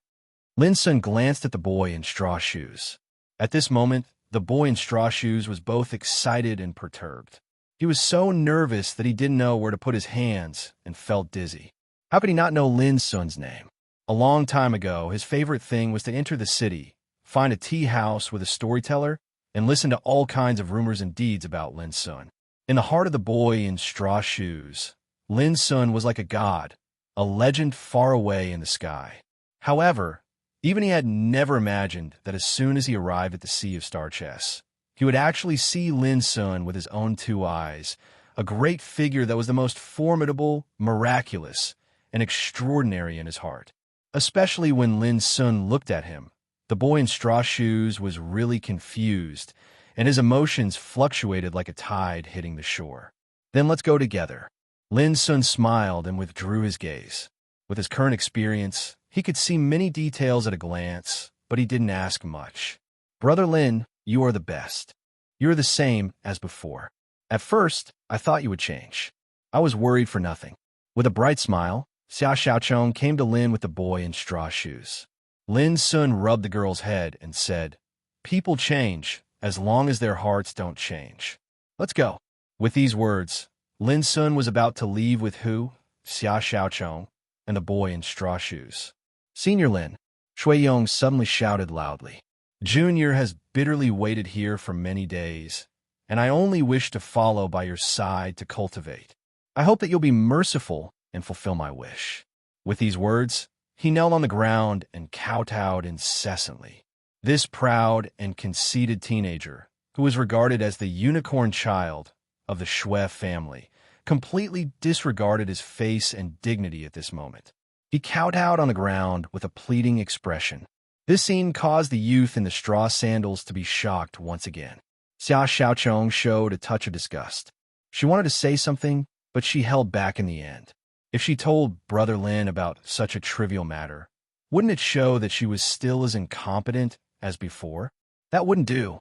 Lin Sun glanced at the boy in straw shoes. At this moment, the boy in straw shoes was both excited and perturbed. He was so nervous that he didn't know where to put his hands and felt dizzy. How could he not know Lin Sun's name? A long time ago, his favorite thing was to enter the city, find a tea house with a storyteller, and listen to all kinds of rumors and deeds about Lin Sun. In the heart of the boy in straw shoes, Lin Sun was like a god, a legend far away in the sky. However, even he had never imagined that as soon as he arrived at the Sea of Star Chess, he would actually see Lin Sun with his own two eyes, a great figure that was the most formidable, miraculous, and extraordinary in his heart. Especially when Lin Sun looked at him, the boy in straw shoes was really confused, and his emotions fluctuated like a tide hitting the shore. Then let's go together. Lin Sun smiled and withdrew his gaze. With his current experience, he could see many details at a glance, but he didn't ask much. Brother Lin, you are the best. You are the same as before. At first, I thought you would change. I was worried for nothing. With a bright smile, Xia Xiaochong came to Lin with the boy in straw shoes. Lin Sun rubbed the girl's head and said, "People change, as long as their hearts don't change. Let's go." With these words, Lin Sun was about to leave with Hu, Xia Xiaochong, and the boy in straw shoes. "Senior Lin," Shui Yong suddenly shouted loudly. "Junior has bitterly waited here for many days, and I only wish to follow by your side to cultivate. I hope that you'll be merciful and fulfill my wish." With these words, he knelt on the ground and kowtowed incessantly. This proud and conceited teenager, who was regarded as the unicorn child of the Shui family, completely disregarded his face and dignity at this moment. He kowtowed on the ground with a pleading expression. This scene caused the youth in the straw sandals to be shocked once again. Xia Xiaochong showed a touch of disgust. She wanted to say something, but she held back in the end. If she told Brother Lin about such a trivial matter, wouldn't it show that she was still as incompetent as before? That wouldn't do.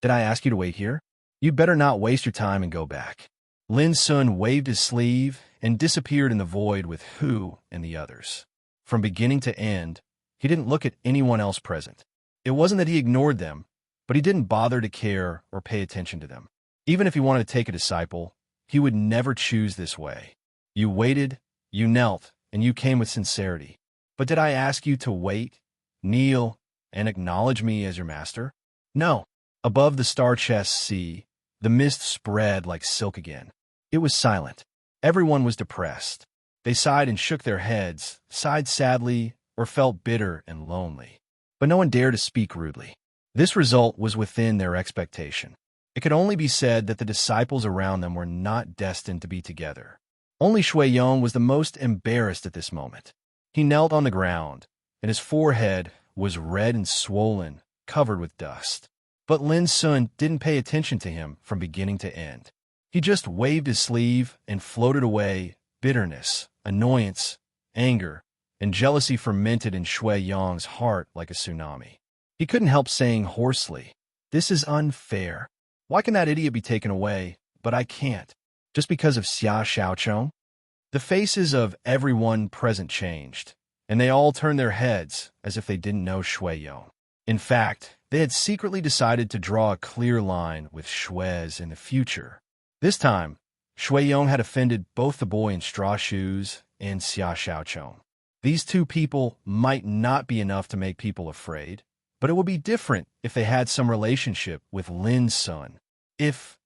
"Did I ask you to wait here? You'd better not waste your time and go back." Lin Sun waved his sleeve and disappeared in the void with Hu and the others. From beginning to end, he didn't look at anyone else present. It wasn't that he ignored them, but he didn't bother to care or pay attention to them. Even if he wanted to take a disciple, he would never choose this way. You waited, you knelt, and you came with sincerity. But did I ask you to wait, kneel, and acknowledge me as your master? No. Above the star chess sea, the mist spread like silk again. It was silent. Everyone was depressed. They sighed and shook their heads, sighed sadly, or felt bitter and lonely. But no one dared to speak rudely. This result was within their expectation. It could only be said that the disciples around them were not destined to be together. Only Shui Yong was the most embarrassed at this moment. He knelt on the ground, and his forehead was red and swollen, covered with dust. But Lin Sun didn't pay attention to him from beginning to end. He just waved his sleeve and floated away. Bitterness, annoyance, anger, and jealousy fermented in Shui Yong's heart like a tsunami. He couldn't help saying hoarsely, "This is unfair. Why can that idiot be taken away, but I can't? Just because of Xia Xiaochong?" The faces of everyone present changed, and they all turned their heads as if they didn't know Shui Yong. In fact, they had secretly decided to draw a clear line with Shui's in the future. This time, Shui Yong had offended both the boy in straw shoes and Xia Xiaochong. These two people might not be enough to make people afraid, but it would be different if they had some relationship with Lin Sun. If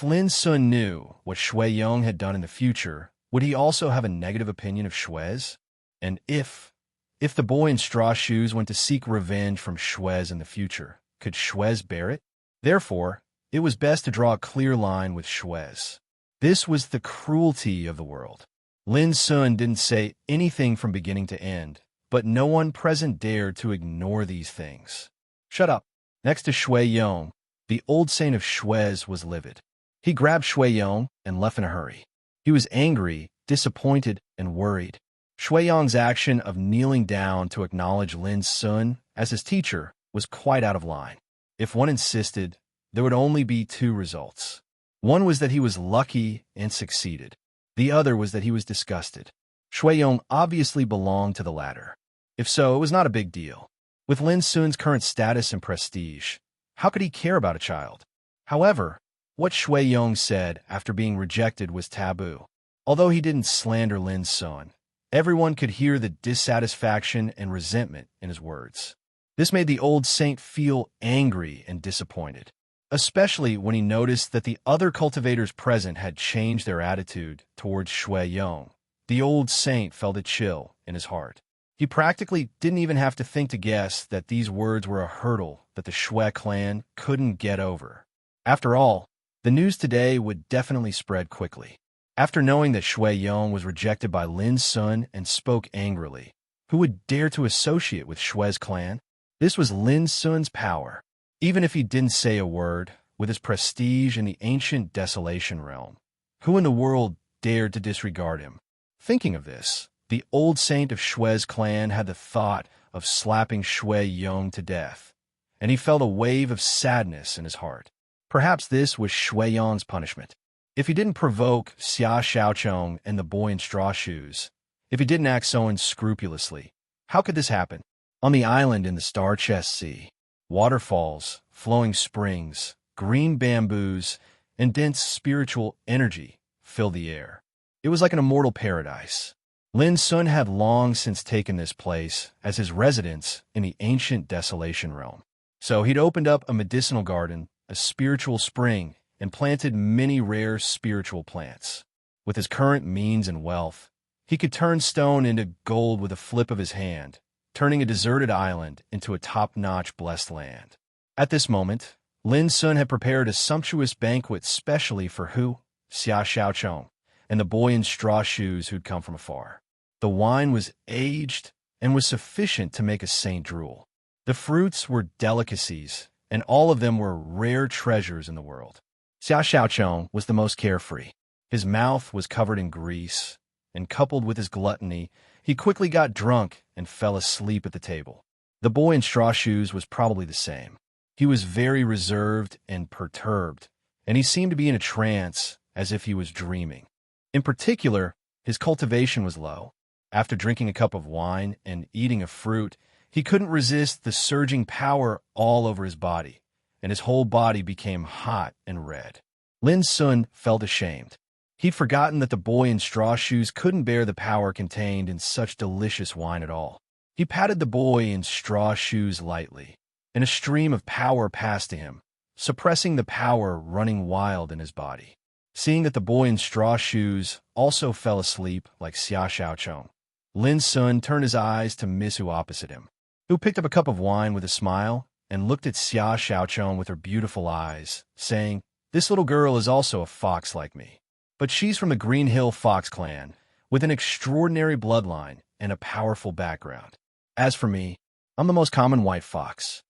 Lin Sun knew what Shui Yong had done in the future, would he also have a negative opinion of Shui's? And if the boy in straw shoes went to seek revenge from Shui's in the future, could Shui's bear it? Therefore, it was best to draw a clear line with Shui's. This was the cruelty of the world. Lin Sun didn't say anything from beginning to end, but no one present dared to ignore these things. "Shut up." Next to Shui Yong, the old saint of Shui's was livid. He grabbed Shui Yong and left in a hurry. He was angry, disappointed, and worried. Shui Yong's action of kneeling down to acknowledge Lin Sun as his teacher was quite out of line. If one insisted, there would only be two results. One was that he was lucky and succeeded. The other was that he was disgusted. Shui Yong obviously belonged to the latter. If so, it was not a big deal. With Lin Sun's current status and prestige, how could he care about a child? However, what Shui Yong said after being rejected was taboo. Although he didn't slander Lin Sun, everyone could hear the dissatisfaction and resentment in his words. This made the old saint feel angry and disappointed, especially when he noticed that the other cultivators present had changed their attitude towards Shui Yong. The old saint felt a chill in his heart. He practically didn't even have to think to guess that these words were a hurdle that the Shui clan couldn't get over. After all, the news today would definitely spread quickly. After knowing that Shui Yong was rejected by Lin Sun and spoke angrily, who would dare to associate with Shui's clan? This was Lin Sun's power. Even if he didn't say a word, with his prestige in the ancient desolation realm, who in the world dared to disregard him? Thinking of this, the old saint of Shui's clan had the thought of slapping Shui Yong to death, and he felt a wave of sadness in his heart. Perhaps this was Shui Yong's punishment. If he didn't provoke Xia Xiaochong and the boy in straw shoes, if he didn't act so unscrupulously, how could this happen? On the island in the star-chest sea, waterfalls, flowing springs, green bamboos, and dense spiritual energy filled the air. It was like an immortal paradise. Lin Sun had long since taken this place as his residence in the ancient desolation realm. So he'd opened up a medicinal garden, a spiritual spring, and planted many rare spiritual plants. With his current means and wealth, he could turn stone into gold with a flip of his hand, turning a deserted island into a top-notch blessed land. At this moment, Lin Sun had prepared a sumptuous banquet specially for Hu, Xia Xiaochong, and the boy in straw shoes who'd come from afar. The wine was aged and was sufficient to make a saint drool. The fruits were delicacies, and all of them were rare treasures in the world. Xia Xiaochong was the most carefree. His mouth was covered in grease, and coupled with his gluttony, he quickly got drunk and fell asleep at the table. The boy in straw shoes was probably the same. He was very reserved and perturbed, and he seemed to be in a trance, as if he was dreaming. In particular, his cultivation was low. After drinking a cup of wine and eating a fruit, he couldn't resist the surging power all over his body, and his whole body became hot and red. Lin Sun felt ashamed. He'd forgotten that the boy in straw shoes couldn't bear the power contained in such delicious wine at all. He patted the boy in straw shoes lightly, and a stream of power passed to him, suppressing the power running wild in his body. Seeing that the boy in straw shoes also fell asleep like Xia Xiaochong, Lin Sun turned his eyes to Miss Hu opposite him, who picked up a cup of wine with a smile and looked at Xia Xiaochong with her beautiful eyes, saying, "This little girl is also a fox like me. But she's from the Green Hill Fox clan, with an extraordinary bloodline and a powerful background. As for me, I'm the most common white fox."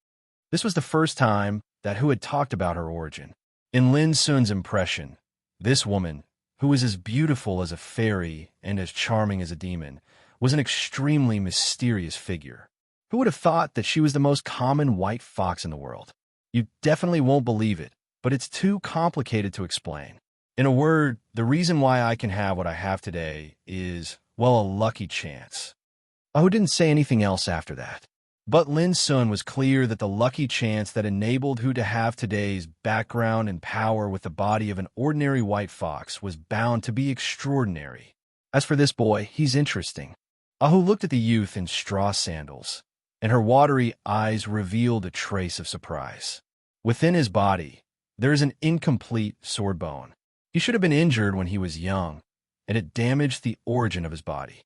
This was the first time that Hu had talked about her origin. In Lin Sun's impression, this woman, who was as beautiful as a fairy and as charming as a demon, was an extremely mysterious figure. Who would have thought that she was the most common white fox in the world? You definitely won't believe it, but it's too complicated to explain. In a word, the reason why I can have what I have today is, well, a lucky chance. Hu didn't say anything else after that. But Lin Sun was clear that the lucky chance that enabled Hu to have today's background and power with the body of an ordinary white fox was bound to be extraordinary. As for this boy, he's interesting. Hu looked at the youth in straw sandals, and her watery eyes revealed a trace of surprise. Within his body, there is an incomplete sword bone. He should have been injured when he was young, and it damaged the origin of his body.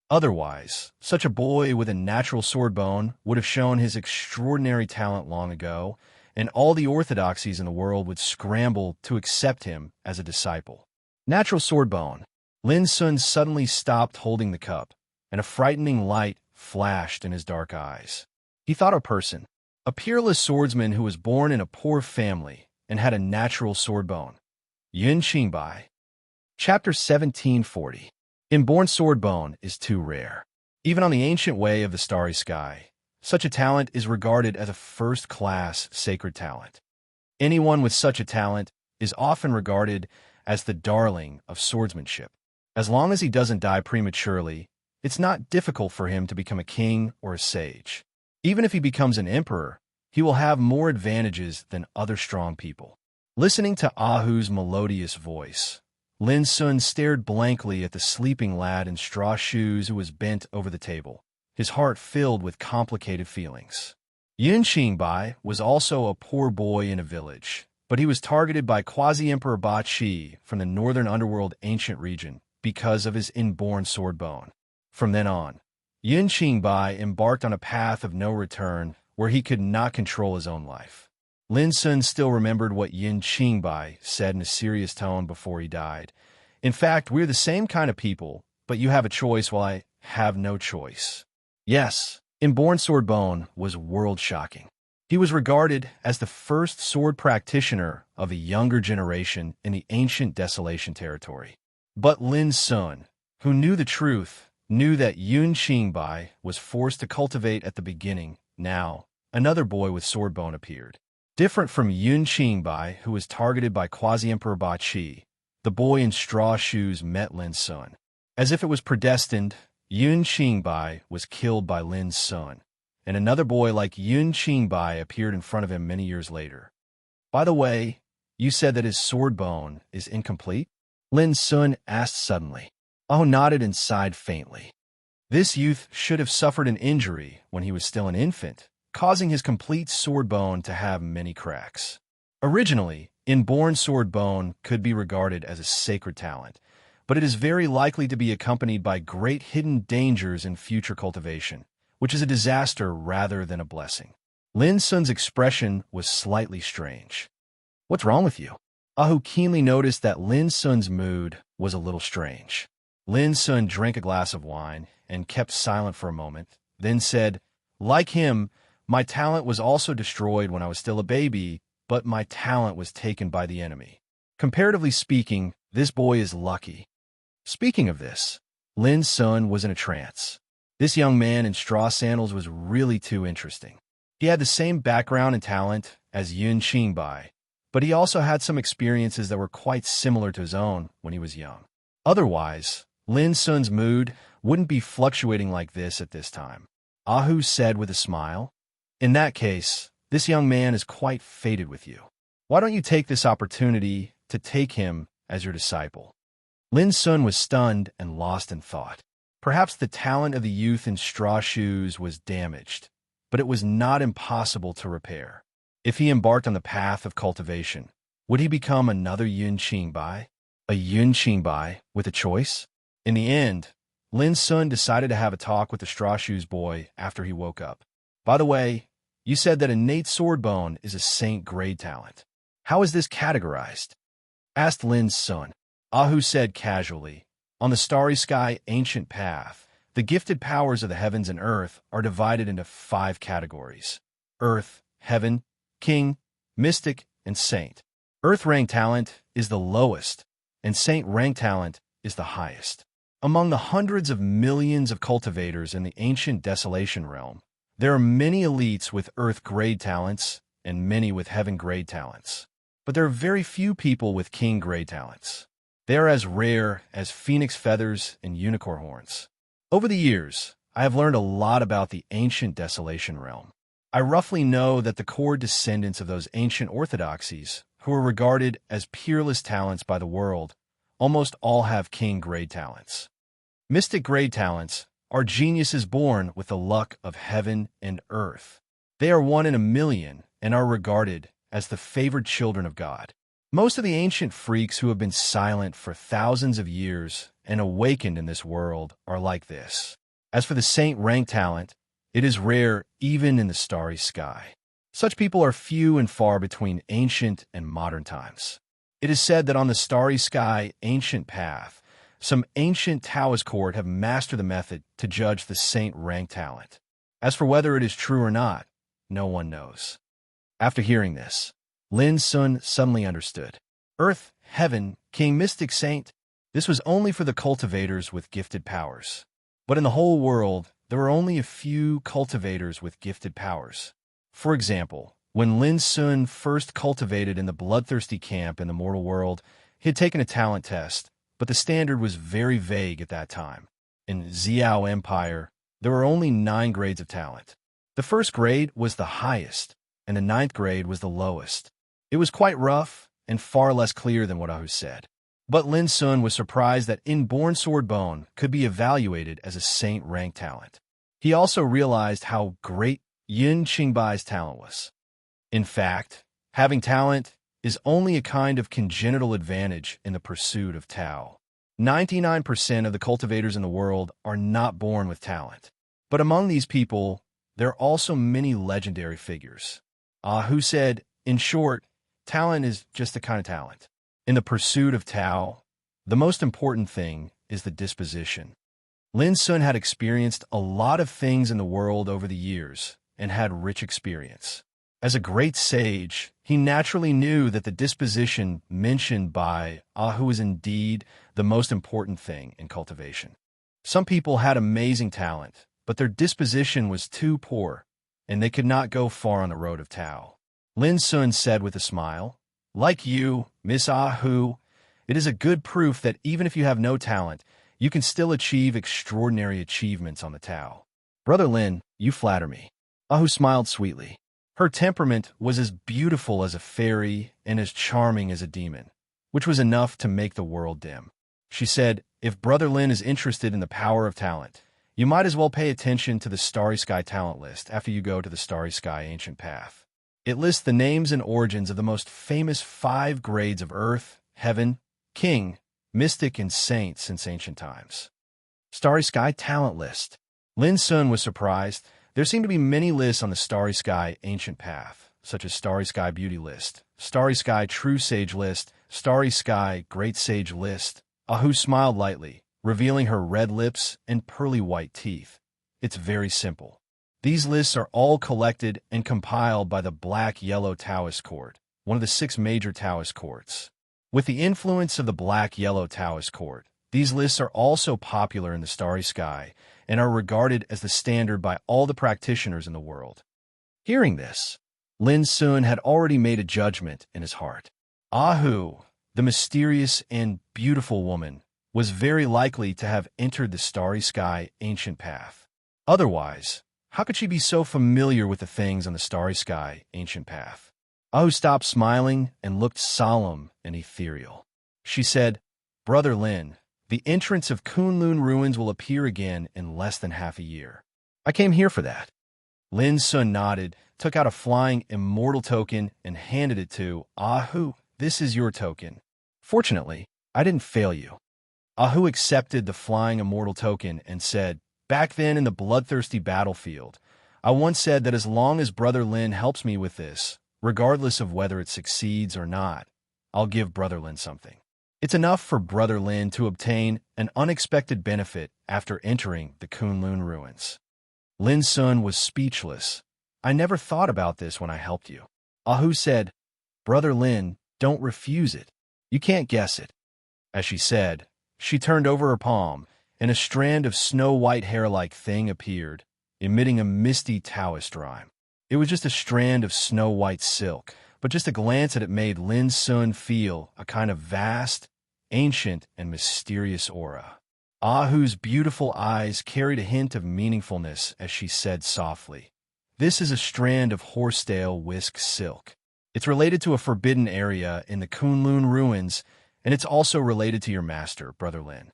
Otherwise, such a boy with a natural sword bone would have shown his extraordinary talent long ago, and all the orthodoxies in the world would scramble to accept him as a disciple. Natural sword bone. Lin Sun suddenly stopped holding the cup, and a frightening light flashed in his dark eyes. He thought of a person, a peerless swordsman who was born in a poor family and had a natural sword bone. Yun Qingbai. Chapter 1740. Inborn sword bone is too rare. Even on the ancient way of the starry sky, such a talent is regarded as a first-class sacred talent. Anyone with such a talent is often regarded as the darling of swordsmanship. As long as he doesn't die prematurely, it's not difficult for him to become a king or a sage. Even if he becomes an emperor, he will have more advantages than other strong people. Listening to Ahu's melodious voice, Lin Sun stared blankly at the sleeping lad in straw shoes who was bent over the table, his heart filled with complicated feelings. Yun Qingbai was also a poor boy in a village, but he was targeted by Quasi-Emperor Ba Qi from the northern underworld ancient region because of his inborn sword bone. From then on, Yun Qingbai embarked on a path of no return where he could not control his own life. Lin Sun still remembered what Yun Qingbai said in a serious tone before he died. In fact, we're the same kind of people, but you have a choice while I have no choice. Yes, inborn sword bone was world-shocking. He was regarded as the first sword practitioner of a younger generation in the ancient Desolation territory. But Lin Sun, who knew the truth, knew that Yun Qingbai was forced to cultivate at the beginning. Now, another boy with sword bone appeared. Different from Yun Qingbai, who was targeted by Quasi-Emperor Ba Qi, the boy in straw shoes met Lin Sun. As if it was predestined, Yun Qingbai was killed by Lin Sun, and another boy like Yun Qingbai appeared in front of him many years later. By the way, you said that his sword bone is incomplete? Lin Sun asked suddenly. Ahu nodded and sighed faintly. This youth should have suffered an injury when he was still an infant, causing his complete sword bone to have many cracks. Originally, inborn sword bone could be regarded as a sacred talent, but it is very likely to be accompanied by great hidden dangers in future cultivation, which is a disaster rather than a blessing. Lin Sun's expression was slightly strange. What's wrong with you? Ahu keenly noticed that Lin Sun's mood was a little strange. Lin Sun drank a glass of wine and kept silent for a moment, then said, like him, my talent was also destroyed when I was still a baby, but my talent was taken by the enemy. Comparatively speaking, this boy is lucky. Speaking of this, Lin Sun was in a trance. This young man in straw sandals was really too interesting. He had the same background and talent as Yun Qingbai, but he also had some experiences that were quite similar to his own when he was young. Otherwise, Lin Sun's mood wouldn't be fluctuating like this at this time. Ahu said with a smile, in that case, this young man is quite fated with you. Why don't you take this opportunity to take him as your disciple? Lin Sun was stunned and lost in thought. Perhaps the talent of the youth in straw shoes was damaged, but it was not impossible to repair. If he embarked on the path of cultivation, would he become another Yun Qingbai? A Yun Qingbai with a choice? In the end, Lin Sun decided to have a talk with the straw shoes boy after he woke up. By the way, you said that innate sword bone is a saint grade talent. How is this categorized? Asked Lin Sun. Ahu said casually, on the starry sky ancient path, the gifted powers of the heavens and earth are divided into 5 categories: earth, heaven, king, mystic, and saint. Earth rank talent is the lowest, and saint rank talent is the highest. Among the hundreds of millions of cultivators in the ancient Desolation realm, there are many elites with earth-grade talents and many with heaven-grade talents. But there are very few people with king-grade talents. They are as rare as phoenix feathers and unicorn horns. Over the years, I have learned a lot about the ancient Desolation realm. I roughly know that the core descendants of those ancient orthodoxies, who are regarded as peerless talents by the world, almost all have king-grade talents. Mystic-grade talents are geniuses born with the luck of heaven and earth. They are 1 in a million and are regarded as the favored children of God. Most of the ancient freaks who have been silent for thousands of years and awakened in this world are like this. As for the saint rank talent, it is rare even in the starry sky. Such people are few and far between ancient and modern times. It is said that on the starry sky ancient path, some ancient Taoist court have mastered the method to judge the saint rank talent. As for whether it is true or not, no one knows. After hearing this, Lin Sun suddenly understood. Earth, heaven, king, mystic, saint, this was only for the cultivators with gifted powers. But in the whole world, there were only a few cultivators with gifted powers. For example, when Lin Sun first cultivated in the bloodthirsty camp in the mortal world, he had taken a talent test, but the standard was very vague at that time. In Xiao Empire, there were only 9 grades of talent. The first grade was the highest, and the ninth grade was the lowest. It was quite rough and far less clear than what Ahu said. But Lin Sun was surprised that inborn sword bone could be evaluated as a saint rank talent. He also realized how great Yin Qingbai's talent was. In fact, having talent is only a kind of congenital advantage in the pursuit of Tao. 99% of the cultivators in the world are not born with talent. But among these people, there are also many legendary figures. Who said, in short, talent is just a kind of talent. In the pursuit of Tao, the most important thing is the disposition. Lin Sun had experienced a lot of things in the world over the years and had rich experience. As a great sage, he naturally knew that the disposition mentioned by Ahu is indeed the most important thing in cultivation. Some people had amazing talent, but their disposition was too poor, and they could not go far on the road of Tao. Lin Sun said with a smile, "Like you, Miss Ahu, it is a good proof that even if you have no talent, you can still achieve extraordinary achievements on the Tao. Brother Lin, you flatter me." Ahu smiled sweetly. Her temperament was as beautiful as a fairy and as charming as a demon, which was enough to make the world dim. She said, "If Brother Lin is interested in the power of talent, you might as well pay attention to the Starry Sky talent list after you go to the Starry Sky Ancient Path. It lists the names and origins of the most famous 5 grades of Earth, Heaven, King, Mystic, and Saint since ancient times." Starry Sky talent list. Lin Sun was surprised. There seemed to be many lists on the Starry Sky Ancient Path, such as Starry Sky Beauty List, Starry Sky True Sage List, Starry Sky Great Sage List. Ahu smiled lightly, revealing her red lips and pearly white teeth. It's very simple. These lists are all collected and compiled by the Black-Yellow Taoist Court, one of the 6 major Taoist courts. With the influence of the Black-Yellow Taoist Court, these lists are also popular in the Starry Sky and are regarded as the standard by all the practitioners in the world. Hearing this, Lin Sun had already made a judgment in his heart. Ahu, the mysterious and beautiful woman, was very likely to have entered the Starry Sky Ancient Path. Otherwise, how could she be so familiar with the things on the Starry Sky Ancient Path? Ahu stopped smiling and looked solemn and ethereal. She said, "Brother Lin, the entrance of Kunlun ruins will appear again in less than half a year. I came here for that." Lin Sun nodded, took out a flying immortal token, and handed it to Ahu. "This is your token. Fortunately, I didn't fail you." Ahu accepted the flying immortal token and said, "Back then in the bloodthirsty battlefield, I once said that as long as Brother Lin helps me with this, regardless of whether it succeeds or not, I'll give Brother Lin something. It's enough for Brother Lin to obtain an unexpected benefit after entering the Kunlun ruins." Lin Sun was speechless. "I never thought about this when I helped you." Ahu said, "Brother Lin, don't refuse it. You can't guess it." As she said, she turned over her palm, and a strand of snow-white hair-like thing appeared, emitting a misty Taoist rhyme. It was just a strand of snow-white silk, but just a glance at it made Lin Sun feel a kind of vast, ancient, and mysterious aura. Ahu's beautiful eyes carried a hint of meaningfulness as she said softly, "This is a strand of horsetail whisk silk. It's related to a forbidden area in the Kunlun ruins, and it's also related to your master, Brother Lin."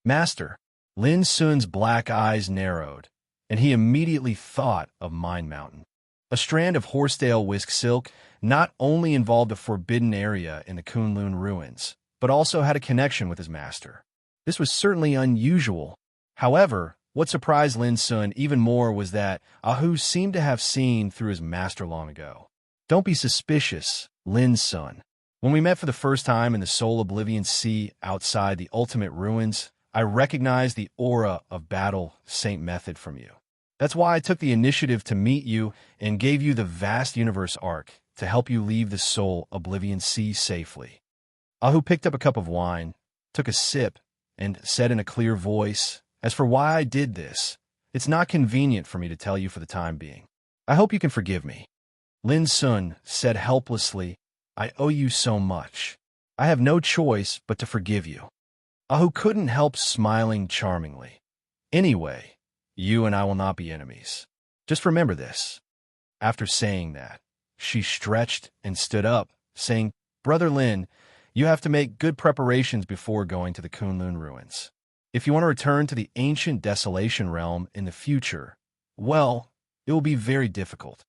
"Master?" Lin Sun's black eyes narrowed, and he immediately thought of Mind Mountain. A strand of horsetail whisk silk not only involved a forbidden area in the Kunlun ruins, but also had a connection with his master. This was certainly unusual. However, what surprised Lin Sun even more was that Ahu seemed to have seen through his master long ago. "Don't be suspicious, Lin Sun. When we met for the first time in the Soul Oblivion Sea outside the Ultimate Ruins, I recognized the aura of battle Saint Method from you. That's why I took the initiative to meet you and gave you the vast universe arc to help you leave the Soul Oblivion Sea safely." Ahu picked up a cup of wine, took a sip, and said in a clear voice, "As for why I did this, it's not convenient for me to tell you for the time being. I hope you can forgive me." Lin Sun said helplessly, "I owe you so much. I have no choice but to forgive you." Ahu couldn't help smiling charmingly. Anyway, you and I will not be enemies. Just remember this." After saying that, she stretched and stood up, saying, "Brother Lin, you have to make good preparations before going to the Kunlun ruins. If you want to return to the ancient desolation realm in the future, well, it will be very difficult."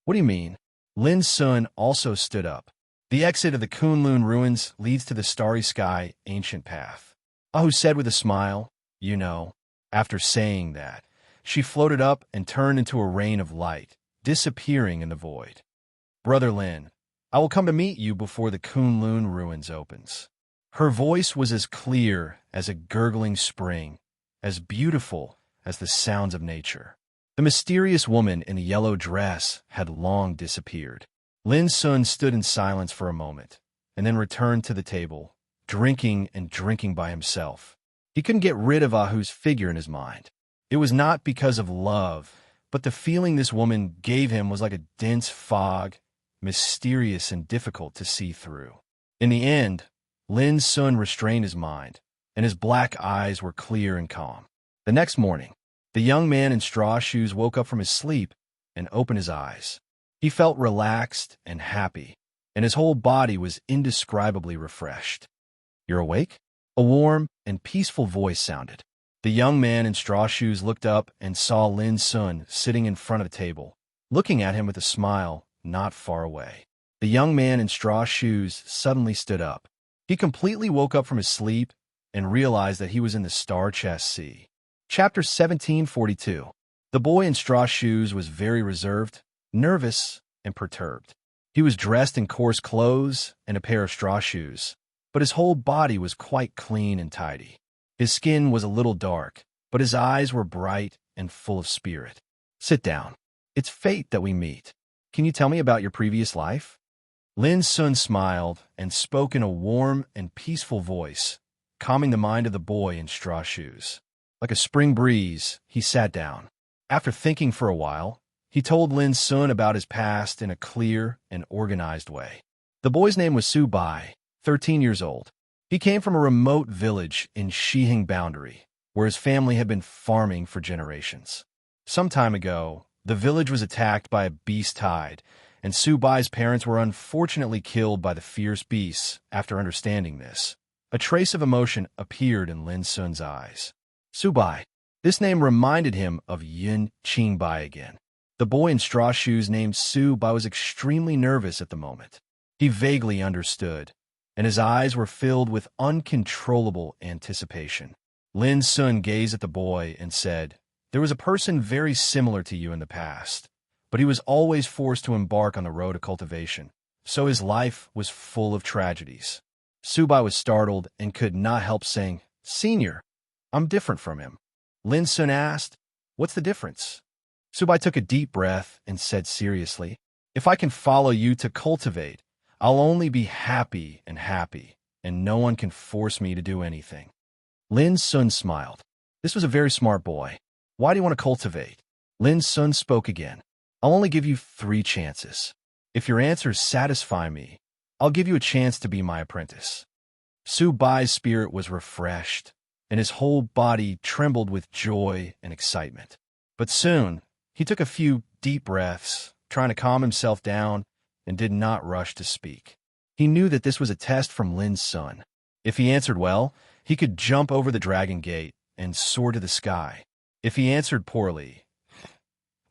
"What do you mean?" Lin Sun also stood up. "The exit of the Kunlun ruins leads to the starry sky ancient path," Ahu said with a smile. "You know." After saying that, she floated up and turned into a rain of light, disappearing in the void. "Brother Lin, I will come to meet you before the Kunlun ruins opens." Her voice was as clear as a gurgling spring, as beautiful as the sounds of nature. The mysterious woman in the yellow dress had long disappeared. Lin Sun stood in silence for a moment, and then returned to the table, drinking and drinking by himself. He couldn't get rid of Ahu's figure in his mind. It was not because of love, but the feeling this woman gave him was like a dense fog, mysterious and difficult to see through. In the end, Lin Sun restrained his mind, and his black eyes were clear and calm. The next morning, the young man in straw shoes woke up from his sleep and opened his eyes. He felt relaxed and happy, and his whole body was indescribably refreshed. "You're awake?" A warm and peaceful voice sounded. The young man in straw shoes looked up and saw Lin Sun sitting in front of the table, looking at him with a smile not far away. The young man in straw shoes suddenly stood up. He completely woke up from his sleep and realized that he was in the Star Chest Sea. Chapter 1742. The boy in straw shoes was very reserved, nervous, and perturbed. He was dressed in coarse clothes and a pair of straw shoes, but his whole body was quite clean and tidy. His skin was a little dark, but his eyes were bright and full of spirit. "Sit down. It's fate that we meet. Can you tell me about your previous life?" Lin Sun smiled and spoke in a warm and peaceful voice, calming the mind of the boy in straw shoes. Like a spring breeze, he sat down. After thinking for a while, he told Lin Sun about his past in a clear and organized way. The boy's name was Su Bai, 13 years old. He came from a remote village in Shihing Boundary, where his family had been farming for generations. Some time ago, the village was attacked by a beast tide, and Su Bai's parents were unfortunately killed by the fierce beasts. After understanding this, a trace of emotion appeared in Lin Sun's eyes. Su Bai. This name reminded him of Yin Qing Bai again. The boy in straw shoes named Su Bai was extremely nervous at the moment. He vaguely understood, and his eyes were filled with uncontrollable anticipation. Lin Sun gazed at the boy and said, "There was a person very similar to you in the past, but he was always forced to embark on the road of cultivation, so his life was full of tragedies." Su Bai was startled and could not help saying, "Senior, I'm different from him." Lin Sun asked, "What's the difference?" Su Bai took a deep breath and said seriously, "If I can follow you to cultivate, I'll only be happy, and no one can force me to do anything." Lin Sun smiled. This was a very smart boy. "Why do you want to cultivate?" Lin Sun spoke again. "I'll only give you 3 chances. If your answers satisfy me, I'll give you a chance to be my apprentice." Su Bai's spirit was refreshed, and his whole body trembled with joy and excitement. But soon, he took a few deep breaths, trying to calm himself down, and did not rush to speak. He knew that this was a test from Lin Sun. If he answered well, he could jump over the dragon gate and soar to the sky. If he answered poorly,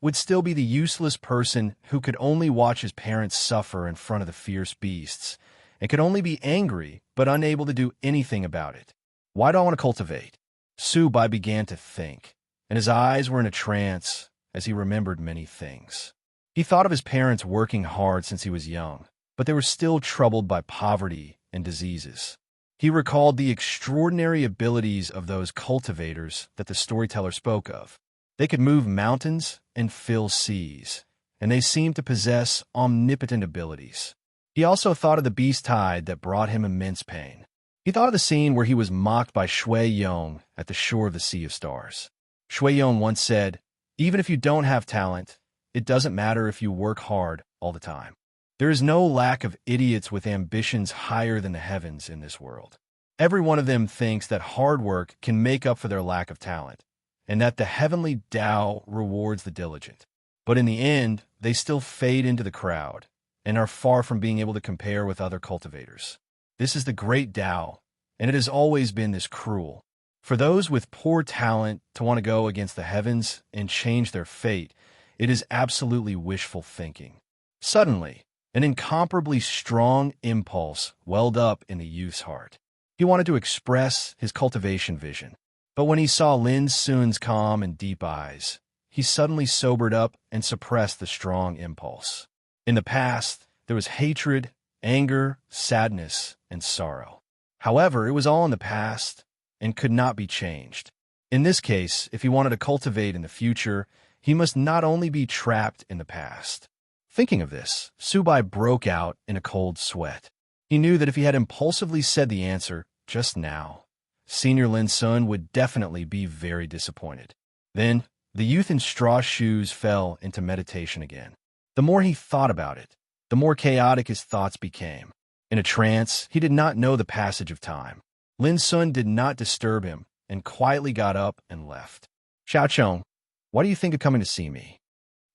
would still be the useless person who could only watch his parents suffer in front of the fierce beasts, and could only be angry but unable to do anything about it. Why do I want to cultivate? Su Bai began to think, and his eyes were in a trance as he remembered many things. He thought of his parents working hard since he was young, but they were still troubled by poverty and diseases. He recalled the extraordinary abilities of those cultivators that the storyteller spoke of. They could move mountains and fill seas, and they seemed to possess omnipotent abilities. He also thought of the beast tide that brought him immense pain. He thought of the scene where he was mocked by Shui Yong at the shore of the Sea of Stars. Shui Yong once said, "Even if you don't have talent, it doesn't matter if you work hard all the time. There is no lack of idiots with ambitions higher than the heavens in this world. Every one of them thinks that hard work can make up for their lack of talent, and that the heavenly Tao rewards the diligent. But in the end, they still fade into the crowd and are far from being able to compare with other cultivators. This is the great Tao, and it has always been this cruel. For those with poor talent to want to go against the heavens and change their fate, it is absolutely wishful thinking. Suddenly, an incomparably strong impulse welled up in the youth's heart. He wanted to express his cultivation vision. But when he saw Lin Sun's calm and deep eyes, he suddenly sobered up and suppressed the strong impulse. In the past, there was hatred, anger, sadness, and sorrow. However, it was all in the past and could not be changed. In this case, if he wanted to cultivate in the future, he must not only be trapped in the past. Thinking of this, Subai broke out in a cold sweat. He knew that if he had impulsively said the answer just now, Senior Lin Sun would definitely be very disappointed. Then, the youth in straw shoes fell into meditation again. The more he thought about it, the more chaotic his thoughts became. In a trance, he did not know the passage of time. Lin Sun did not disturb him and quietly got up and left. Xiaochong, why do you think of coming to see me?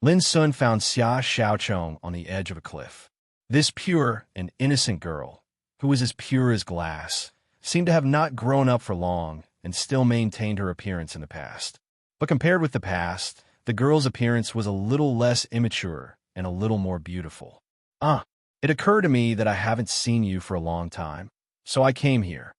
Lin Sun found Xia Xiaochong on the edge of a cliff. This pure and innocent girl, who was as pure as glass, seemed to have not grown up for long and still maintained her appearance in the past. But compared with the past, the girl's appearance was a little less immature and a little more beautiful. It occurred to me that I haven't seen you for a long time, so I came here.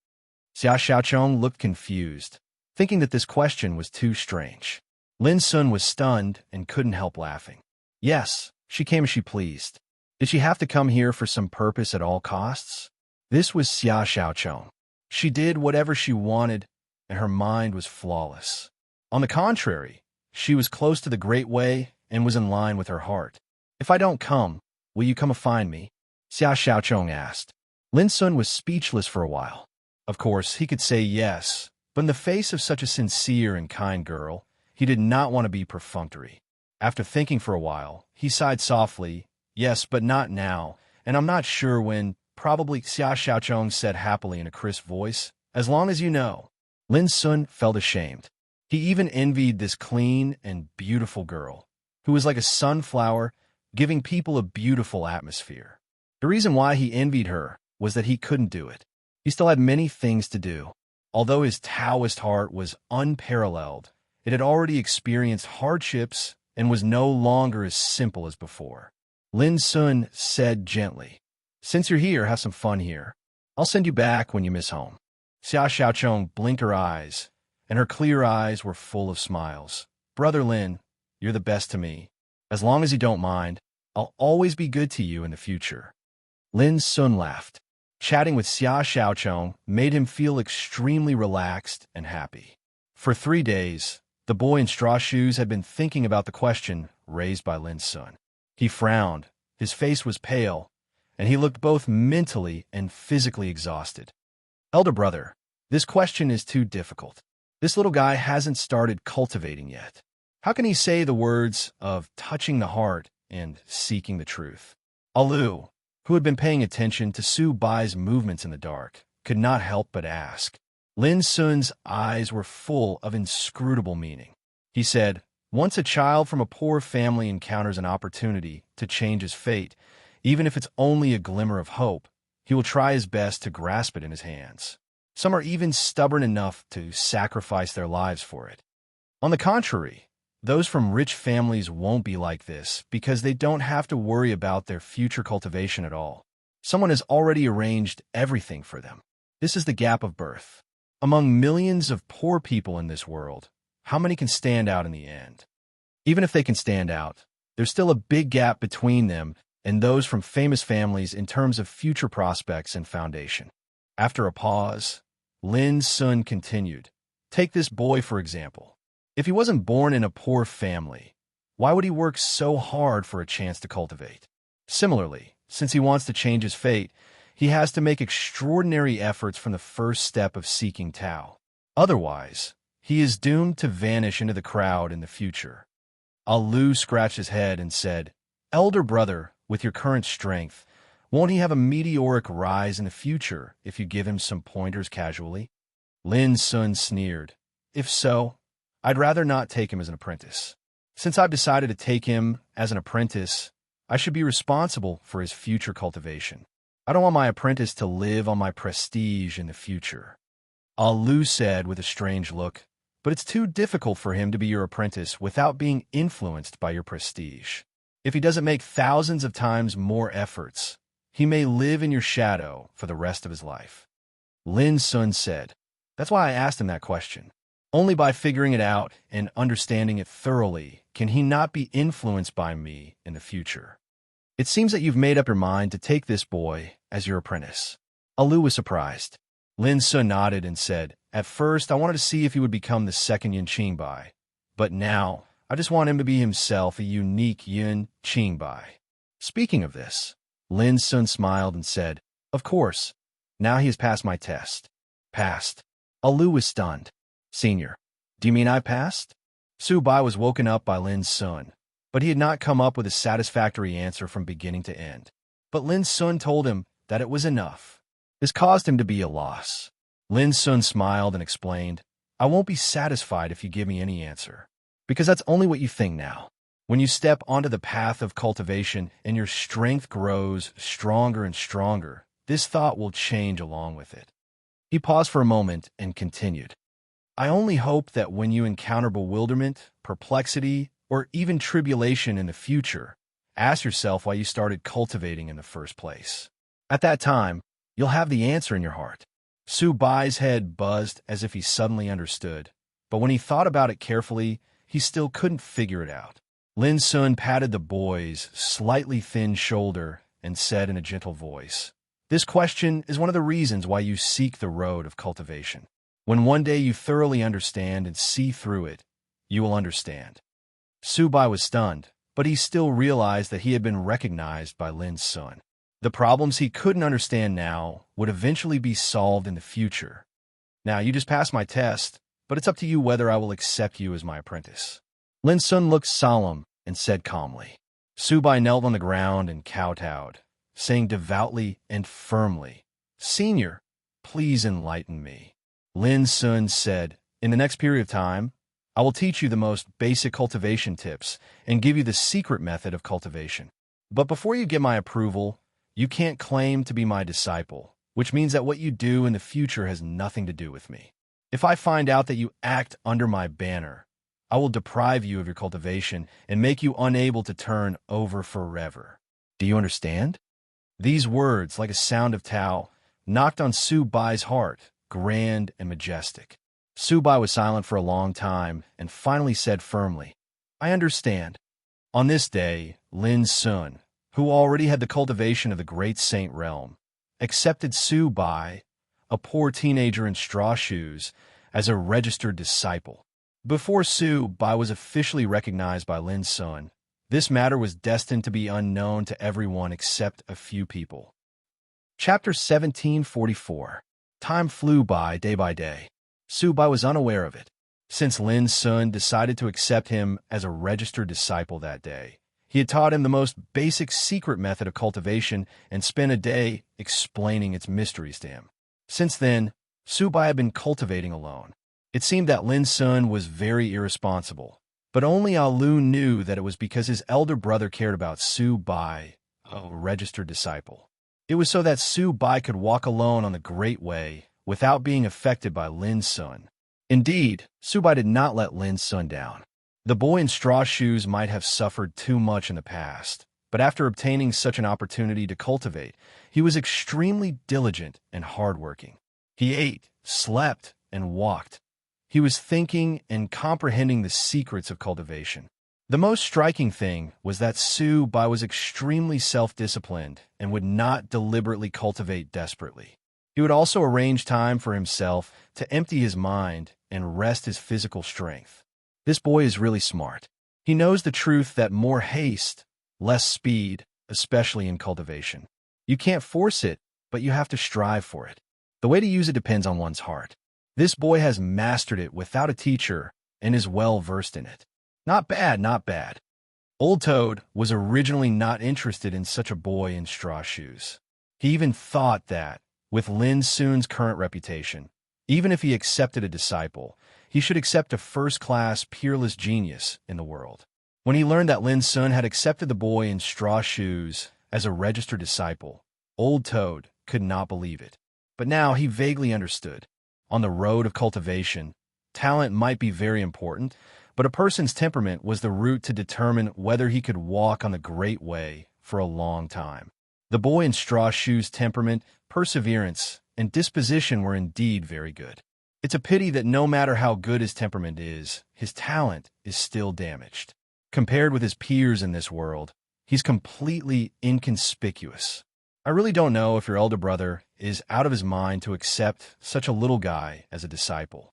Xia Xiaochong looked confused, thinking that this question was too strange. Lin Sun was stunned and couldn't help laughing. Yes, she came as she pleased. Did she have to come here for some purpose at all costs? This was Xia Xiaochong. She did whatever she wanted, and her mind was flawless. On the contrary, she was close to the Great Way and was in line with her heart. If I don't come, will you come and find me? Xia Xiaochong asked. Lin Sun was speechless for a while. Of course, he could say yes, but in the face of such a sincere and kind girl, he did not want to be perfunctory. After thinking for a while, he sighed softly, yes, but not now, and I'm not sure when. Probably, Xia Xiaochong said happily in a crisp voice, as long as you know. Lin Sun felt ashamed. He even envied this clean and beautiful girl, who was like a sunflower, giving people a beautiful atmosphere. The reason why he envied her was that he couldn't do it. He still had many things to do. Although his Taoist heart was unparalleled, it had already experienced hardships and was no longer as simple as before. Lin Sun said gently, Since you're here, have some fun here. I'll send you back when you miss home. Xia Xiaochong blinked her eyes, and her clear eyes were full of smiles. Brother Lin, you're the best to me. As long as you don't mind, I'll always be good to you in the future. Lin Sun laughed. Chatting with Xia Xiaochong made him feel extremely relaxed and happy. For 3 days, the boy in straw shoes had been thinking about the question raised by Lin Sun. He frowned, his face was pale, and he looked both mentally and physically exhausted. Elder brother, this question is too difficult. This little guy hasn't started cultivating yet. How can he say the words of touching the heart and seeking the truth? Alu, who had been paying attention to Su Bai's movements in the dark, could not help but ask. Lin Sun's eyes were full of inscrutable meaning. He said, once a child from a poor family encounters an opportunity to change his fate, even if it's only a glimmer of hope, he will try his best to grasp it in his hands. Some are even stubborn enough to sacrifice their lives for it. On the contrary, those from rich families won't be like this because they don't have to worry about their future cultivation at all. Someone has already arranged everything for them. This is the gap of birth. Among millions of poor people in this world, how many can stand out in the end? Even if they can stand out, there's still a big gap between them and those from famous families in terms of future prospects and foundation. After a pause, Lin Sun continued, Take this boy, for example. If he wasn't born in a poor family, why would he work so hard for a chance to cultivate? Similarly, since he wants to change his fate, he has to make extraordinary efforts from the first step of seeking Tao. Otherwise, he is doomed to vanish into the crowd in the future. Alu scratched his head and said, Elder brother, with your current strength, won't he have a meteoric rise in the future if you give him some pointers casually? Lin Sun sneered. If so, I'd rather not take him as an apprentice. Since I've decided to take him as an apprentice, I should be responsible for his future cultivation. I don't want my apprentice to live on my prestige in the future. Alu said with a strange look, but it's too difficult for him to be your apprentice without being influenced by your prestige. If he doesn't make thousands of times more efforts, he may live in your shadow for the rest of his life. Lin Sun said, "That's why I asked him that question. Only by figuring it out and understanding it thoroughly can he not be influenced by me in the future." It seems that you've made up your mind to take this boy as your apprentice. Alu was surprised. Lin Sun nodded and said, "At first, I wanted to see if he would become the second Yun Qingbai, but now I just want him to be himself, a unique Yun Qingbai." Speaking of this, Lin Sun smiled and said, "Of course. Now he has passed my test." Passed. Alu was stunned. "Senior, do you mean I passed?" Su Bai was woken up by Lin Sun, but he had not come up with a satisfactory answer from beginning to end. But Lin Sun told him that it was enough. This caused him to be a loss. Lin Sun smiled and explained, "I won't be satisfied if you give me any answer, because that's only what you think now. When you step onto the path of cultivation and your strength grows stronger and stronger, this thought will change along with it." He paused for a moment and continued, "I only hope that when you encounter bewilderment, perplexity, or even tribulation in the future, ask yourself why you started cultivating in the first place. At that time, you'll have the answer in your heart." Su Bai's head buzzed as if he suddenly understood, but when he thought about it carefully, he still couldn't figure it out. Lin Sun patted the boy's slightly thin shoulder and said in a gentle voice, "This question is one of the reasons why you seek the road of cultivation. When one day you thoroughly understand and see through it, you will understand." Su Bai was stunned, but he still realized that he had been recognized by Lin Sun. The problems he couldn't understand now would eventually be solved in the future. "Now, you just passed my test, but it's up to you whether I will accept you as my apprentice." Lin Sun looked solemn and said calmly. Su Bai knelt on the ground and kowtowed, saying devoutly and firmly, "Senior, please enlighten me." Lin Sun said, "In the next period of time, I will teach you the most basic cultivation tips and give you the secret method of cultivation. But before you get my approval, you can't claim to be my disciple, which means that what you do in the future has nothing to do with me. If I find out that you act under my banner, I will deprive you of your cultivation and make you unable to turn over forever. Do you understand?" These words, like a sound of Tao, knocked on Su Bai's heart, grand and majestic. Su Bai was silent for a long time and finally said firmly, "I understand." On this day, Lin Sun, who already had the cultivation of the great saint realm, accepted Su Bai, a poor teenager in straw shoes, as a registered disciple. Before Su Bai was officially recognized by Lin Sun, this matter was destined to be unknown to everyone except a few people. Chapter 1744. Time flew by day. Su Bai was unaware of it. Since Lin Sun decided to accept him as a registered disciple that day, he had taught him the most basic secret method of cultivation and spent a day explaining its mysteries to him. Since then, Su Bai had been cultivating alone. It seemed that Lin Sun was very irresponsible, but only Alu knew that it was because his elder brother cared about Su Bai, a registered disciple. It was so that Su Bai could walk alone on the Great Way without being affected by Lin Sun. Indeed, Su Bai did not let Lin Sun down. The boy in straw shoes might have suffered too much in the past, but after obtaining such an opportunity to cultivate, he was extremely diligent and hardworking. He ate, slept, and walked. He was thinking and comprehending the secrets of cultivation. The most striking thing was that Su Bai was extremely self-disciplined and would not deliberately cultivate desperately. He would also arrange time for himself to empty his mind and rest his physical strength. This boy is really smart. He knows the truth that more haste, less speed, especially in cultivation. You can't force it, but you have to strive for it. The way to use it depends on one's heart. This boy has mastered it without a teacher and is well versed in it. Not bad. Old Toad was originally not interested in such a boy in straw shoes. He even thought that, with Lin Sun's current reputation, even if he accepted a disciple, he should accept a first-class, peerless genius in the world. When he learned that Lin Sun had accepted the boy in straw shoes as a registered disciple, Old Toad could not believe it. But now he vaguely understood. On the road of cultivation, talent might be very important, but a person's temperament was the route to determine whether he could walk on the great way for a long time. The boy in straw shoes' temperament, perseverance, and disposition were indeed very good. It's a pity that no matter how good his temperament is, his talent is still damaged. Compared with his peers in this world, he's completely inconspicuous. I really don't know if your elder brother is out of his mind to accept such a little guy as a disciple.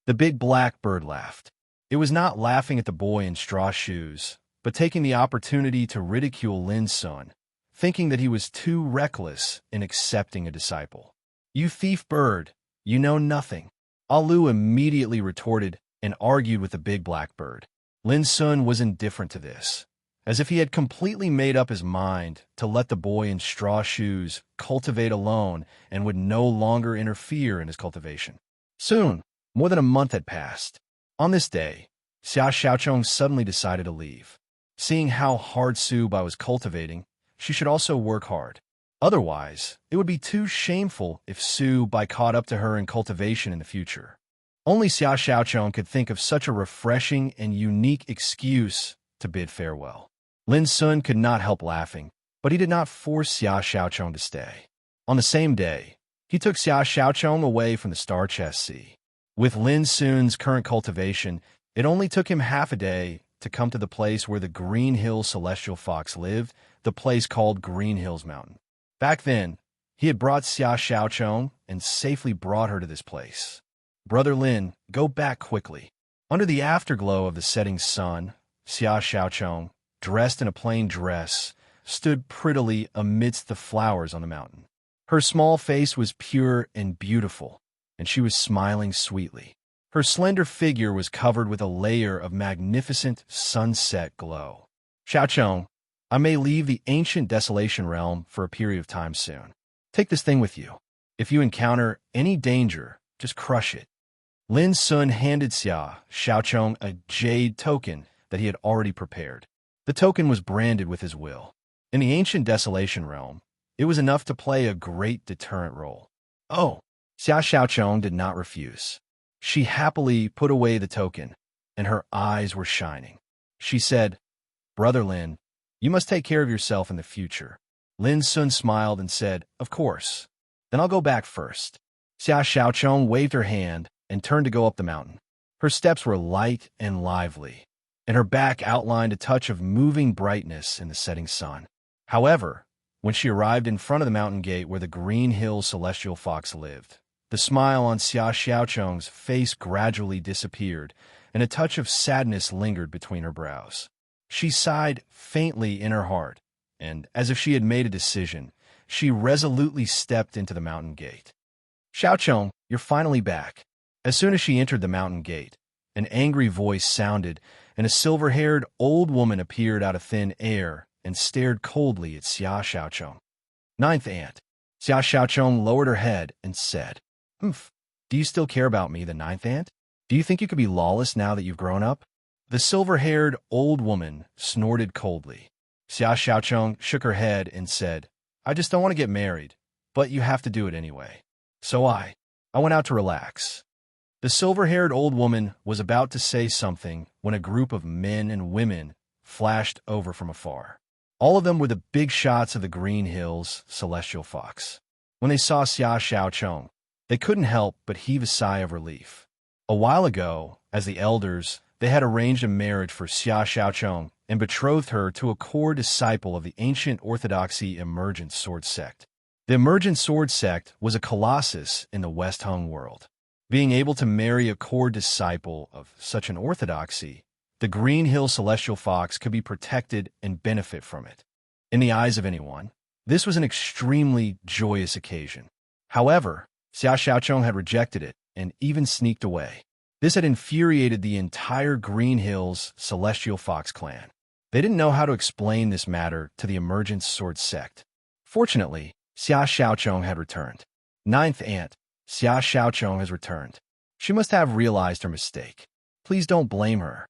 The big black bird laughed. It was not laughing at the boy in straw shoes, but taking the opportunity to ridicule Lin Sun, thinking that he was too reckless in accepting a disciple. "You thief bird, you know nothing." Alu immediately retorted and argued with the big black bird. Lin Sun was indifferent to this, as if he had completely made up his mind to let the boy in straw shoes cultivate alone and would no longer interfere in his cultivation. Soon, more than a month had passed. On this day, Xia Xiaochong suddenly decided to leave. Seeing how hard Su Bai was cultivating, she should also work hard. Otherwise, it would be too shameful if Su Bai caught up to her in cultivation in the future. Only Xia Xiaochong could think of such a refreshing and unique excuse to bid farewell. Lin Sun could not help laughing, but he did not force Xia Xiaochong to stay. On the same day, he took Xia Xiaochong away from the Star Chest Sea. With Lin Sun's current cultivation, it only took him half a day to come to the place where the Green Hill Celestial Fox lived, the place called Green Hills Mountain. Back then, he had brought Xia Xiaochong and safely brought her to this place. "Brother Lin, go back quickly." Under the afterglow of the setting sun, Xia Xiaochong, dressed in a plain dress, stood prettily amidst the flowers on the mountain. Her small face was pure and beautiful, and she was smiling sweetly. Her slender figure was covered with a layer of magnificent sunset glow. "Xiaochong, I may leave the ancient desolation realm for a period of time soon. Take this thing with you. If you encounter any danger, just crush it." Lin Sun handed Xia Xiaochong a jade token that he had already prepared. The token was branded with his will. In the ancient desolation realm, it was enough to play a great deterrent role. "Oh," Xia Xiaochong did not refuse. She happily put away the token, and her eyes were shining. She said, "Brother Lin, you must take care of yourself in the future." Lin Sun smiled and said, "Of course. Then I'll go back first." Xia Xiaochong waved her hand and turned to go up the mountain. Her steps were light and lively, and her back outlined a touch of moving brightness in the setting sun. However, when she arrived in front of the mountain gate where the Green Hill Celestial Fox lived, the smile on Xia Xiaochong's face gradually disappeared, and a touch of sadness lingered between her brows. She sighed faintly in her heart, and, as if she had made a decision, she resolutely stepped into the mountain gate. "Xiaochong, you're finally back." As soon as she entered the mountain gate, an angry voice sounded, and a silver-haired old woman appeared out of thin air and stared coldly at Xia Xiaochong. "Ninth aunt." Xia Xiaochong lowered her head and said, Do you still care about me, the ninth aunt? Do you think you could be lawless now that you've grown up?" The silver-haired old woman snorted coldly. Xia Xiaochong shook her head and said, "I just don't want to get married, but you have to do it anyway. So I went out to relax." The silver-haired old woman was about to say something when a group of men and women flashed over from afar. All of them were the big shots of the Green Hills Celestial Fox. When they saw Xia Xiaochong, they couldn't help but heave a sigh of relief. A while ago, as the elders, they had arranged a marriage for Xia Xiaochong and betrothed her to a core disciple of the ancient orthodoxy Emergent Sword Sect. The Emergent Sword Sect was a colossus in the West Hung world. Being able to marry a core disciple of such an orthodoxy, the Green Hill Celestial Fox could be protected and benefit from it. In the eyes of anyone, this was an extremely joyous occasion. However, Xia Xiaochong had rejected it and even sneaked away. This had infuriated the entire Green Hills Celestial Fox clan. They didn't know how to explain this matter to the Emergent Sword Sect. Fortunately, Xia Xiaochong had returned. Ninth aunt, Xia Xiaochong has returned. She must have realized her mistake. Please don't blame her.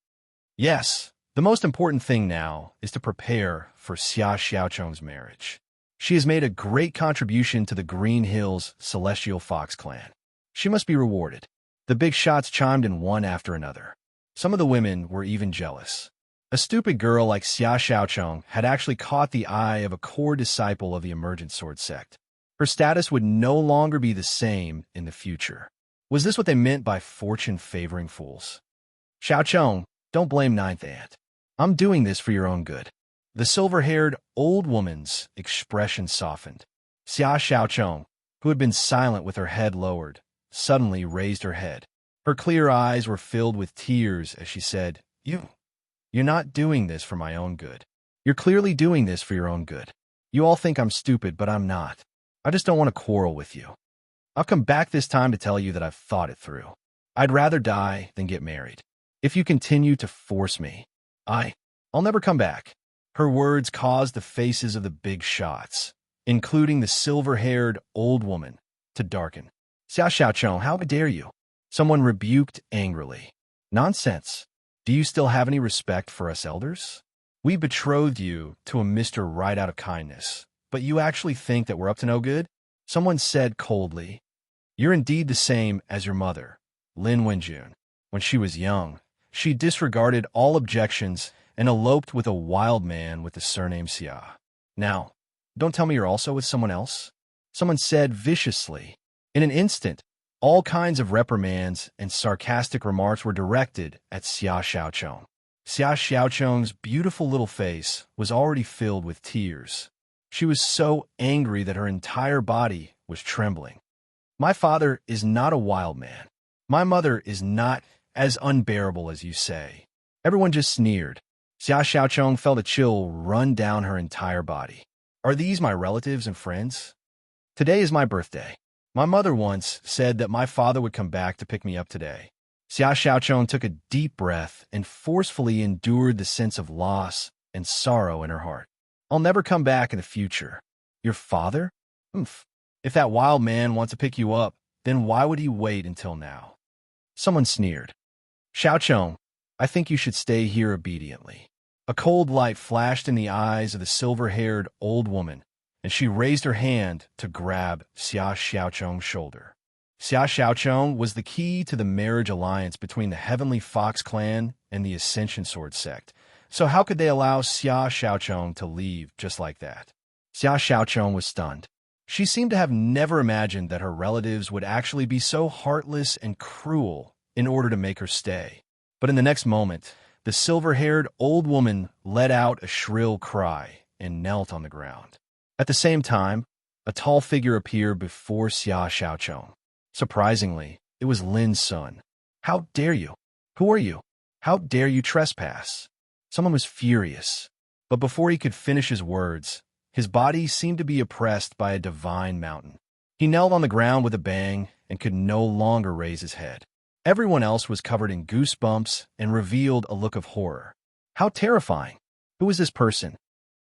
Yes, the most important thing now is to prepare for Xia Xiaocheng's marriage. She has made a great contribution to the Green Hills Celestial Fox clan. She must be rewarded. The big shots chimed in one after another. Some of the women were even jealous. A stupid girl like Xia Xiaocheng had actually caught the eye of a core disciple of the emergent sword sect. Her status would no longer be the same in the future. Was this what they meant by fortune-favoring fools? Xiaocheng, don't blame Ninth Aunt. I'm doing this for your own good. The silver-haired old woman's expression softened. Xia Xiaocheng, who had been silent with her head lowered, suddenly raised her head. Her clear eyes were filled with tears as she said, You're not doing this for my own good. You're clearly doing this for your own good. You all think I'm stupid, but I'm not. I just don't want to quarrel with you. I've come back this time to tell you that I've thought it through. I'd rather die than get married. If you continue to force me, I'll never come back. Her words caused the faces of the big shots, including the silver-haired old woman, to darken. Xia Xiaocheng, how dare you? Someone rebuked angrily. Nonsense. Do you still have any respect for us elders? We betrothed you to a mister right out of kindness, but you actually think that we're up to no good? Someone said coldly. You're indeed the same as your mother, Lin Wenjun. When she was young, she disregarded all objections and eloped with a wild man with the surname Xia. Now, don't tell me you're also with someone else? Someone said viciously. In an instant, all kinds of reprimands and sarcastic remarks were directed at Xia Xiaocheng. Xia Xiaocheng's beautiful little face was already filled with tears. She was so angry that her entire body was trembling. My father is not a wild man. My mother is not as unbearable as you say. Everyone just sneered. Xia Xiaocheng felt a chill run down her entire body. Are these my relatives and friends? Today is my birthday. My mother once said that my father would come back to pick me up today. Xia Xiaocheng took a deep breath and forcefully endured the sense of loss and sorrow in her heart. I'll never come back in the future. Your father? Oomph. If that wild man wants to pick you up, then why would he wait until now? Someone sneered. Xiaocheng, I think you should stay here obediently. A cold light flashed in the eyes of the silver-haired old woman, and she raised her hand to grab Xia Xiaocheng's shoulder. Xia Xiaocheng was the key to the marriage alliance between the Heavenly Fox clan and the Ascension Sword sect. So how could they allow Xia Xiaocheng to leave just like that? Xia Xiaocheng was stunned. She seemed to have never imagined that her relatives would actually be so heartless and cruel in order to make her stay. But in the next moment, the silver-haired old woman let out a shrill cry and knelt on the ground. At the same time, a tall figure appeared before Xia Xiaocheng. Surprisingly, it was Lin's son. How dare you? Who are you? How dare you trespass? Someone was furious. But before he could finish his words, his body seemed to be oppressed by a divine mountain. He knelt on the ground with a bang and could no longer raise his head. Everyone else was covered in goosebumps and revealed a look of horror. How terrifying! Who is this person?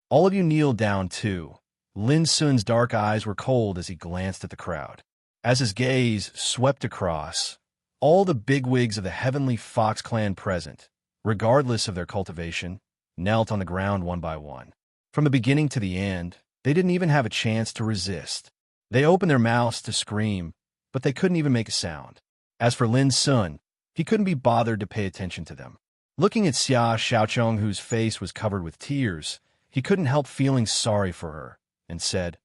All of you kneeled down too. Lin Sun's dark eyes were cold as he glanced at the crowd. As his gaze swept across, all the bigwigs of the Heavenly Fox clan present, regardless of their cultivation, knelt on the ground one by one. From the beginning to the end, they didn't even have a chance to resist. They opened their mouths to scream, but they couldn't even make a sound. As for Lin Sun, he couldn't be bothered to pay attention to them. Looking at Xia Xiaocheng, whose face was covered with tears, he couldn't help feeling sorry for her, and said,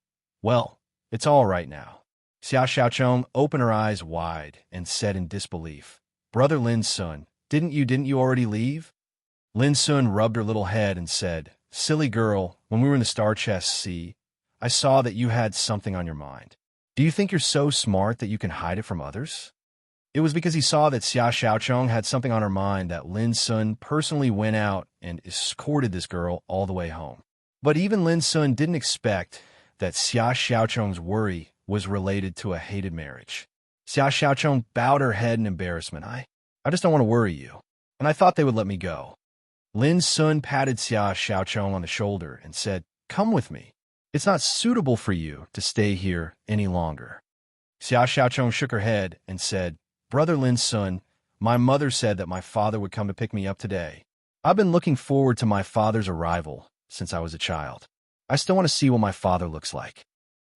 Well, it's all right now. Xia Xiaocheng opened her eyes wide and said in disbelief, Brother Lin Sun, didn't you already leave? Lin Sun rubbed her little head and said, Silly girl, when we were in the Star Chest Sea, I saw that you had something on your mind. Do you think you're so smart that you can hide it from others? It was because he saw that Xia Xiaocheng had something on her mind that Lin Sun personally went out and escorted this girl all the way home. But even Lin Sun didn't expect that Xia Xiaocheng's worry was related to a hated marriage. Xia Xiaocheng bowed her head in embarrassment. I just don't want to worry you, and I thought they would let me go. Lin Sun patted Xia Xiaocheng on the shoulder and said, Come with me. It's not suitable for you to stay here any longer. Xia Xiaocheng shook her head and said, Brother Lin Sun, my mother said that my father would come to pick me up today. I've been looking forward to my father's arrival since I was a child. I still want to see what my father looks like.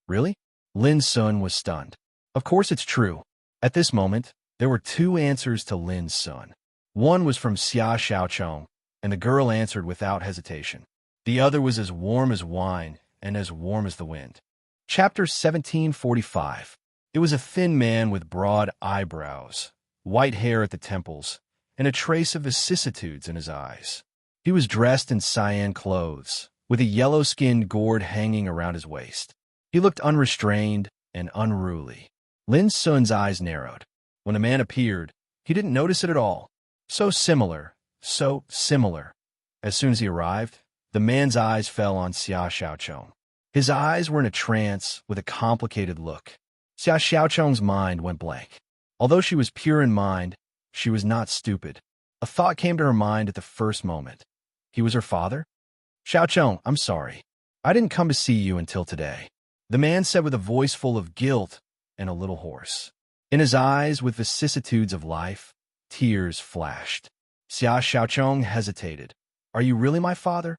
Really? Lin Sun was stunned. Of course it's true. At this moment, there were two answers to Lin Sun. One was from Xia Xiaochong, and the girl answered without hesitation. The other was as warm as wine and as warm as the wind. Chapter 1745. It was a thin man with broad eyebrows, white hair at the temples, and a trace of vicissitudes in his eyes. He was dressed in cyan clothes, with a yellow-skinned gourd hanging around his waist. He looked unrestrained and unruly. Lin Sun's eyes narrowed. When the man appeared, he didn't notice it at all. So similar. As soon as he arrived, the man's eyes fell on Xia Xiaochong. His eyes were in a trance with a complicated look. Xia Xiaochong's mind went blank. Although she was pure in mind, she was not stupid. A thought came to her mind at the first moment. He was her father? Xiaochong, I'm sorry. I didn't come to see you until today, the man said with a voice full of guilt and a little hoarse. In his eyes, with vicissitudes of life, tears flashed. Xia Xiaochong hesitated. Are you really my father?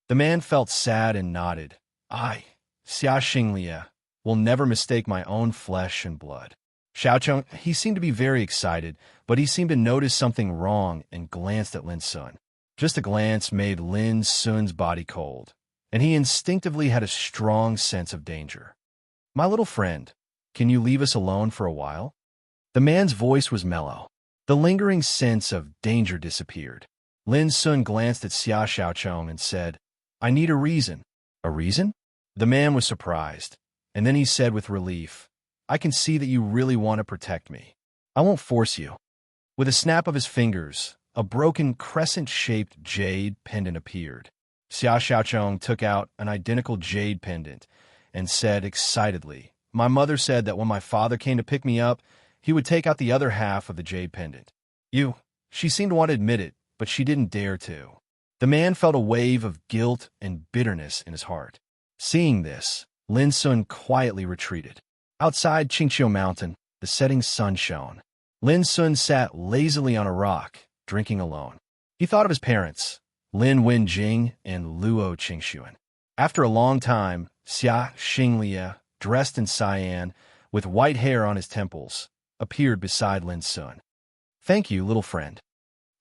The man felt sad and nodded. I, Xia Xinglia, will never mistake my own flesh and blood. Xiaochong, he seemed to be very excited, but he seemed to notice something wrong and glanced at Lin Sun. Just a glance made Lin Sun's body cold, and he instinctively had a strong sense of danger. My little friend, can you leave us alone for a while? The man's voice was mellow. The lingering sense of danger disappeared. Lin Sun glanced at Xia Xiaochong and said, I need a reason. A reason? The man was surprised, and then he said with relief, I can see that you really want to protect me. I won't force you. With a snap of his fingers, a broken crescent-shaped jade pendant appeared. Xia Xiaochong took out an identical jade pendant and said excitedly, My mother said that when my father came to pick me up, he would take out the other half of the jade pendant. She seemed to want to admit it, but she didn't dare to. The man felt a wave of guilt and bitterness in his heart. Seeing this, Lin Sun quietly retreated. Outside Qingqiu Mountain, the setting sun shone. Lin Sun sat lazily on a rock, drinking alone. He thought of his parents, Lin Wenjing and Luo Qingxuan. After a long time, Xia Xinglia, dressed in cyan, with white hair on his temples, appeared beside Lin Sun. Thank you, little friend.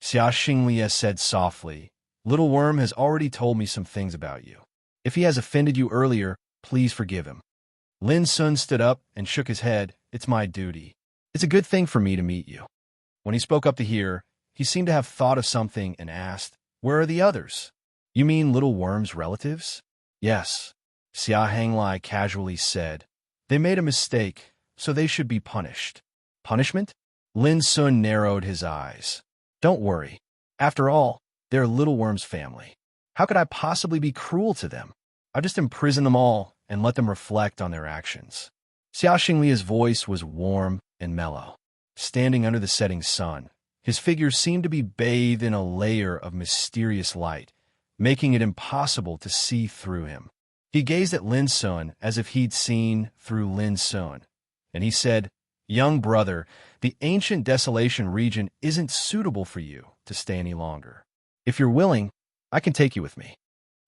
Xia Xinglia said softly, Little Worm has already told me some things about you. If he has offended you earlier, please forgive him. Lin Sun stood up and shook his head. It's my duty. It's a good thing for me to meet you. When he spoke up to hear, he seemed to have thought of something and asked, Where are the others? You mean Little Worm's relatives? Yes. Xia Hanglai casually said. They made a mistake, so they should be punished. Punishment? Lin Sun narrowed his eyes. Don't worry. After all, they're Little Worm's family. How could I possibly be cruel to them? I'll just imprison them all and let them reflect on their actions. Xia Xinglia's voice was warm and mellow. Standing under the setting sun, his figure seemed to be bathed in a layer of mysterious light, making it impossible to see through him. He gazed at Lin Sun as if he'd seen through Lin Sun, and he said, Young brother, the ancient desolation region isn't suitable for you to stay any longer. If you're willing, I can take you with me.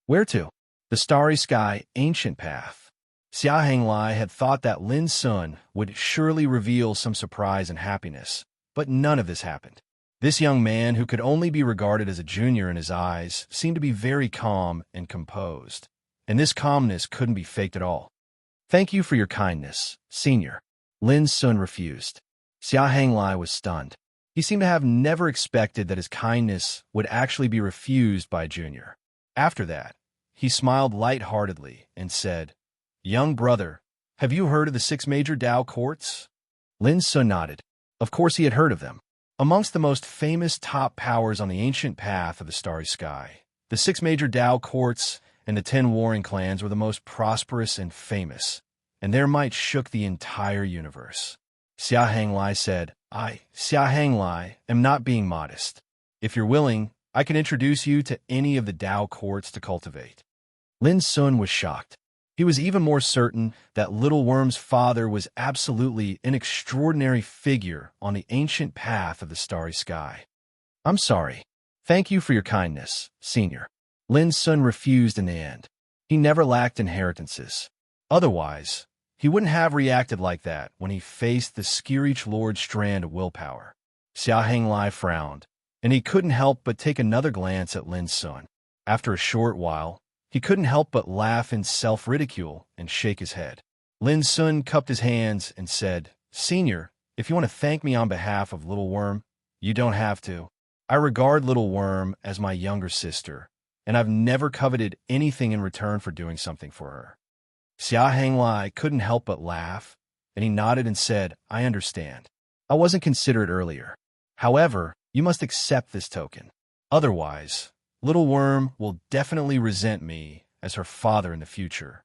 Where to? The starry sky ancient path. Xia Hanglai had thought that Lin Sun would surely reveal some surprise and happiness, but none of this happened. This young man, who could only be regarded as a junior in his eyes, seemed to be very calm and composed, and this calmness couldn't be faked at all. Thank you for your kindness, senior. Lin Sun refused. Xia Hanglai was stunned. He seemed to have never expected that his kindness would actually be refused by a junior. After that, he smiled light-heartedly and said, Young brother, have you heard of the 6 major Tao courts? Lin Sun nodded. Of course he had heard of them. Amongst the most famous top powers on the ancient path of the starry sky, the 6 major Tao courts and the 10 warring clans were the most prosperous and famous, and their might shook the entire universe. Xia Hanglai said, I, Xia Hanglai, am not being modest. If you're willing, I can introduce you to any of the Tao courts to cultivate. Lin Sun was shocked. He was even more certain that Little Worm's father was absolutely an extraordinary figure on the ancient path of the starry sky. "I'm sorry. Thank you for your kindness, Senior." Lin's son refused in the end. He never lacked inheritances. Otherwise, he wouldn't have reacted like that when he faced the Skirich Lord's strand of willpower. Xia Hanglai frowned, and he couldn't help but take another glance at Lin's son. After a short while, he couldn't help but laugh in self-ridicule and shake his head. Lin's son cupped his hands and said, "Senior, if you want to thank me on behalf of Little Worm, you don't have to. I regard Little Worm as my younger sister, and I've never coveted anything in return for doing something for her." Xia Hanglai couldn't help but laugh, and he nodded and said, "I understand. I wasn't considerate earlier. However, you must accept this token. Otherwise, Little Worm will definitely resent me as her father in the future."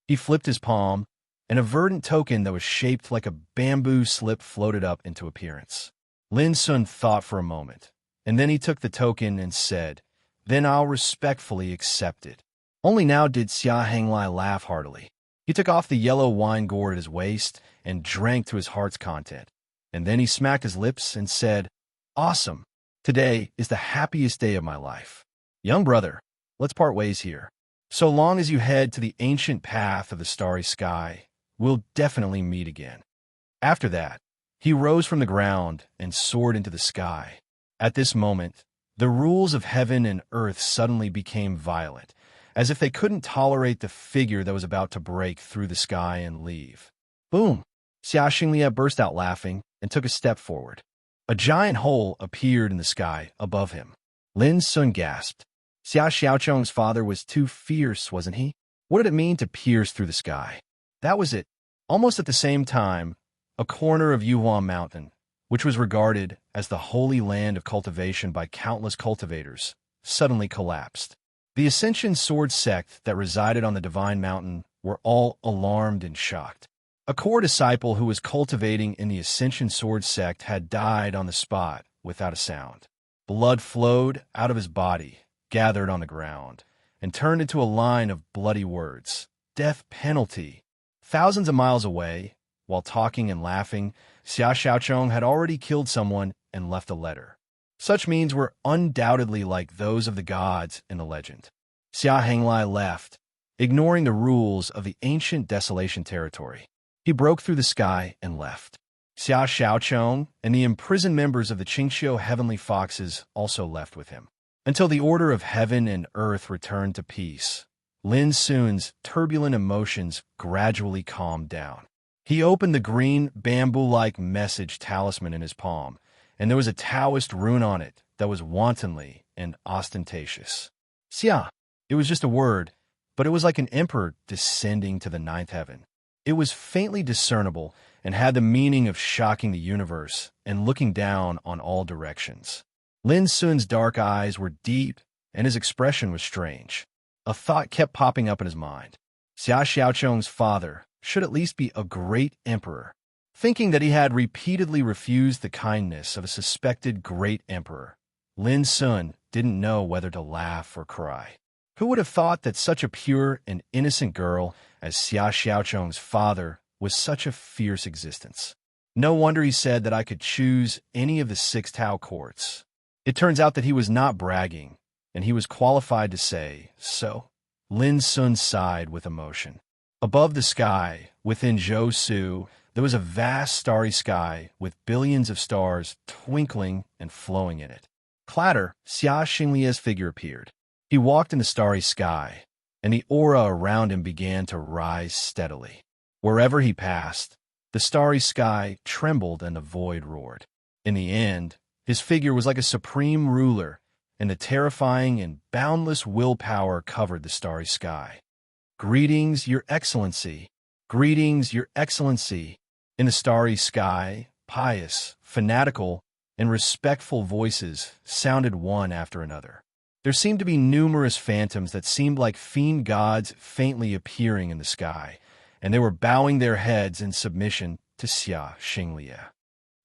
He flipped his palm, and a verdant token that was shaped like a bamboo slip floated up into appearance. Lin Sun thought for a moment, and then he took the token and said, "Then I'll respectfully accept it." Only now did Xia Hanglai laugh heartily. He took off the yellow wine gourd at his waist and drank to his heart's content. And then he smacked his lips and said, "Awesome! Today is the happiest day of my life. Young brother, let's part ways here. So long as you head to the ancient path of the starry sky, we'll definitely meet again." After that, he rose from the ground and soared into the sky. At this moment, the rules of heaven and earth suddenly became violent, as if they couldn't tolerate the figure that was about to break through the sky and leave. Boom! Xia Xinglia burst out laughing and took a step forward. A giant hole appeared in the sky above him. Lin Sun gasped. Xia Xiaochong's father was too fierce, wasn't he? What did it mean to pierce through the sky? That was it. Almost at the same time, a corner of Yuhuan Mountain, which was regarded as the holy land of cultivation by countless cultivators, suddenly collapsed. The Ascension Sword sect that resided on the Divine Mountain were all alarmed and shocked. A core disciple who was cultivating in the Ascension Sword sect had died on the spot without a sound. Blood flowed out of his body, gathered on the ground, and turned into a line of bloody words. Death penalty. Thousands of miles away, while talking and laughing, Xia Xiaochong had already killed someone and left a letter. Such means were undoubtedly like those of the gods in the legend. Xia Hanglai left, ignoring the rules of the ancient Desolation territory. He broke through the sky and left. Xia Xiaochong and the imprisoned members of the Qingxiu Heavenly Foxes also left with him. Until the order of heaven and earth returned to peace, Lin Sun's turbulent emotions gradually calmed down. He opened the green, bamboo-like message talisman in his palm, and there was a Taoist rune on it that was wantonly and ostentatious. Xia. It was just a word, but it was like an emperor descending to the ninth heaven. It was faintly discernible and had the meaning of shocking the universe and looking down on all directions. Lin Sun's dark eyes were deep, and his expression was strange. A thought kept popping up in his mind. Xia Xiaochong's father should at least be a great emperor. Thinking that he had repeatedly refused the kindness of a suspected great emperor, Lin Sun didn't know whether to laugh or cry. Who would have thought that such a pure and innocent girl as Xia Xiaochong's father was such a fierce existence? No wonder he said that I could choose any of the 6 Tao courts. It turns out that he was not bragging, and he was qualified to say so. Lin Sun sighed with emotion. Above the sky, within Zhou Su, there was a vast starry sky with billions of stars twinkling and flowing in it. Clatter, Xia Xinglia's figure appeared. He walked in the starry sky, and the aura around him began to rise steadily. Wherever he passed, the starry sky trembled and the void roared. In the end, his figure was like a supreme ruler, and the terrifying and boundless willpower covered the starry sky. "Greetings, Your Excellency. Greetings, Your Excellency." In the starry sky, pious, fanatical, and respectful voices sounded one after another. There seemed to be numerous phantoms that seemed like fiend gods faintly appearing in the sky, and they were bowing their heads in submission to Xia Xinglia.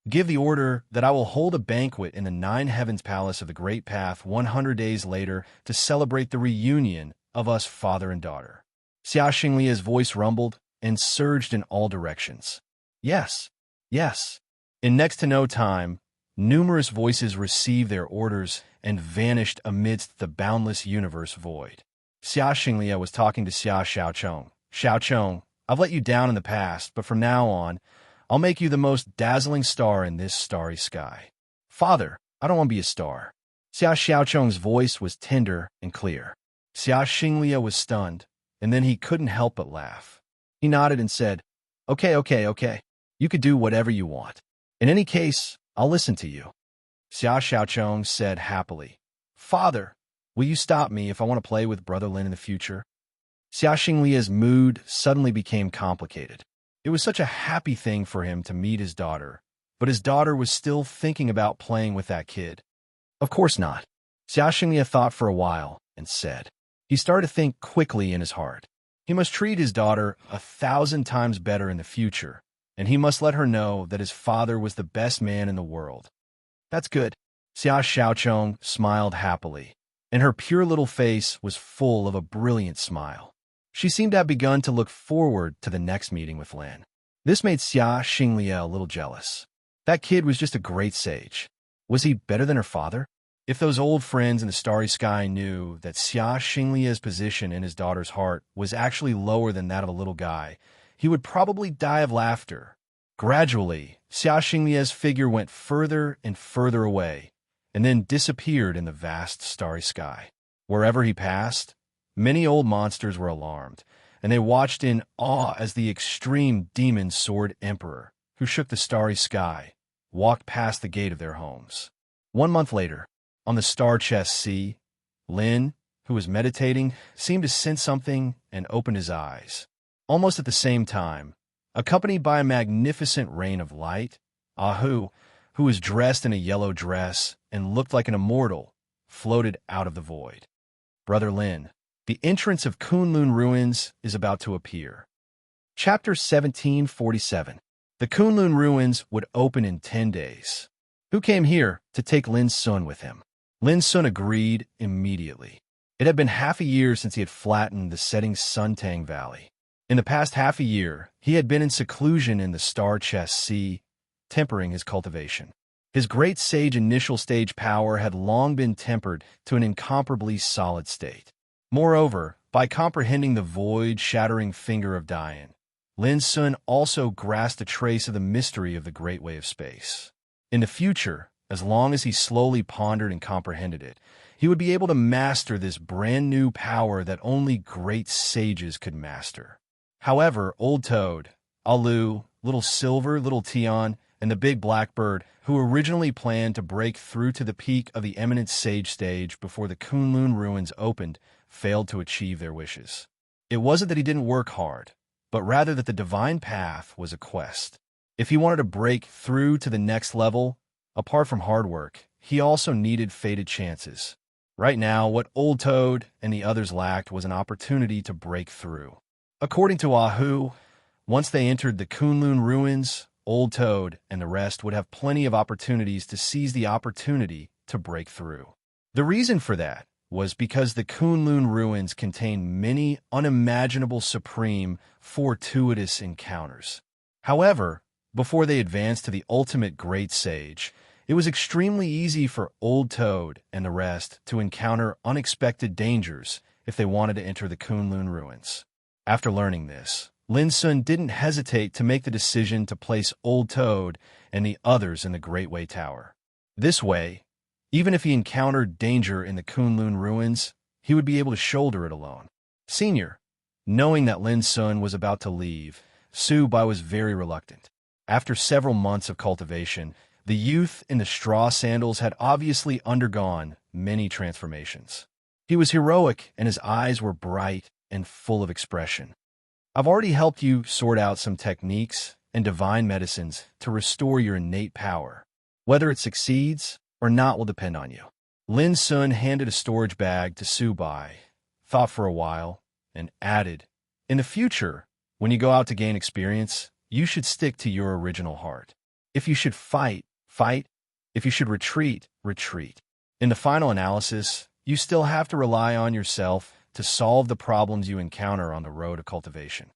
"Give the order that I will hold a banquet in the 9 Heavens Palace of the Great Path 100 days later to celebrate the reunion of us father and daughter." Xia Xinglia's voice rumbled and surged in all directions. Yes, yes. In next to no time, numerous voices received their orders and vanished amidst the boundless universe void. Xia Xinglia was talking to Xia Xiaochong. Xiaochong, I've let you down in the past, but from now on, I'll make you the most dazzling star in this starry sky. Father, I don't want to be a star. Xia Xiaochong's voice was tender and clear. Xia Xinglia was stunned, and then he couldn't help but laugh. He nodded and said, Okay. You could do whatever you want. In any case, I'll listen to you. Xia Xiaochong said happily, Father, will you stop me if I want to play with Brother Lin in the future? Xia Xinglia's mood suddenly became complicated. It was such a happy thing for him to meet his daughter, but his daughter was still thinking about playing with that kid. Of course not. Xia Xinglia thought for a while and said. He started to think quickly in his heart. He must treat his daughter 1,000 times better in the future, and he must let her know that his father was the best man in the world. That's good. Xia Xiaochong smiled happily, and her pure little face was full of a brilliant smile. She seemed to have begun to look forward to the next meeting with Lin. This made Xia Xinglia a little jealous. That kid was just a great sage. Was he better than her father? If those old friends in the starry sky knew that Xia Xinglia's position in his daughter's heart was actually lower than that of a little guy, he would probably die of laughter. Gradually, Xia Xinglia's figure went further and further away, and then disappeared in the vast starry sky. Wherever he passed, many old monsters were alarmed, and they watched in awe as the extreme demon sword emperor, who shook the starry sky, walked past the gate of their homes. 1 month later, on the star chest sea, Lin, who was meditating, seemed to sense something and opened his eyes. Almost at the same time, accompanied by a magnificent rain of light, Ahu, who was dressed in a yellow dress and looked like an immortal, floated out of the void. Brother Lin, the entrance of Kunlun Ruins is about to appear. Chapter 1747. The Kunlun Ruins would open in 10 days. Who came here to take Lin Sun with him? Lin Sun agreed immediately. It had been half a year since he had flattened the setting Suntang Valley. In the past half a year, he had been in seclusion in the Star Chest Sea, tempering his cultivation. His great sage initial stage power had long been tempered to an incomparably solid state. Moreover, by comprehending the void-shattering finger of Dian, Lin Sun also grasped a trace of the mystery of the Great Way of Space. In the future, as long as he slowly pondered and comprehended it, he would be able to master this brand-new power that only great sages could master. However, Old Toad, Alu, Little Silver, Little Tian, and the Big Blackbird, who originally planned to break through to the peak of the eminent sage stage before the Kunlun Ruins opened, failed to achieve their wishes. It wasn't that he didn't work hard, but rather that the divine path was a quest. If he wanted to break through to the next level, apart from hard work, he also needed fated chances. Right now, what Old Toad and the others lacked was an opportunity to break through. According to Ahu, once they entered the Kunlun Ruins, Old Toad and the rest would have plenty of opportunities to seize the opportunity to break through. The reason for that was because the Kunlun Ruins contained many unimaginable supreme, fortuitous encounters. However, before they advanced to the ultimate great sage, it was extremely easy for Old Toad and the rest to encounter unexpected dangers if they wanted to enter the Kunlun Ruins. After learning this, Lin Sun didn't hesitate to make the decision to place Old Toad and the others in the Great Way Tower. This way, even if he encountered danger in the Kunlun Ruins, he would be able to shoulder it alone. Senior, knowing that Lin Sun was about to leave, Su Bai was very reluctant. After several months of cultivation, the youth in the straw sandals had obviously undergone many transformations. He was heroic and his eyes were bright and full of expression. I've already helped you sort out some techniques and divine medicines to restore your innate power. Whether it succeeds or not will depend on you. Lin Sun handed a storage bag to Su Bai, thought for a while, and added, In the future, when you go out to gain experience, you should stick to your original heart. If you should fight, fight. If you should retreat, retreat. In the final analysis, you still have to rely on yourself to solve the problems you encounter on the road of cultivation.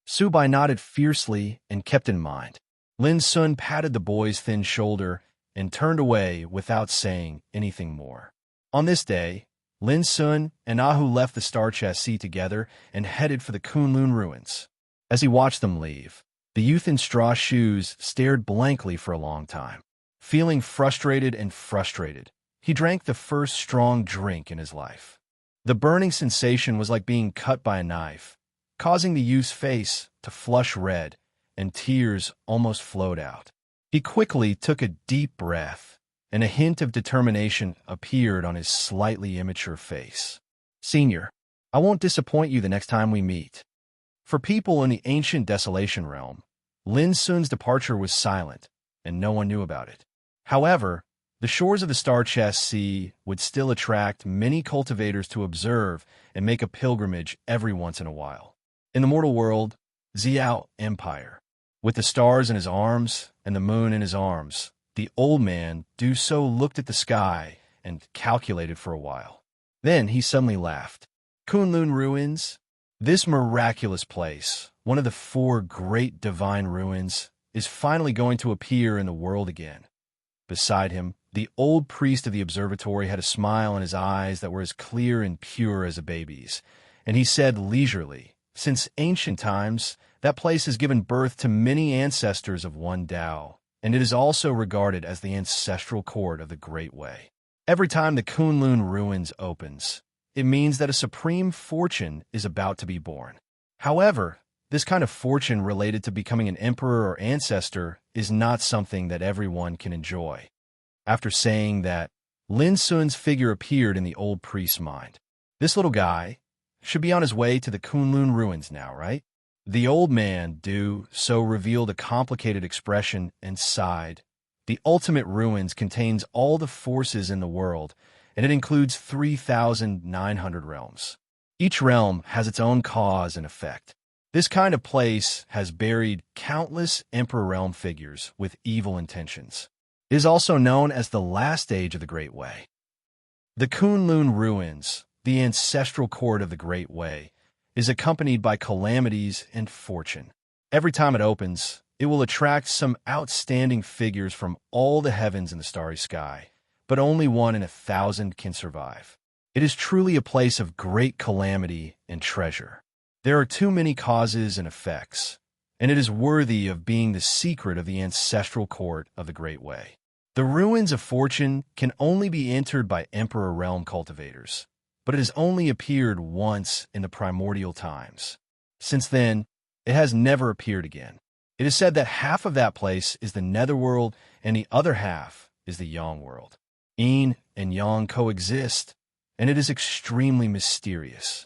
Subai nodded fiercely and kept in mind. Lin Sun patted the boy's thin shoulder and turned away without saying anything more. On this day, Lin Sun and Ahu left the star chassis together and headed for the Kunlun ruins. As he watched them leave, the youth in straw shoes stared blankly for a long time. Feeling frustrated, he drank the first strong drink in his life. The burning sensation was like being cut by a knife, causing the youth's face to flush red, and tears almost flowed out. He quickly took a deep breath, and a hint of determination appeared on his slightly immature face. "Senior, I won't disappoint you the next time we meet." For people in the ancient Desolation realm, Lin Sun's departure was silent, and no one knew about it. However, the shores of the Star Chest Sea would still attract many cultivators to observe and make a pilgrimage every once in a while. In the mortal world, Xiao Empire, with the stars in his arms and the moon in his arms, the old man Du So looked at the sky and calculated for a while. Then he suddenly laughed. Kunlun Ruins? This miraculous place, one of the 4 great divine ruins, is finally going to appear in the world again. Beside him, the old priest of the observatory had a smile in his eyes that were as clear and pure as a baby's, and he said leisurely, "Since ancient times, that place has given birth to many ancestors of one Tao, and it is also regarded as the ancestral court of the Great Way. Every time the Kunlun Ruins opens, it means that a supreme fortune is about to be born. However, this kind of fortune related to becoming an emperor or ancestor is not something that everyone can enjoy." After saying that, Lin Sun's figure appeared in the old priest's mind. This little guy should be on his way to the Kunlun Ruins now, right? The old man Du So revealed a complicated expression and sighed. The ultimate ruins contains all the forces in the world, and it includes 3,900 realms. Each realm has its own cause and effect. This kind of place has buried countless Emperor Realm figures with evil intentions. It is also known as the last stage of the Great Way. The Kunlun Ruins, the ancestral court of the Great Way, is accompanied by calamities and fortune. Every time it opens, it will attract some outstanding figures from all the heavens in the starry sky, but only 1 in 1,000 can survive. It is truly a place of great calamity and treasure. There are too many causes and effects, and it is worthy of being the secret of the ancestral court of the Great Way. The ruins of fortune can only be entered by Emperor Realm cultivators, but it has only appeared once in the primordial times. Since then, it has never appeared again. It is said that half of that place is the netherworld and the other half is the yang world. Yin and yang coexist, and it is extremely mysterious.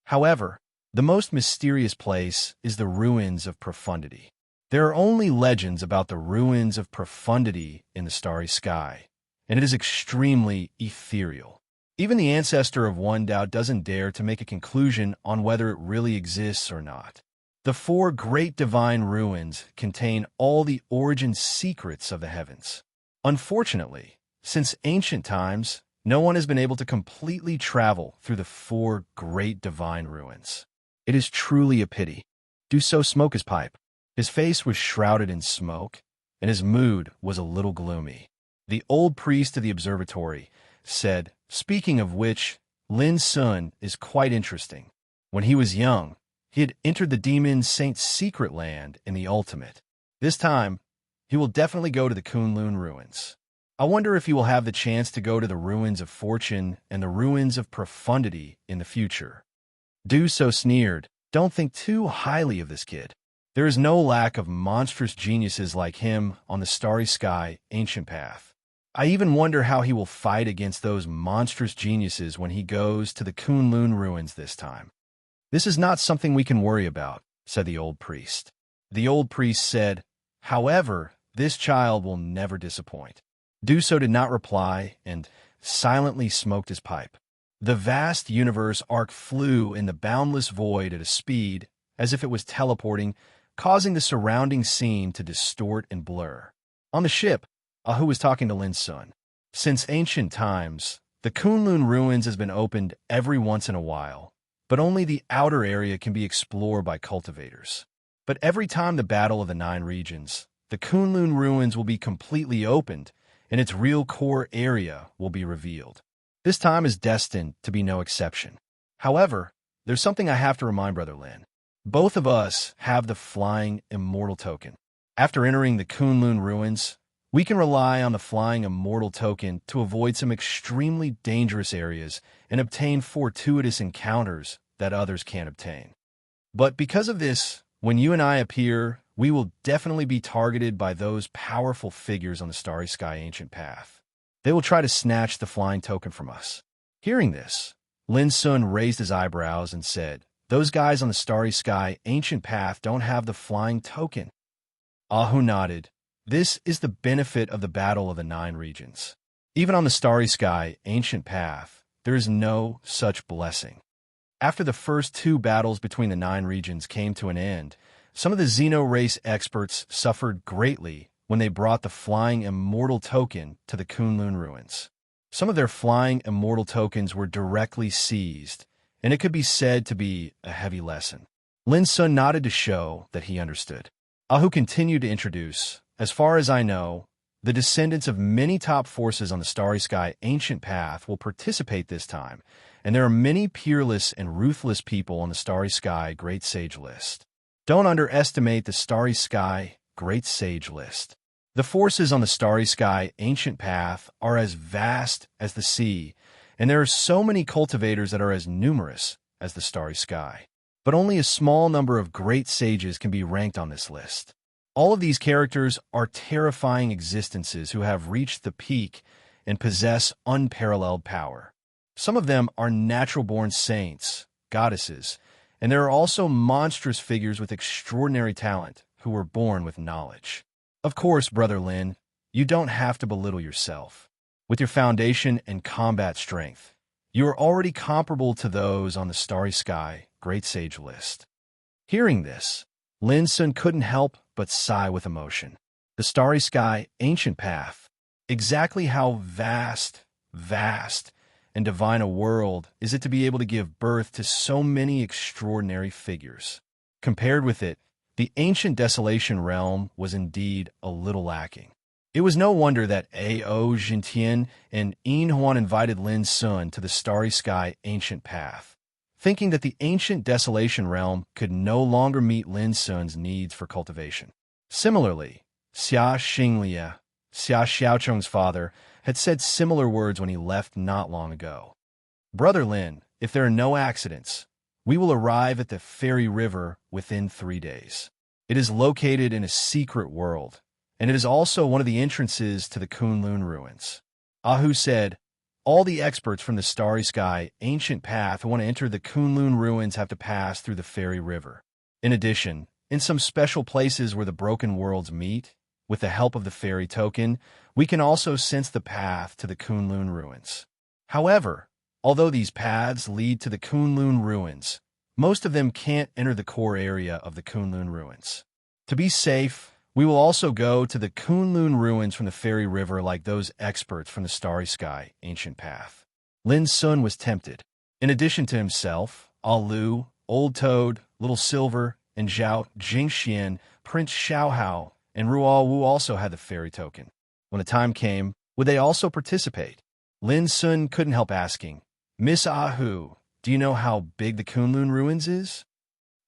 However, the most mysterious place is the ruins of profundity. There are only legends about the ruins of profundity in the starry sky, and it is extremely ethereal. Even the ancestor of one Tao doesn't dare to make a conclusion on whether it really exists or not. The 4 great divine ruins contain all the origin secrets of the heavens. Unfortunately, since ancient times, no one has been able to completely travel through the 4 great divine ruins. It is truly a pity. Du So smoked his pipe. His face was shrouded in smoke, and his mood was a little gloomy. The old priest of the observatory said, "Speaking of which, Lin Sun is quite interesting. When he was young, he had entered the demon saint's secret land in the ultimate. This time, he will definitely go to the Kunlun Ruins. I wonder if he will have the chance to go to the ruins of fortune and the ruins of profundity in the future." Du So sneered, "Don't think too highly of this kid. There is no lack of monstrous geniuses like him on the starry sky ancient path. I even wonder how he will fight against those monstrous geniuses when he goes to the Kunlun Ruins this time." "This is not something we can worry about," said the old priest. The old priest said, "However, this child will never disappoint." Du So did not reply and silently smoked his pipe. The vast universe arc flew in the boundless void at a speed as if it was teleporting, causing the surrounding scene to distort and blur. On the ship, Ahu was talking to Lin Sun. Since ancient times, the Kunlun Ruins has been opened every once in a while, but only the outer area can be explored by cultivators. But every time the Battle of the Nine Regions, the Kunlun ruins will be completely opened, and its real core area will be revealed. This time is destined to be no exception. However, there's something I have to remind Brother Lin. Both of us have the Flying Immortal token. After entering the Kunlun ruins, we can rely on the Flying Immortal token to avoid some extremely dangerous areas and obtain fortuitous encounters that others can't obtain. But because of this, when you and I appear, we will definitely be targeted by those powerful figures on the Starry Sky Ancient Path. They will try to snatch the flying token from us. Hearing this, Lin Sun raised his eyebrows and said, "Those guys on the Starry Sky Ancient Path don't have the flying token." Ahu nodded. This is the benefit of the Battle of the Nine Regions. Even on the Starry Sky Ancient Path, there is no such blessing. After the first two battles between the Nine Regions came to an end, some of the Xeno race experts suffered greatly when they brought the Flying Immortal token to the Kunlun ruins. Some of their Flying Immortal tokens were directly seized, and it could be said to be a heavy lesson. Lin Sun nodded to show that he understood. Ahu continued to introduce, as far as I know, the descendants of many top forces on the Starry Sky Ancient Path will participate this time, and there are many peerless and ruthless people on the Starry Sky Great Sage list. Don't underestimate the Starry Sky Great Sage list. The forces on the Starry Sky Ancient Path are as vast as the sea, and there are so many cultivators that are as numerous as the Starry Sky. But only a small number of great sages can be ranked on this list. All of these characters are terrifying existences who have reached the peak and possess unparalleled power. Some of them are natural-born saints, goddesses, and there are also monstrous figures with extraordinary talent who were born with knowledge. Of course, Brother Lin, you don't have to belittle yourself. With your foundation and combat strength, you are already comparable to those on the Starry Sky Great Sage list. Hearing this, Lin Sun couldn't help but sigh with emotion. The Starry Sky Ancient Path. Exactly how vast, and divine a world is it to be able to give birth to so many extraordinary figures. Compared with it, the ancient Desolation realm was indeed a little lacking. It was no wonder that A.O. Jintian and Yin Huan invited Lin Sun to the Starry Sky Ancient Path, thinking that the ancient Desolation realm could no longer meet Lin Sun's needs for cultivation. Similarly, Xia Xinglia, Xia Xiaocheng's father, had said similar words when he left not long ago. Brother Lin, if there are no accidents, we will arrive at the Fairy River within 3 days. It is located in a secret world, and it is also one of the entrances to the Kunlun ruins. Ahu said, all the experts from the Starry Sky Ancient Path who want to enter the Kunlun ruins have to pass through the Fairy River. In addition, in some special places where the broken worlds meet, with the help of the fairy token, we can also sense the path to the Kunlun ruins. However, although these paths lead to the Kunlun ruins, most of them can't enter the core area of the Kunlun ruins. To be safe, we will also go to the Kunlun ruins from the Fairy River like those experts from the Starry Sky Ancient Path. Lin Sun was tempted. In addition to himself, Alu, Old Toad, Little Silver, and Zhao Jingxian, Prince Xiaohao, and Ruo Wu also had the fairy token. When the time came, would they also participate? Lin Sun couldn't help asking, Miss Ahu, do you know how big the Kunlun ruins is?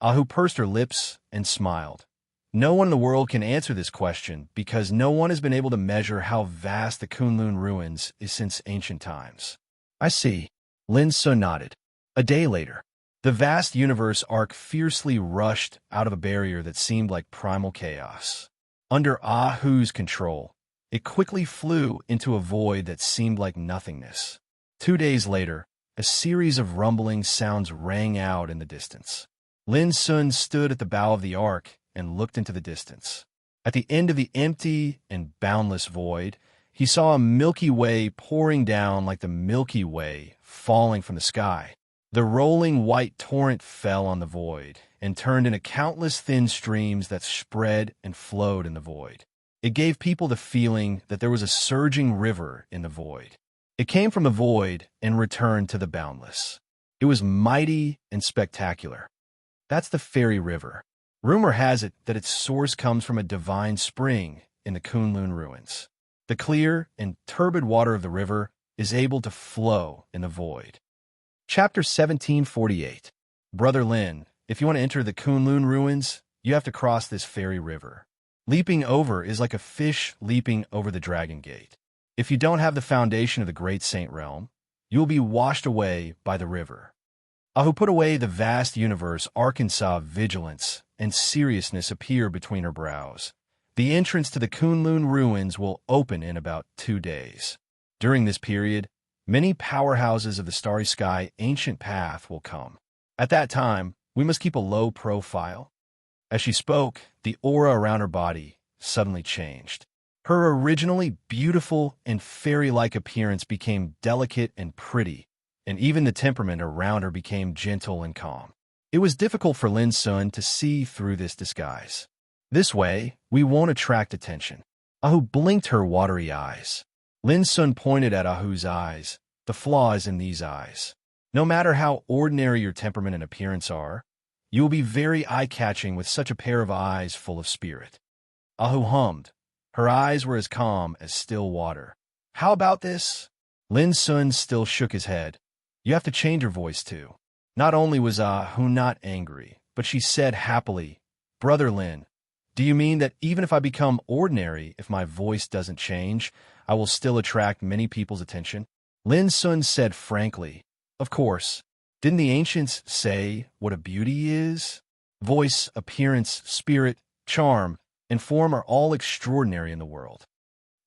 Ahu pursed her lips and smiled. No one in the world can answer this question because no one has been able to measure how vast the Kunlun ruins is since ancient times. I see. Lin Sun nodded. A day later, the vast universe arc fiercely rushed out of a barrier that seemed like primal chaos. Under Ahu's control, it quickly flew into a void that seemed like nothingness. 2 days later, a series of rumbling sounds rang out in the distance. Lin Sun stood at the bow of the ark and looked into the distance. At the end of the empty and boundless void, he saw a Milky Way pouring down like the Milky Way falling from the sky. The rolling white torrent fell on the void and turned into countless thin streams that spread and flowed in the void. It gave people the feeling that there was a surging river in the void. It came from the void and returned to the boundless. It was mighty and spectacular. That's the Fairy River. Rumor has it that its source comes from a divine spring in the Kunlun ruins. The clear and turbid water of the river is able to flow in the void. Chapter 1748. Brother Lin, if you want to enter the Kunlun ruins, you have to cross this fairy river. Leaping over is like a fish leaping over the Dragon Gate. If you don't have the foundation of the Great Saint Realm, you will be washed away by the river. Ahu put away the vast universe. Arkansas vigilance and seriousness appear between her brows. The entrance to the Kunlun ruins will open in about 2 days. During this period, many powerhouses of the starry sky ancient path will come. At that time, we must keep a low profile. As she spoke, the aura around her body suddenly changed. Her originally beautiful and fairy-like appearance became delicate and pretty, and even the temperament around her became gentle and calm. It was difficult for Lin Sun to see through this disguise. This way, we won't attract attention. Ahu blinked her watery eyes. Lin Sun pointed at Ahu's eyes. The flaw is in these eyes. No matter how ordinary your temperament and appearance are, you will be very eye-catching with such a pair of eyes full of spirit. Ahu hummed. Her eyes were as calm as still water. How about this? Lin Sun still shook his head. You have to change your voice too. Not only was Ahu not angry, but she said happily, Brother Lin, do you mean that even if I become ordinary, if my voice doesn't change, I will still attract many people's attention? Lin Sun said frankly, Of course. Didn't the ancients say what a beauty is? Voice, appearance, spirit, charm, and form are all extraordinary in the world.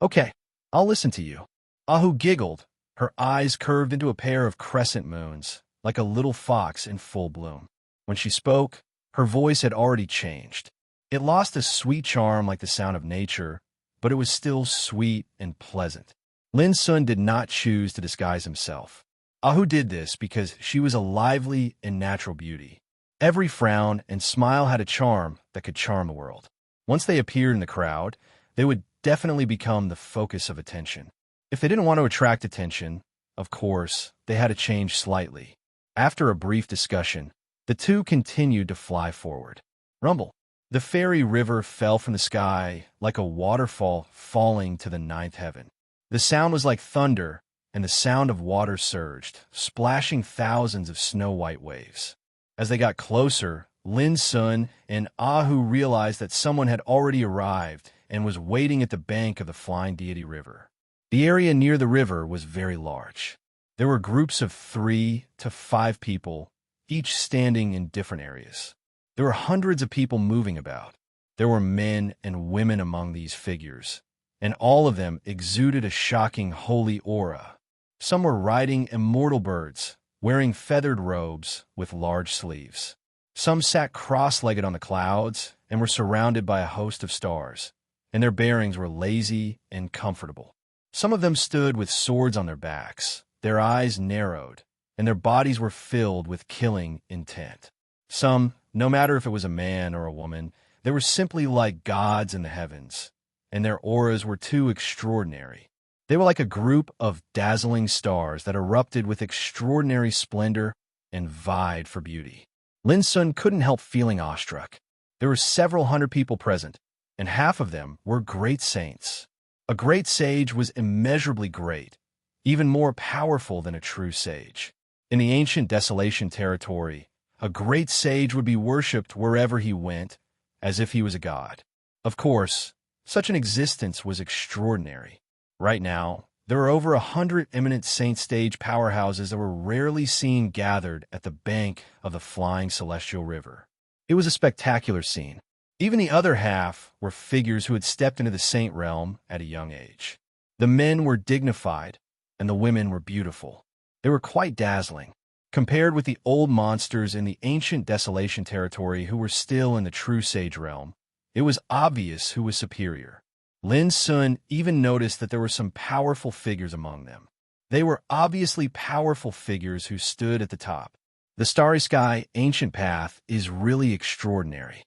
Okay, I'll listen to you. Ahu giggled. Her eyes curved into a pair of crescent moons, like a little fox in full bloom. When she spoke, her voice had already changed. It lost a sweet charm like the sound of nature, but it was still sweet and pleasant. Lin Sun did not choose to disguise himself. Ahu did this because she was a lively and natural beauty. Every frown and smile had a charm that could charm the world. Once they appeared in the crowd, they would definitely become the focus of attention. If they didn't want to attract attention, of course, they had to change slightly. After a brief discussion, the two continued to fly forward. Rumble. The fairy river fell from the sky like a waterfall falling to the ninth heaven. The sound was like thunder, and the sound of water surged, splashing thousands of snow-white waves. As they got closer, Lin Sun and Ahu realized that someone had already arrived and was waiting at the bank of the flying deity river. The area near the river was very large. There were groups of 3 to 5 people, each standing in different areas. There were hundreds of people moving about. There were men and women among these figures, and all of them exuded a shocking holy aura. Some were riding immortal birds, wearing feathered robes with large sleeves. Some sat cross-legged on the clouds and were surrounded by a host of stars, and their bearings were lazy and comfortable. Some of them stood with swords on their backs, their eyes narrowed, and their bodies were filled with killing intent. Some, no matter if it was a man or a woman, they were simply like gods in the heavens, and their auras were too extraordinary. They were like a group of dazzling stars that erupted with extraordinary splendor and vied for beauty. Lin Sun couldn't help feeling awestruck. There were several hundred people present, and half of them were great saints. A great sage was immeasurably great, even more powerful than a true sage. In the ancient Desolation territory, a great sage would be worshipped wherever he went, as if he was a god. Of course, such an existence was extraordinary. Right now, there were over 100 eminent saint stage powerhouses that were rarely seen gathered at the bank of the flying celestial river. It was a spectacular scene. Even the other half were figures who had stepped into the saint realm at a young age. The men were dignified, and the women were beautiful. They were quite dazzling. Compared with the old monsters in the ancient Desolation territory who were still in the true sage realm, it was obvious who was superior. Lin Sun even noticed that there were some powerful figures among them. They were obviously powerful figures who stood at the top. The starry sky ancient path is really extraordinary.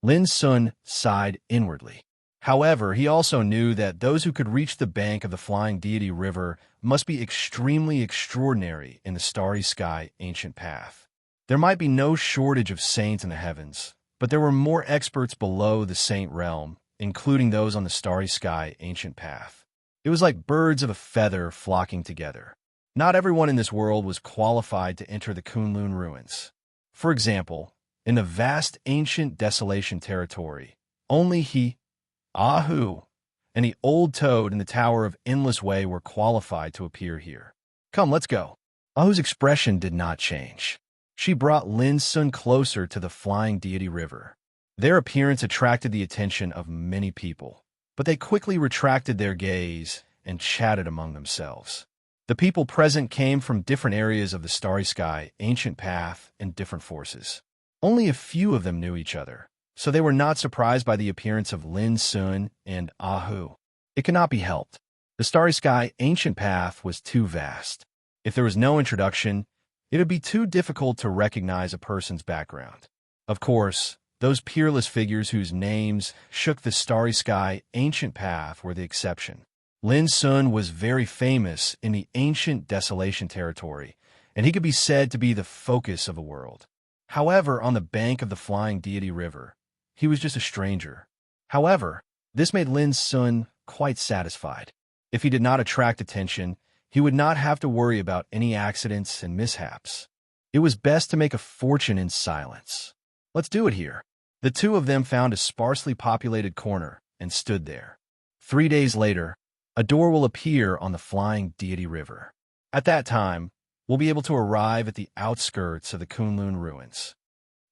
Lin Sun sighed inwardly. However, he also knew that those who could reach the bank of the flying deity river must be extremely extraordinary in the starry sky ancient path. There might be no shortage of saints in the heavens, but there were more experts below the saint realm, including those on the starry sky ancient path. It was like birds of a feather flocking together. Not everyone in this world was qualified to enter the Kunlun ruins. For example, in the vast ancient desolation territory, only he, Ahu, and the old toad in the Tower of Endless Way were qualified to appear here. Come, let's go. Ahu's expression did not change. She brought Lin Sun closer to the flying deity river. Their appearance attracted the attention of many people, but they quickly retracted their gaze and chatted among themselves. The people present came from different areas of the starry sky, ancient path, and different forces. Only a few of them knew each other, so they were not surprised by the appearance of Lin Sun and Ahu. It cannot be helped. The starry sky, ancient path was too vast. If there was no introduction, it would be too difficult to recognize a person's background. Of course, those peerless figures whose names shook the starry sky, ancient path were the exception. Lin Sun was very famous in the ancient desolation territory, and he could be said to be the focus of the world. However, on the bank of the flying deity river, he was just a stranger. However, this made Lin Sun quite satisfied. If he did not attract attention, he would not have to worry about any accidents and mishaps. It was best to make a fortune in silence. Let's do it here. The two of them found a sparsely populated corner and stood there. 3 days later, a door will appear on the flying deity river. At that time, we'll be able to arrive at the outskirts of the Kunlun ruins.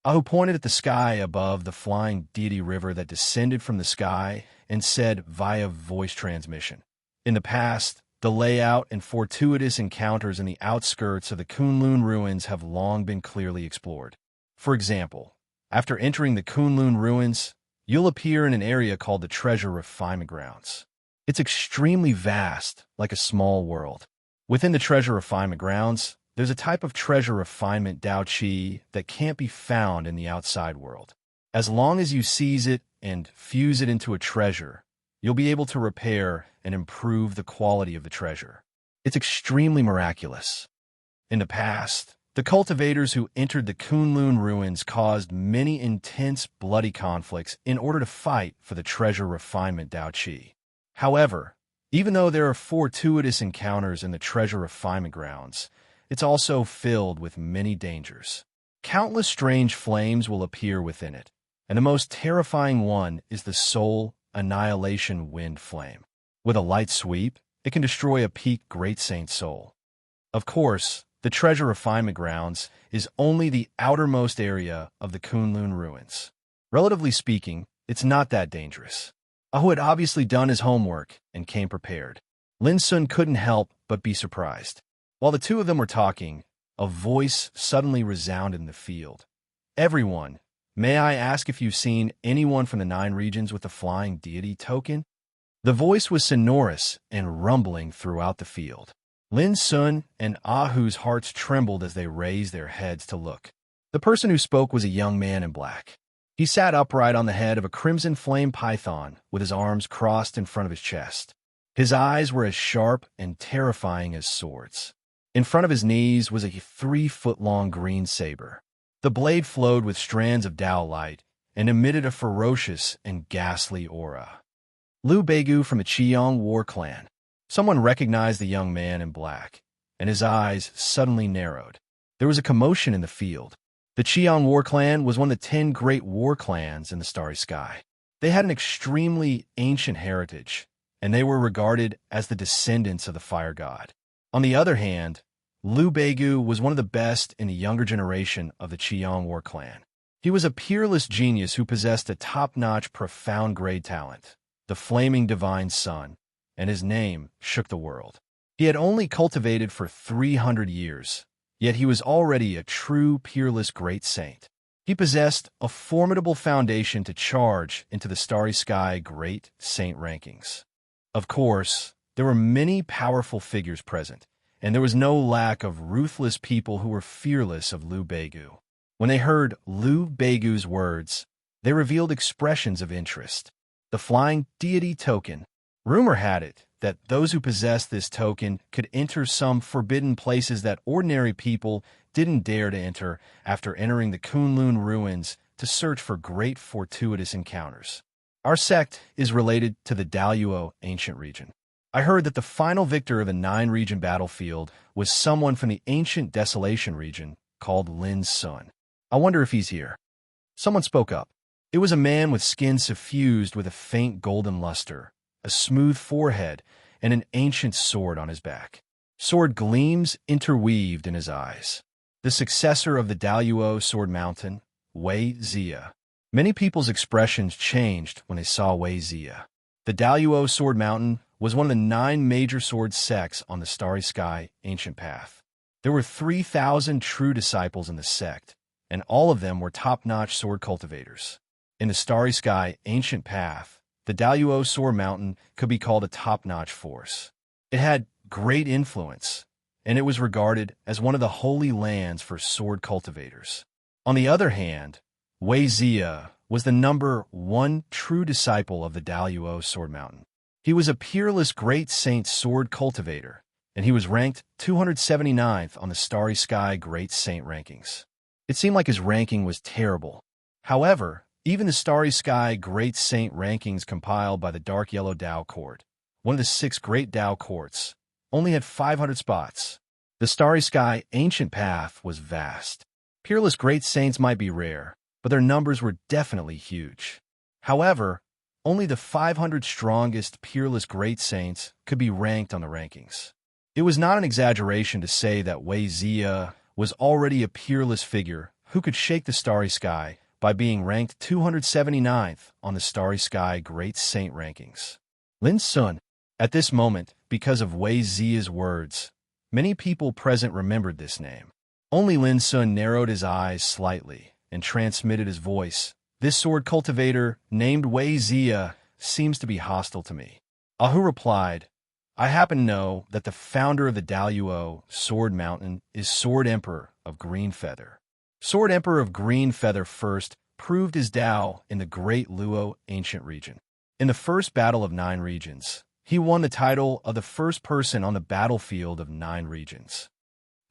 Ahu pointed at the sky above the flying deity river that descended from the sky and said via voice transmission. In the past, the layout and fortuitous encounters in the outskirts of the Kunlun ruins have long been clearly explored. For example, after entering the Kunlun ruins, you'll appear in an area called the Treasure Refinement Grounds. It's extremely vast, like a small world. Within the Treasure Refinement Grounds, there's a type of treasure refinement Dao Qi that can't be found in the outside world. As long as you seize it and fuse it into a treasure, you'll be able to repair and improve the quality of the treasure. It's extremely miraculous. In the past, the cultivators who entered the Kunlun ruins caused many intense, bloody conflicts in order to fight for the treasure refinement Dao Qi. However, even though there are fortuitous encounters in the treasure refinement grounds, it's also filled with many dangers. Countless strange flames will appear within it, and the most terrifying one is the soul annihilation wind flame. With a light sweep, it can destroy a peak great saint soul. Of course, the treasure refinement grounds is only the outermost area of the Kunlun ruins. Relatively speaking, it's not that dangerous. Ahu had obviously done his homework and came prepared. Lin Sun couldn't help but be surprised. While the two of them were talking, a voice suddenly resounded in the field. "Everyone, may I ask if you've seen anyone from the 9 regions with the flying deity token?" The voice was sonorous and rumbling throughout the field. Lin Sun and Ahu's hearts trembled as they raised their heads to look. The person who spoke was a young man in black. He sat upright on the head of a crimson flame python with his arms crossed in front of his chest. His eyes were as sharp and terrifying as swords. In front of his knees was a 3-foot-long green saber. The blade flowed with strands of Dao light and emitted a ferocious and ghastly aura. Liu Beigu from the Qiang War Clan. Someone recognized the young man in black, and his eyes suddenly narrowed. There was a commotion in the field. The Qiang War Clan was one of the 10 great war clans in the starry sky. They had an extremely ancient heritage, and they were regarded as the descendants of the fire god. On the other hand, Liu Beigu was one of the best in the younger generation of the Qiang War Clan. He was a peerless genius who possessed a top-notch, profound-grade talent, the flaming divine sun, and his name shook the world. He had only cultivated for 300 years, yet he was already a true, peerless great saint. He possessed a formidable foundation to charge into the starry sky great saint rankings. Of course, there were many powerful figures present, and there was no lack of ruthless people who were fearless of Liu Beigu. When they heard Liu Beigu's words, they revealed expressions of interest. the flying deity token. Rumor had it that those who possessed this token could enter some forbidden places that ordinary people didn't dare to enter after entering the Kunlun ruins to search for great fortuitous encounters. Our sect is related to the Daluo ancient region. I heard that the final victor of the 9-region battlefield was someone from the ancient Desolation region called Lin Sun. I wonder if he's here. Someone spoke up. It was a man with skin suffused with a faint golden luster, a smooth forehead, and an ancient sword on his back. Sword gleams interweaved in his eyes. The successor of the Daluo Sword Mountain, Wei Zia. Many people's expressions changed when they saw Wei Zia. The Daluo Sword Mountain was one of the 9 major sword sects on the Starry Sky Ancient Path. There were 3,000 true disciples in the sect, and all of them were top-notch sword cultivators. In the Starry Sky Ancient Path, the Daluo Sword Mountain could be called a top-notch force. It had great influence, and it was regarded as one of the holy lands for sword cultivators. On the other hand, Wei Zia was the number 1 true disciple of the Daluo Sword Mountain. He was a peerless great saint sword cultivator, and he was ranked 279th on the Starry Sky Great Saint rankings. It seemed like his ranking was terrible. However, even the Starry Sky Great Saint rankings compiled by the Dark Yellow Dao Court, one of the 6 great Dao courts, only had 500 spots. The Starry Sky Ancient Path was vast. Peerless great saints might be rare, but their numbers were definitely huge. However, only the 500 strongest peerless great saints could be ranked on the rankings. It was not an exaggeration to say that Wei Zia was already a peerless figure who could shake the Starry Sky by being ranked 279th on the Starry Sky Great Saint rankings. Lin Sun. At this moment, because of Wei Zia's words, many people present remembered this name. Only Lin Sun narrowed his eyes slightly and transmitted his voice. This sword cultivator, named Wei Zia, seems to be hostile to me. Ahu replied, I happen to know that the founder of the Daluo Sword Mountain is Sword Emperor of Green Feather. Sword Emperor of Green Feather first proved his Dao in the Great Luo ancient region. In the first battle of 9 regions, he won the title of the first person on the battlefield of 9 regions.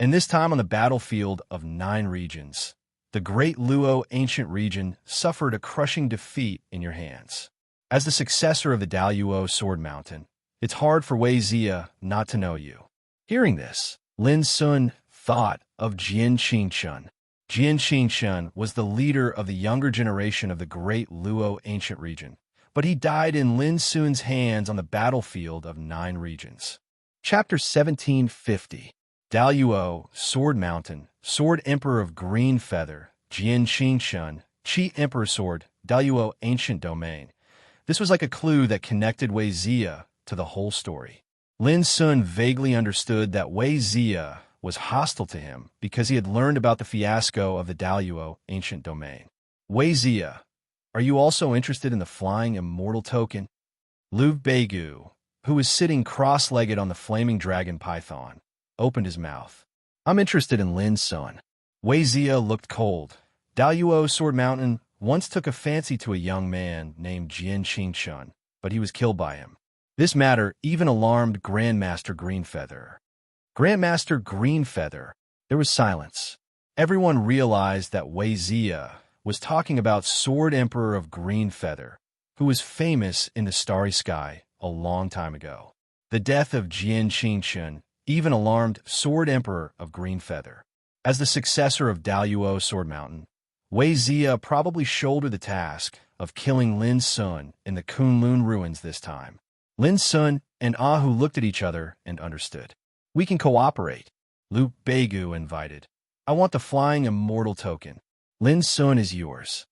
And this time on the battlefield of 9 regions, the Great Luo ancient region suffered a crushing defeat in your hands. As the successor of the Daluo Sword Mountain, it's hard for Wei Zia not to know you. Hearing this, Lin Sun thought of Jian Qingshun. Jian Qingshun was the leader of the younger generation of the Great Luo ancient region, but he died in Lin Sun's hands on the battlefield of 9 regions. Chapter 1750. Daluo Sword Mountain, Sword Emperor of Green Feather, Jian Qingshun, Qi Emperor Sword, Daluo Ancient Domain. This was like a clue that connected Wei Zia to the whole story. Lin Sun vaguely understood that Wei Zia was hostile to him because he had learned about the fiasco of the Daluo Ancient Domain. Wei Zia, are you also interested in the flying immortal token? Liu Beigu, who was sitting cross-legged on the flaming dragon python, opened his mouth. I'm interested in Lin Sun. Wei Zia looked cold. Daluo Sword Mountain once took a fancy to a young man named Jian Qingshun, but he was killed by him. This matter even alarmed Grandmaster Greenfeather. Grandmaster Greenfeather. There was silence. Everyone realized that Wei Zia was talking about Sword Emperor of Greenfeather, who was famous in the Starry Sky a long time ago. The death of Jian Qingshun even alarmed Sword Emperor of Green Feather. As the successor of Daluo Sword Mountain, Wei Zia probably shouldered the task of killing Lin Sun in the Kunlun ruins this time. Lin Sun and Ahu looked at each other and understood. We can cooperate. Liu Beigu invited. I want the flying immortal token. Lin Sun is yours.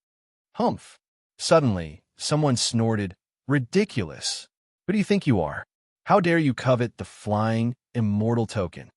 Humph. Suddenly, someone snorted, Ridiculous. Who do you think you are? How dare you covet the flying immortal token?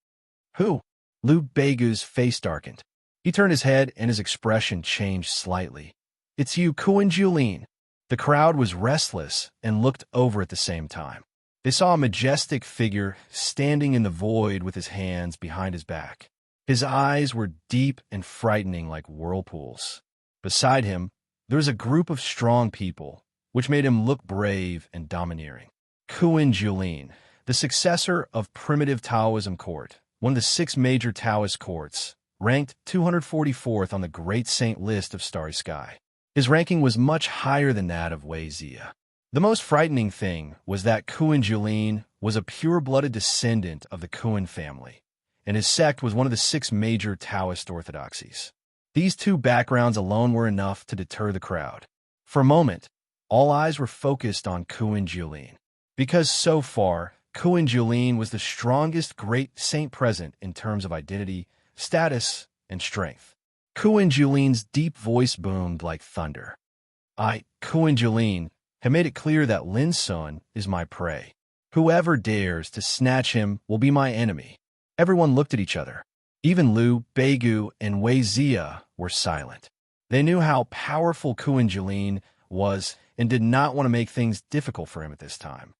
Who? Liu Beigu's face darkened. He turned his head and his expression changed slightly. It's you, Kuan Julin. The crowd was restless and looked over at the same time. They saw a majestic figure standing in the void with his hands behind his back. His eyes were deep and frightening like whirlpools. Beside him, there was a group of strong people, which made him look brave and domineering. Kuan Julin, the successor of primitive Taoism court, one of the 6 major Taoist courts, ranked 244th on the Great Saint list of Starry Sky. His ranking was much higher than that of Wei Zia. The most frightening thing was that Kuan Julin was a pure-blooded descendant of the Kuan family, and his sect was one of the 6 major Taoist orthodoxies. These 2 backgrounds alone were enough to deter the crowd. For a moment, all eyes were focused on Kuan Julin, because so far, Kuan Julin was the strongest great saint present in terms of identity, status, and strength. Kuan Julin's deep voice boomed like thunder. I, Kuan Julin, have made it clear that Lin Sun is my prey. Whoever dares to snatch him will be my enemy. Everyone looked at each other. Even Liu, Beigu, and Wei Zia were silent. They knew how powerful Kuan Julin was and did not want to make things difficult for him at this time.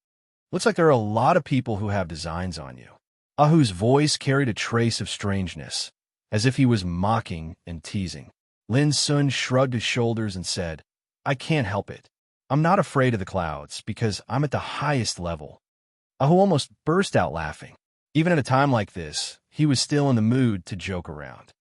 Looks like there are a lot of people who have designs on you. Ahu's voice carried a trace of strangeness, as if he was mocking and teasing. Lin Sun shrugged his shoulders and said, I can't help it. I'm not afraid of the clouds because I'm at the highest level. Ahu almost burst out laughing. Even at a time like this, he was still in the mood to joke around.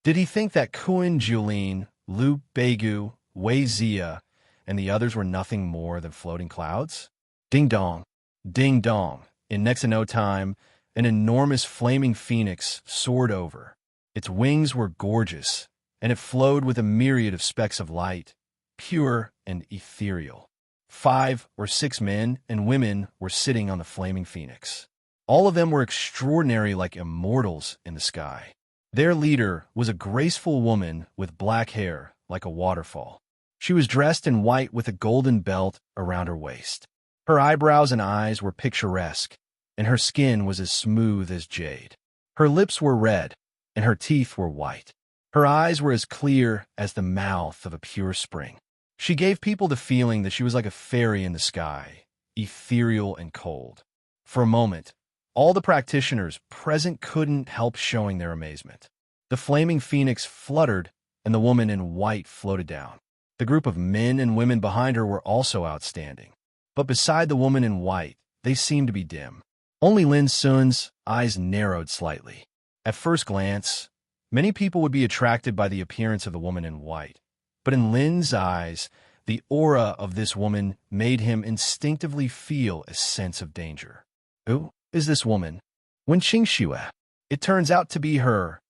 Did he think that Kuan Julin, Liu Beigu, Wei Zia, and the others were nothing more than floating clouds? Ding dong. Ding dong. In next to no time, an enormous flaming phoenix soared over. Its wings were gorgeous, and it flowed with a myriad of specks of light, pure and ethereal. 5 or 6 men and women were sitting on the flaming phoenix. All of them were extraordinary like immortals in the sky. Their leader was a graceful woman with black hair like a waterfall. She was dressed in white with a golden belt around her waist. Her eyebrows and eyes were picturesque, and her skin was as smooth as jade. Her lips were red, and her teeth were white. Her eyes were as clear as the mouth of a pure spring. She gave people the feeling that she was like a fairy in the sky, ethereal and cold. For a moment, all the practitioners present couldn't help showing their amazement. The flaming phoenix fluttered, and the woman in white floated down. The group of men and women behind her were also outstanding. But beside the woman in white, they seemed to be dim. Only Lin Sun's eyes narrowed slightly. At first glance, many people would be attracted by the appearance of the woman in white. But in Lin's eyes, the aura of this woman made him instinctively feel a sense of danger. Who is this woman? Wen Qingxue. It turns out to be her.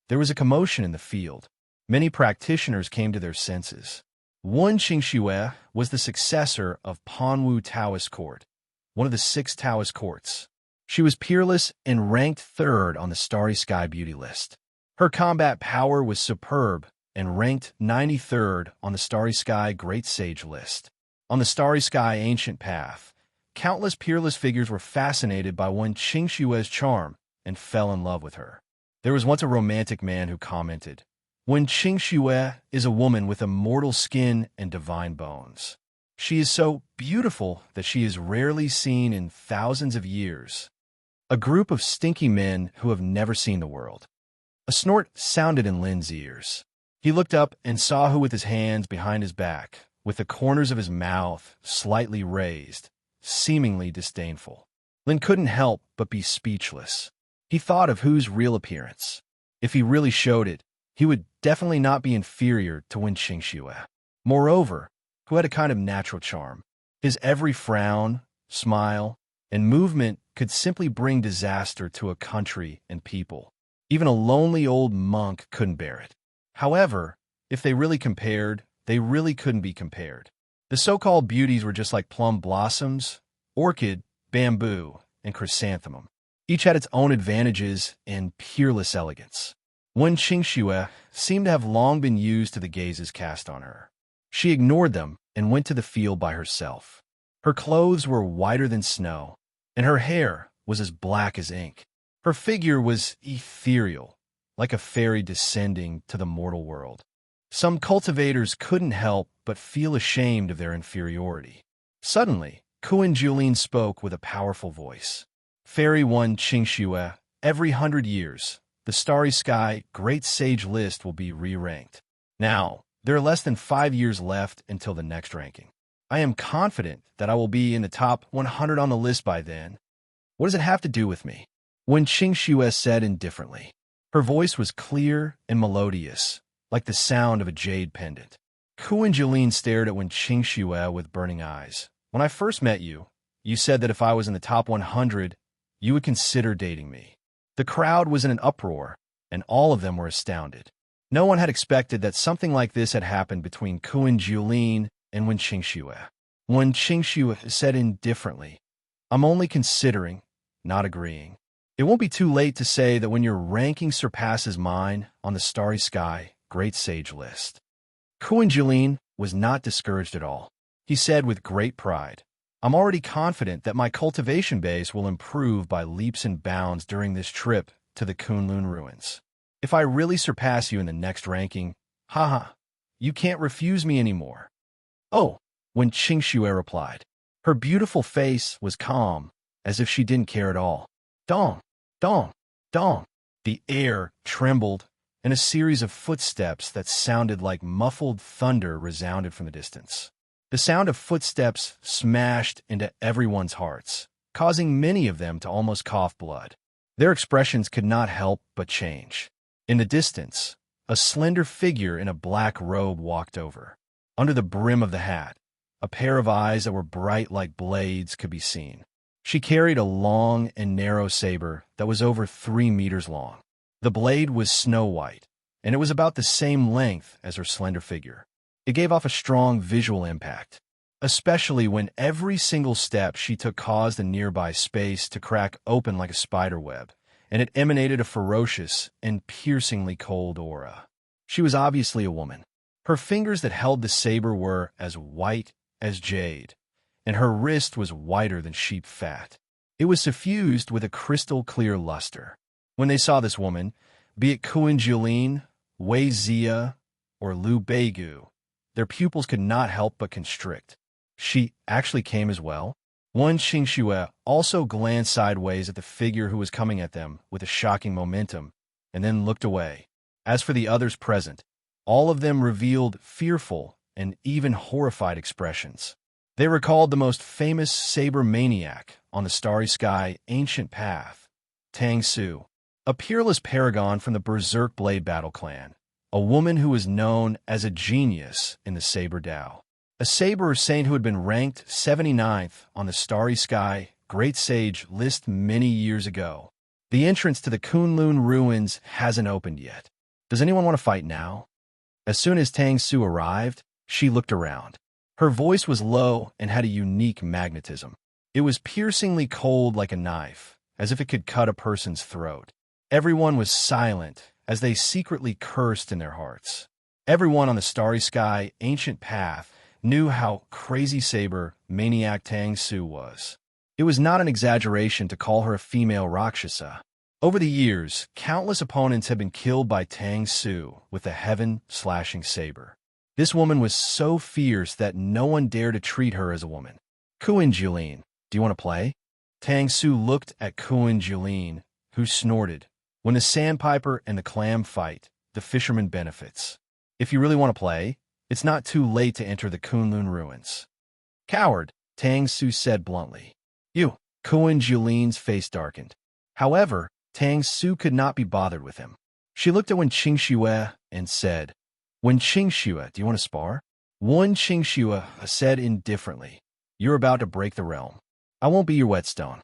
There was a commotion in the field. Many practitioners came to their senses. Wen Qingxue was the successor of Panwu Taoist Court, one of the 6 Taoist courts. She was peerless and ranked 3rd on the Starry Sky Beauty list. Her combat power was superb and ranked 93rd on the Starry Sky Great Sage list. On the Starry Sky Ancient Path, countless peerless figures were fascinated by Wen Qingxue's charm and fell in love with her. There was once a romantic man who commented, Wen Qingxue is a woman with immortal skin and divine bones. She is so beautiful that she is rarely seen in thousands of years. A group of stinky men who have never seen the world. A snort sounded in Lin's ears. He looked up and saw Hu with his hands behind his back, with the corners of his mouth slightly raised, seemingly disdainful. Lin couldn't help but be speechless. He thought of Hu's real appearance. If he really showed it, he would definitely not be inferior to Wen Qingxue. Moreover, Hu had a kind of natural charm. His every frown, smile, and movement could simply bring disaster to a country and people. Even a lonely old monk couldn't bear it. However, if they really compared, they really couldn't be compared. The so-called beauties were just like plum blossoms, orchid, bamboo, and chrysanthemum. Each had its own advantages and peerless elegance. Wen Qingxue seemed to have long been used to the gazes cast on her. She ignored them and went to the field by herself. Her clothes were whiter than snow, and her hair was as black as ink. Her figure was ethereal, like a fairy descending to the mortal world. Some cultivators couldn't help but feel ashamed of their inferiority. Suddenly, Kuan Julin spoke with a powerful voice. Fairy Wen Qingxue, every 100 years, the Starry Sky Great Sage list will be re-ranked. Now, there are less than 5 years left until the next ranking. I am confident that I will be in the top 100 on the list by then. What does it have to do with me? Wen Qingxue said indifferently. Her voice was clear and melodious, like the sound of a jade pendant. Ku and Jeline stared at Wen Qingxue with burning eyes. When I first met you, you said that if I was in the top 100, you would consider dating me. The crowd was in an uproar, and all of them were astounded. No one had expected that something like this had happened between Ku and Jeline and Wen Qingxue. Wen Qingxue said indifferently, I'm only considering, not agreeing. It won't be too late to say that when your ranking surpasses mine on the Starry Sky Great Sage list. Ku and Jeline was not discouraged at all. He said with great pride, I'm already confident that my cultivation base will improve by leaps and bounds during this trip to the Kunlun ruins. If I really surpass you in the next ranking, haha, you can't refuse me anymore. Oh, Wen Qingxue replied. Her beautiful face was calm, as if she didn't care at all. Dong, dong, dong. The air trembled, and a series of footsteps that sounded like muffled thunder resounded from the distance. The sound of footsteps smashed into everyone's hearts, causing many of them to almost cough blood. Their expressions could not help but change. In the distance, a slender figure in a black robe walked over. Under the brim of the hat, a pair of eyes that were bright like blades could be seen. She carried a long and narrow saber that was over 3 meters long. The blade was snow white, and it was about the same length as her slender figure. It gave off a strong visual impact, especially when every single step she took caused the nearby space to crack open like a spider web, and it emanated a ferocious and piercingly cold aura. She was obviously a woman. Her fingers that held the saber were as white as jade, and her wrist was whiter than sheep fat. It was suffused with a crystal-clear luster. When they saw this woman, be it Kuan Jeline, Wei Zia, or Lu Beigu, their pupils could not help but constrict. She actually came as well. Wen Qingxue also glanced sideways at the figure who was coming at them with a shocking momentum, and then looked away. As for the others present, all of them revealed fearful and even horrified expressions. They recalled the most famous saber maniac on the Starry Sky ancient path, Tang Su, a peerless paragon from the Berserk Blade Battle clan, a woman who was known as a genius in the saber Dao. A saber saint who had been ranked 79th on the Starry Sky Great Sage list many years ago. The entrance to the Kunlun ruins hasn't opened yet. Does anyone want to fight now? As soon as Tang Su arrived, she looked around. Her voice was low and had a unique magnetism. It was piercingly cold like a knife, as if it could cut a person's throat. Everyone was silent as they secretly cursed in their hearts. Everyone on the Starry Sky ancient path knew how crazy saber maniac Tang Su was. It was not an exaggeration to call her a female Rakshasa. Over the years, countless opponents have been killed by Tang Su with a heaven-slashing saber. This woman was so fierce that no one dared to treat her as a woman. Kuan Jeline, do you want to play? Tang Su looked at Kuan Jeline, who snorted. When the sandpiper and the clam fight, the fisherman benefits. If you really want to play, it's not too late to enter the Kunlun ruins. Coward, Tang Su said bluntly. You, Kuan Jeline's face darkened. However, Tang Su could not be bothered with him. She looked at Wen Qingxue and said, Wen Qingxue, do you want to spar? Wen Qingxue said indifferently, You're about to break the realm. I won't be your whetstone.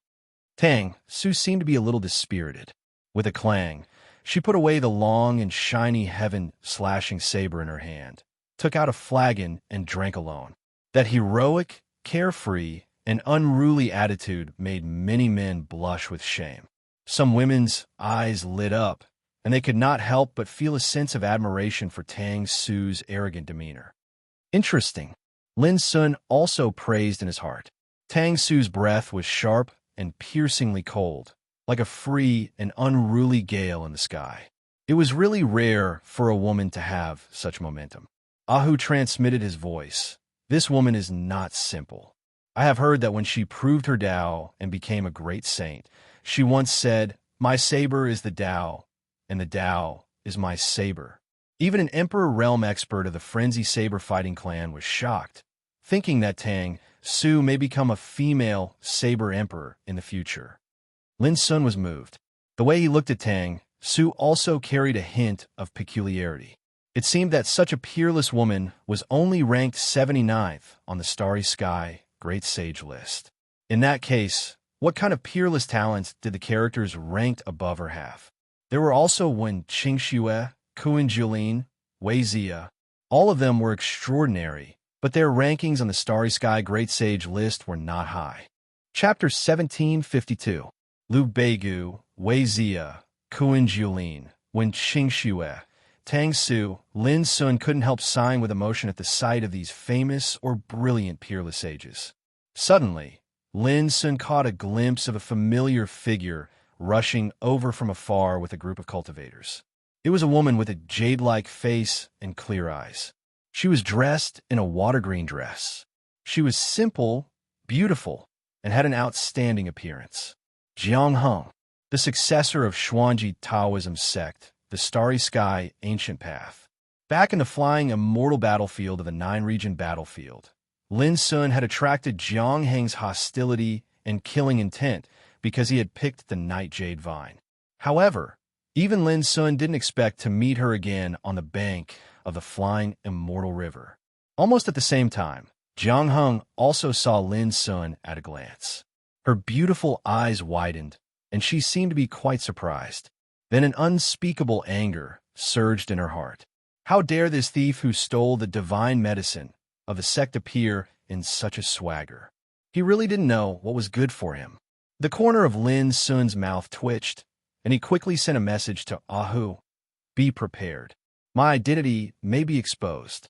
Tang Su seemed to be a little dispirited. With a clang, she put away the long and shiny heaven-slashing saber in her hand, took out a flagon and drank alone. That heroic, carefree, and unruly attitude made many men blush with shame. Some women's eyes lit up, and they could not help but feel a sense of admiration for Tang Su's arrogant demeanor. Interesting. Lin Sun also praised in his heart. Tang Su's breath was sharp and piercingly cold, like a free and unruly gale in the sky. It was really rare for a woman to have such momentum. Ahu transmitted his voice. This woman is not simple. I have heard that when she proved her Tao and became a great saint, she once said, My saber is the Tao, and the Tao is my saber. Even an Emperor Realm expert of the Frenzy Saber Fighting clan was shocked. thinking that Tang Su may become a female saber emperor in the future. Lin Sun was moved. The way he looked at Tang Su also carried a hint of peculiarity. It seemed that such a peerless woman was only ranked 79th on the Starry Sky Great Sage list. In that case, what kind of peerless talents did the characters ranked above her have? There were also Wen Qingxue, Kuan Julin, Wei Zia. All of them were extraordinary, but their rankings on the Starry Sky Great Sage list were not high. Chapter 1752. Lu Beigu, Wei Zia, Kuan Julin, Wen Qingxue, Tang Su. Lin Sun couldn't help sighing with emotion at the sight of these famous or brilliant peerless sages. Suddenly, Lin Sun caught a glimpse of a familiar figure rushing over from afar with a group of cultivators. It was a woman with a jade-like face and clear eyes. She was dressed in a water-green dress. She was simple, beautiful, and had an outstanding appearance. Jiang Heng, the successor of Xuanji Taoism sect, the Starry Sky Ancient Path. Back in the flying immortal battlefield of the Nine-Region battlefield, Lin Sun had attracted Jiang Heng's hostility and killing intent because he had picked the Night Jade Vine. However, even Lin Sun didn't expect to meet her again on the bank of the flying immortal river. Almost at the same time, Jiang Heng also saw Lin Sun at a glance. Her beautiful eyes widened, and she seemed to be quite surprised. Then an unspeakable anger surged in her heart. How dare this thief who stole the divine medicine of the sect appear in such a swagger? He really didn't know what was good for him. The corner of Lin Sun's mouth twitched, and he quickly sent a message to Ahu. Be prepared. My identity may be exposed.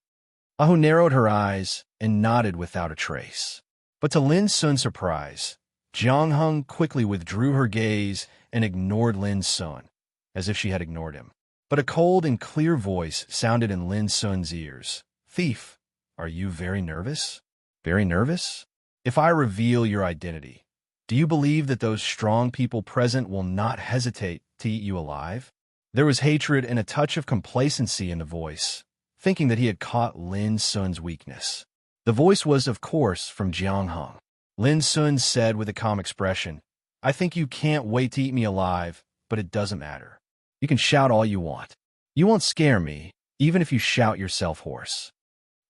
Ahu narrowed her eyes and nodded without a trace. But to Lin Sun's surprise, Jiang Heng quickly withdrew her gaze and ignored Lin Sun, as if she had ignored him. But a cold and clear voice sounded in Lin Sun's ears. Thief, are you very nervous? Very nervous? If I reveal your identity, do you believe that those strong people present will not hesitate to eat you alive? There was hatred and a touch of complacency in the voice, thinking that he had caught Lin Sun's weakness. The voice was, of course, from Jiang Heng. Lin Sun said with a calm expression, I think you can't wait to eat me alive, but it doesn't matter. You can shout all you want. You won't scare me, even if you shout yourself hoarse.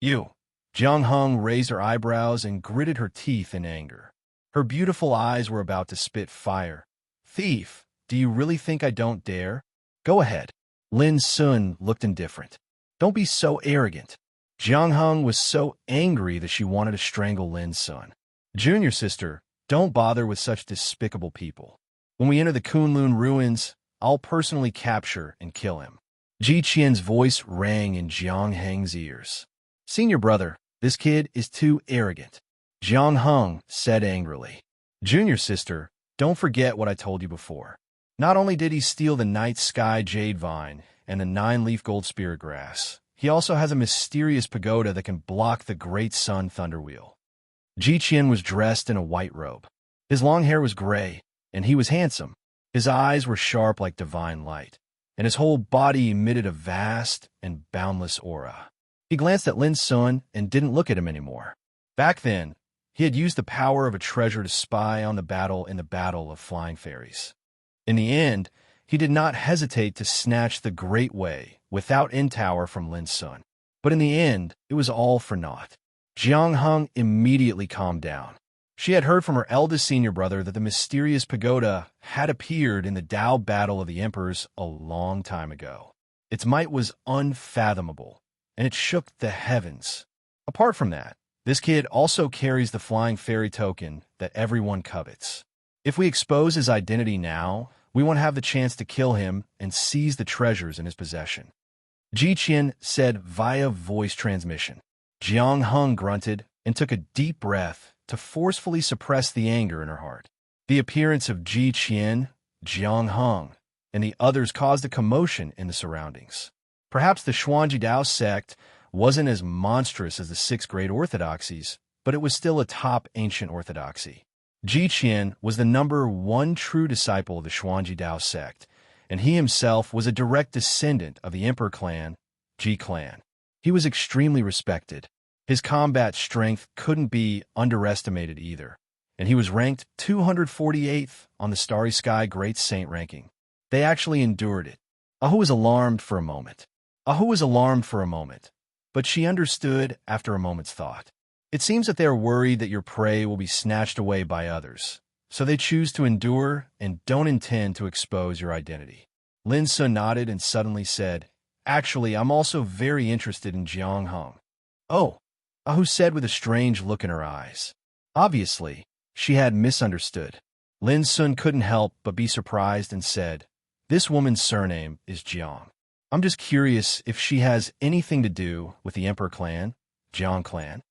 You. Jiang Heng raised her eyebrows and gritted her teeth in anger. Her beautiful eyes were about to spit fire. Thief, do you really think I don't dare? Go ahead. Lin Sun looked indifferent. Don't be so arrogant. Jiang Heng was so angry that she wanted to strangle Lin Sun. Junior sister, don't bother with such despicable people. When we enter the Kunlun ruins, I'll personally capture and kill him. Ji Qian's voice rang in Jiang Heng's ears. Senior brother, this kid is too arrogant. Jiang Heng said angrily. Junior sister, don't forget what I told you before. Not only did he steal the night sky jade vine and the 9-leaf gold spirit grass, he also has a mysterious pagoda that can block the great sun thunderwheel. Ji Qian was dressed in a white robe. His long hair was gray, and he was handsome. His eyes were sharp like divine light, and his whole body emitted a vast and boundless aura. He glanced at Lin Sun and didn't look at him anymore. Back then, he had used the power of a treasure to spy on the battle in the Battle of Flying Fairies. In the end, he did not hesitate to snatch the Great Way without end tower from Lin Sun. But in the end, it was all for naught. Jiang Heng immediately calmed down. She had heard from her eldest senior brother that the mysterious pagoda had appeared in the Dao Battle of the Emperors a long time ago. Its might was unfathomable, and it shook the heavens. Apart from that, this kid also carries the flying fairy token that everyone covets. If we expose his identity now, we won't have the chance to kill him and seize the treasures in his possession. Ji Qian said via voice transmission. Jiang Heng grunted and took a deep breath to forcefully suppress the anger in her heart. The appearance of Ji Qian, Jiang Heng, and the others caused a commotion in the surroundings. Perhaps the Xuanji Dao sect wasn't as monstrous as the 6 great orthodoxies, but it was still a top ancient orthodoxy. Ji Qian was the #1 true disciple of the Xuanji Dao sect, and he himself was a direct descendant of the Emperor clan, Ji clan. He was extremely respected, His combat strength couldn't be underestimated either, and he was ranked 248th on the Starry Sky Great Saint ranking. They actually endured it. Ahu was alarmed for a moment. But she understood after a moment's thought. It seems that they are worried that your prey will be snatched away by others, so they choose to endure and don't intend to expose your identity. Lin Sun nodded and suddenly said, "Actually, I'm also very interested in Jiang Hong." "Oh," Ahu said with a strange look in her eyes. Obviously, she had misunderstood. Lin Sun couldn't help but be surprised and said, "This woman's surname is Jiang. I'm just curious if she has anything to do with the Emperor clan, Jiang clan."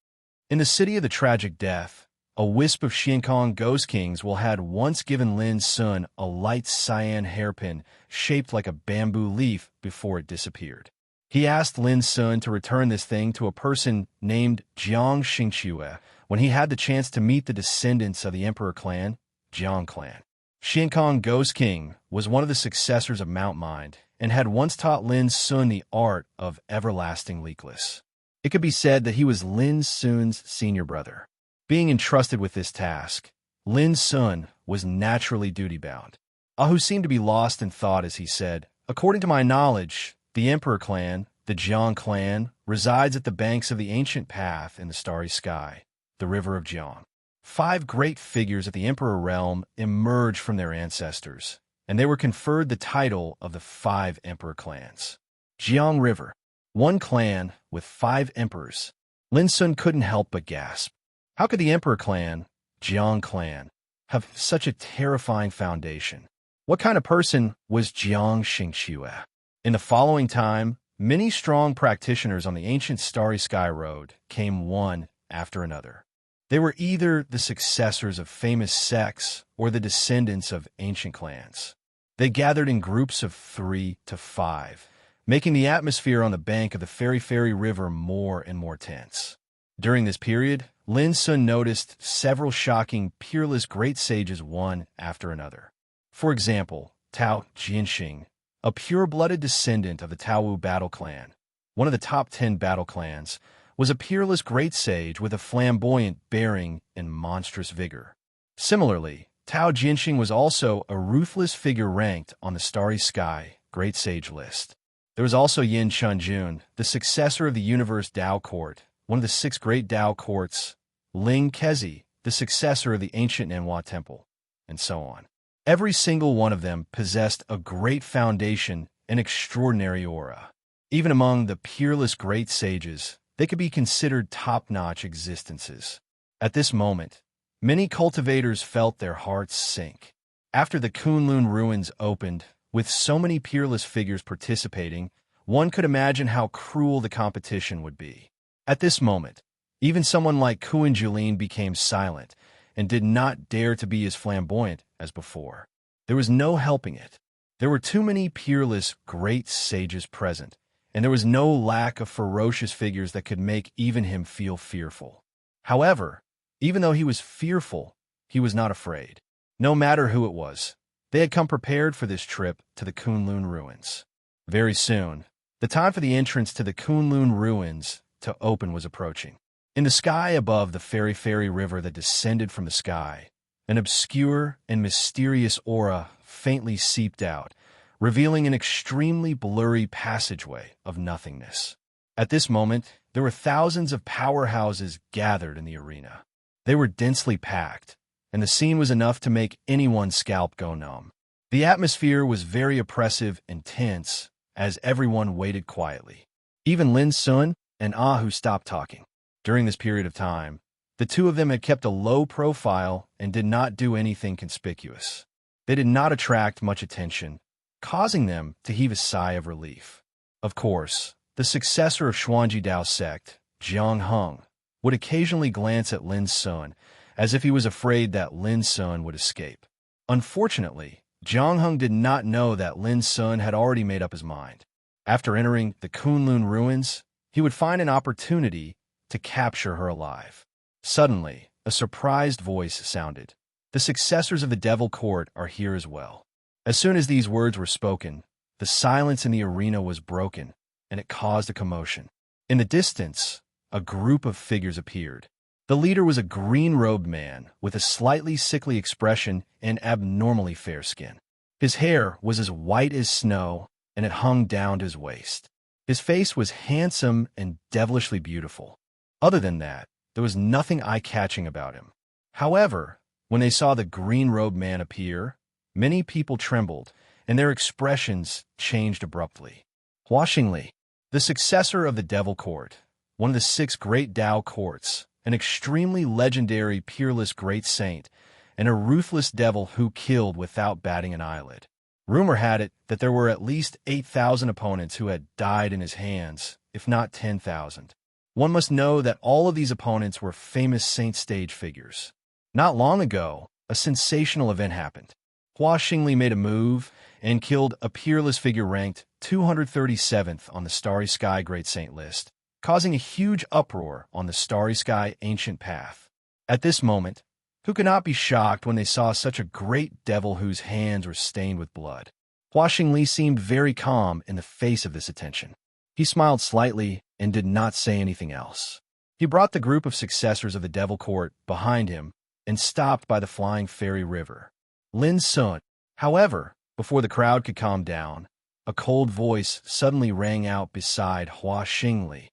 In the city of the tragic death, a wisp of Xiankong ghost kings had once given Lin Sun a light cyan hairpin shaped like a bamboo leaf before it disappeared. He asked Lin Sun to return this thing to a person named Jiang Xingxue when he had the chance to meet the descendants of the Emperor clan, Jiang clan. Xiankong Ghost King was one of the successors of Mount Mind and had once taught Lin Sun the art of everlasting leakless. It could be said that he was Lin Sun's senior brother. Being entrusted with this task, Lin Sun was naturally duty-bound. Ahu seemed to be lost in thought as he said, "According to my knowledge, the Emperor clan, the Jiang clan, resides at the banks of the ancient path in the starry sky, the River of Jiang. 5 great figures of the Emperor realm emerged from their ancestors, and they were conferred the title of the 5 Emperor clans. Jiang River, one clan with 5 emperors." Lin Sun couldn't help but gasp. How could the Emperor clan, Jiang clan, have such a terrifying foundation? What kind of person was Jiang Xingxue? In the following time, many strong practitioners on the ancient Starry Sky Road came one after another. They were either the successors of famous sects or the descendants of ancient clans. They gathered in groups of 3 to 5, making the atmosphere on the bank of the Fairy River more and more tense. During this period, Lin Sun noticed several shocking, peerless great sages one after another. For example, Tao Jianxing, a pure-blooded descendant of the Taowu battle clan, one of the top 10 battle clans, was a peerless great sage with a flamboyant bearing and monstrous vigor. Similarly, Tao Jianxing was also a ruthless figure ranked on the Starry Sky Great Sage list. There was also Yin Chunjun, the successor of the Universe Tao Court, one of the 6 great Tao courts, Ling Kezi, the successor of the ancient Nanhua Temple, and so on. Every single one of them possessed a great foundation and extraordinary aura. Even among the peerless great sages, they could be considered top-notch existences. At this moment, many cultivators felt their hearts sink. After the Kunlun ruins opened, with so many peerless figures participating, one could imagine how cruel the competition would be. At this moment, even someone like Kuan Julin became silent and did not dare to be as flamboyant as before. There was no helping it. There were too many peerless great sages present, and there was no lack of ferocious figures that could make even him feel fearful. However, even though he was fearful, he was not afraid. No matter who it was, they had come prepared for this trip to the Kunlun ruins. Very soon, the time for the entrance to the Kunlun ruins to open was approaching. In the sky above the Fairy River that descended from the sky, an obscure and mysterious aura faintly seeped out, revealing an extremely blurry passageway of nothingness. At this moment, there were thousands of powerhouses gathered in the arena. They were densely packed, and the scene was enough to make anyone's scalp go numb. The atmosphere was very oppressive and tense as everyone waited quietly. Even Lin Sun and Ahu stopped talking. During this period of time, the two of them had kept a low profile and did not do anything conspicuous. They did not attract much attention, causing them to heave a sigh of relief. Of course, the successor of Xuanji Dao sect, Jiang Hong, would occasionally glance at Lin Sun as if he was afraid that Lin Sun would escape. Unfortunately, Jiang Hong did not know that Lin Sun had already made up his mind. After entering the Kunlun ruins, he would find an opportunity to capture her alive. Suddenly, a surprised voice sounded. "The successors of the Devil Court are here as well." As soon as these words were spoken, the silence in the arena was broken, and it caused a commotion. In the distance, a group of figures appeared. The leader was a green-robed man with a slightly sickly expression and abnormally fair skin. His hair was as white as snow, and it hung down to his waist. His face was handsome and devilishly beautiful. Other than that, there was nothing eye-catching about him. However, when they saw the green-robed man appear, many people trembled, and their expressions changed abruptly. Hua Xingli, the successor of the Devil Court, one of the 6 great Tao courts, an extremely legendary peerless great saint, and a ruthless devil who killed without batting an eyelid. Rumor had it that there were at least 8,000 opponents who had died in his hands, if not 10,000. One must know that all of these opponents were famous saint stage figures. Not long ago, a sensational event happened. Hua Xingli made a move and killed a peerless figure ranked 237th on the Starry Sky Great Saint list, causing a huge uproar on the Starry Sky Ancient Path. At this moment, who could not be shocked when they saw such a great devil whose hands were stained with blood? Hua Xingli seemed very calm in the face of this attention. He smiled slightly and did not say anything else. He brought the group of successors of the Devil Court behind him and stopped by the Flying Fairy River. Lin Sun. However, before the crowd could calm down, a cold voice suddenly rang out beside Hua Xingli.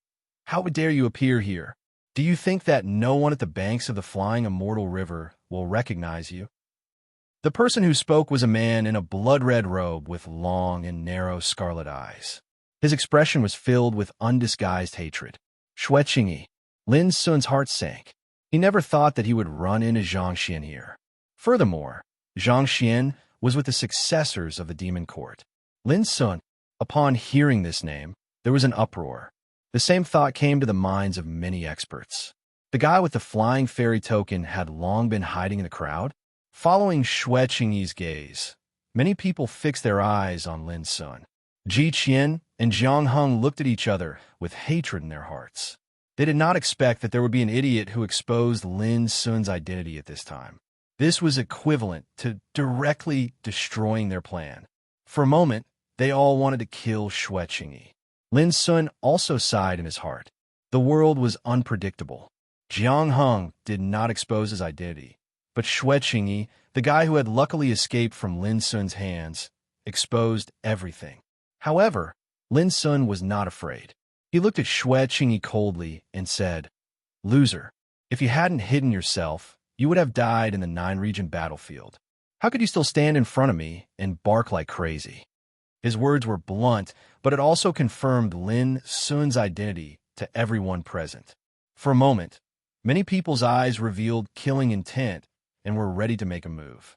How dare you appear here? Do you think that no one at the banks of the Flying Immortal River will recognize you? The person who spoke was a man in a blood-red robe with long and narrow scarlet eyes. His expression was filled with undisguised hatred. Xueqingyi. Lin Sun's heart sank. He never thought that he would run into Zhang Xian here. Furthermore, Zhang Xian was with the successors of the Demon Court. Lin Sun. Upon hearing this name, there was an uproar. The same thought came to the minds of many experts. The guy with the flying fairy token had long been hiding in the crowd. Following Xueqingyi's gaze, many people fixed their eyes on Lin Sun. Ji Qian and Jiang Heng looked at each other with hatred in their hearts. They did not expect that there would be an idiot who exposed Lin Sun's identity at this time. This was equivalent to directly destroying their plan. For a moment, they all wanted to kill Xueqingyi. Lin Sun also sighed in his heart. The world was unpredictable. Jiang Heng did not expose his identity, but Xueqingyi, the guy who had luckily escaped from Lin Sun's hands, exposed everything. However, Lin Sun was not afraid. He looked at Xueqingyi coldly and said, "Loser, if you hadn't hidden yourself, you would have died in the 9-region battlefield. How could you still stand in front of me and bark like crazy?" His words were blunt, but it also confirmed Lin Sun's identity to everyone present. For a moment, many people's eyes revealed killing intent and were ready to make a move.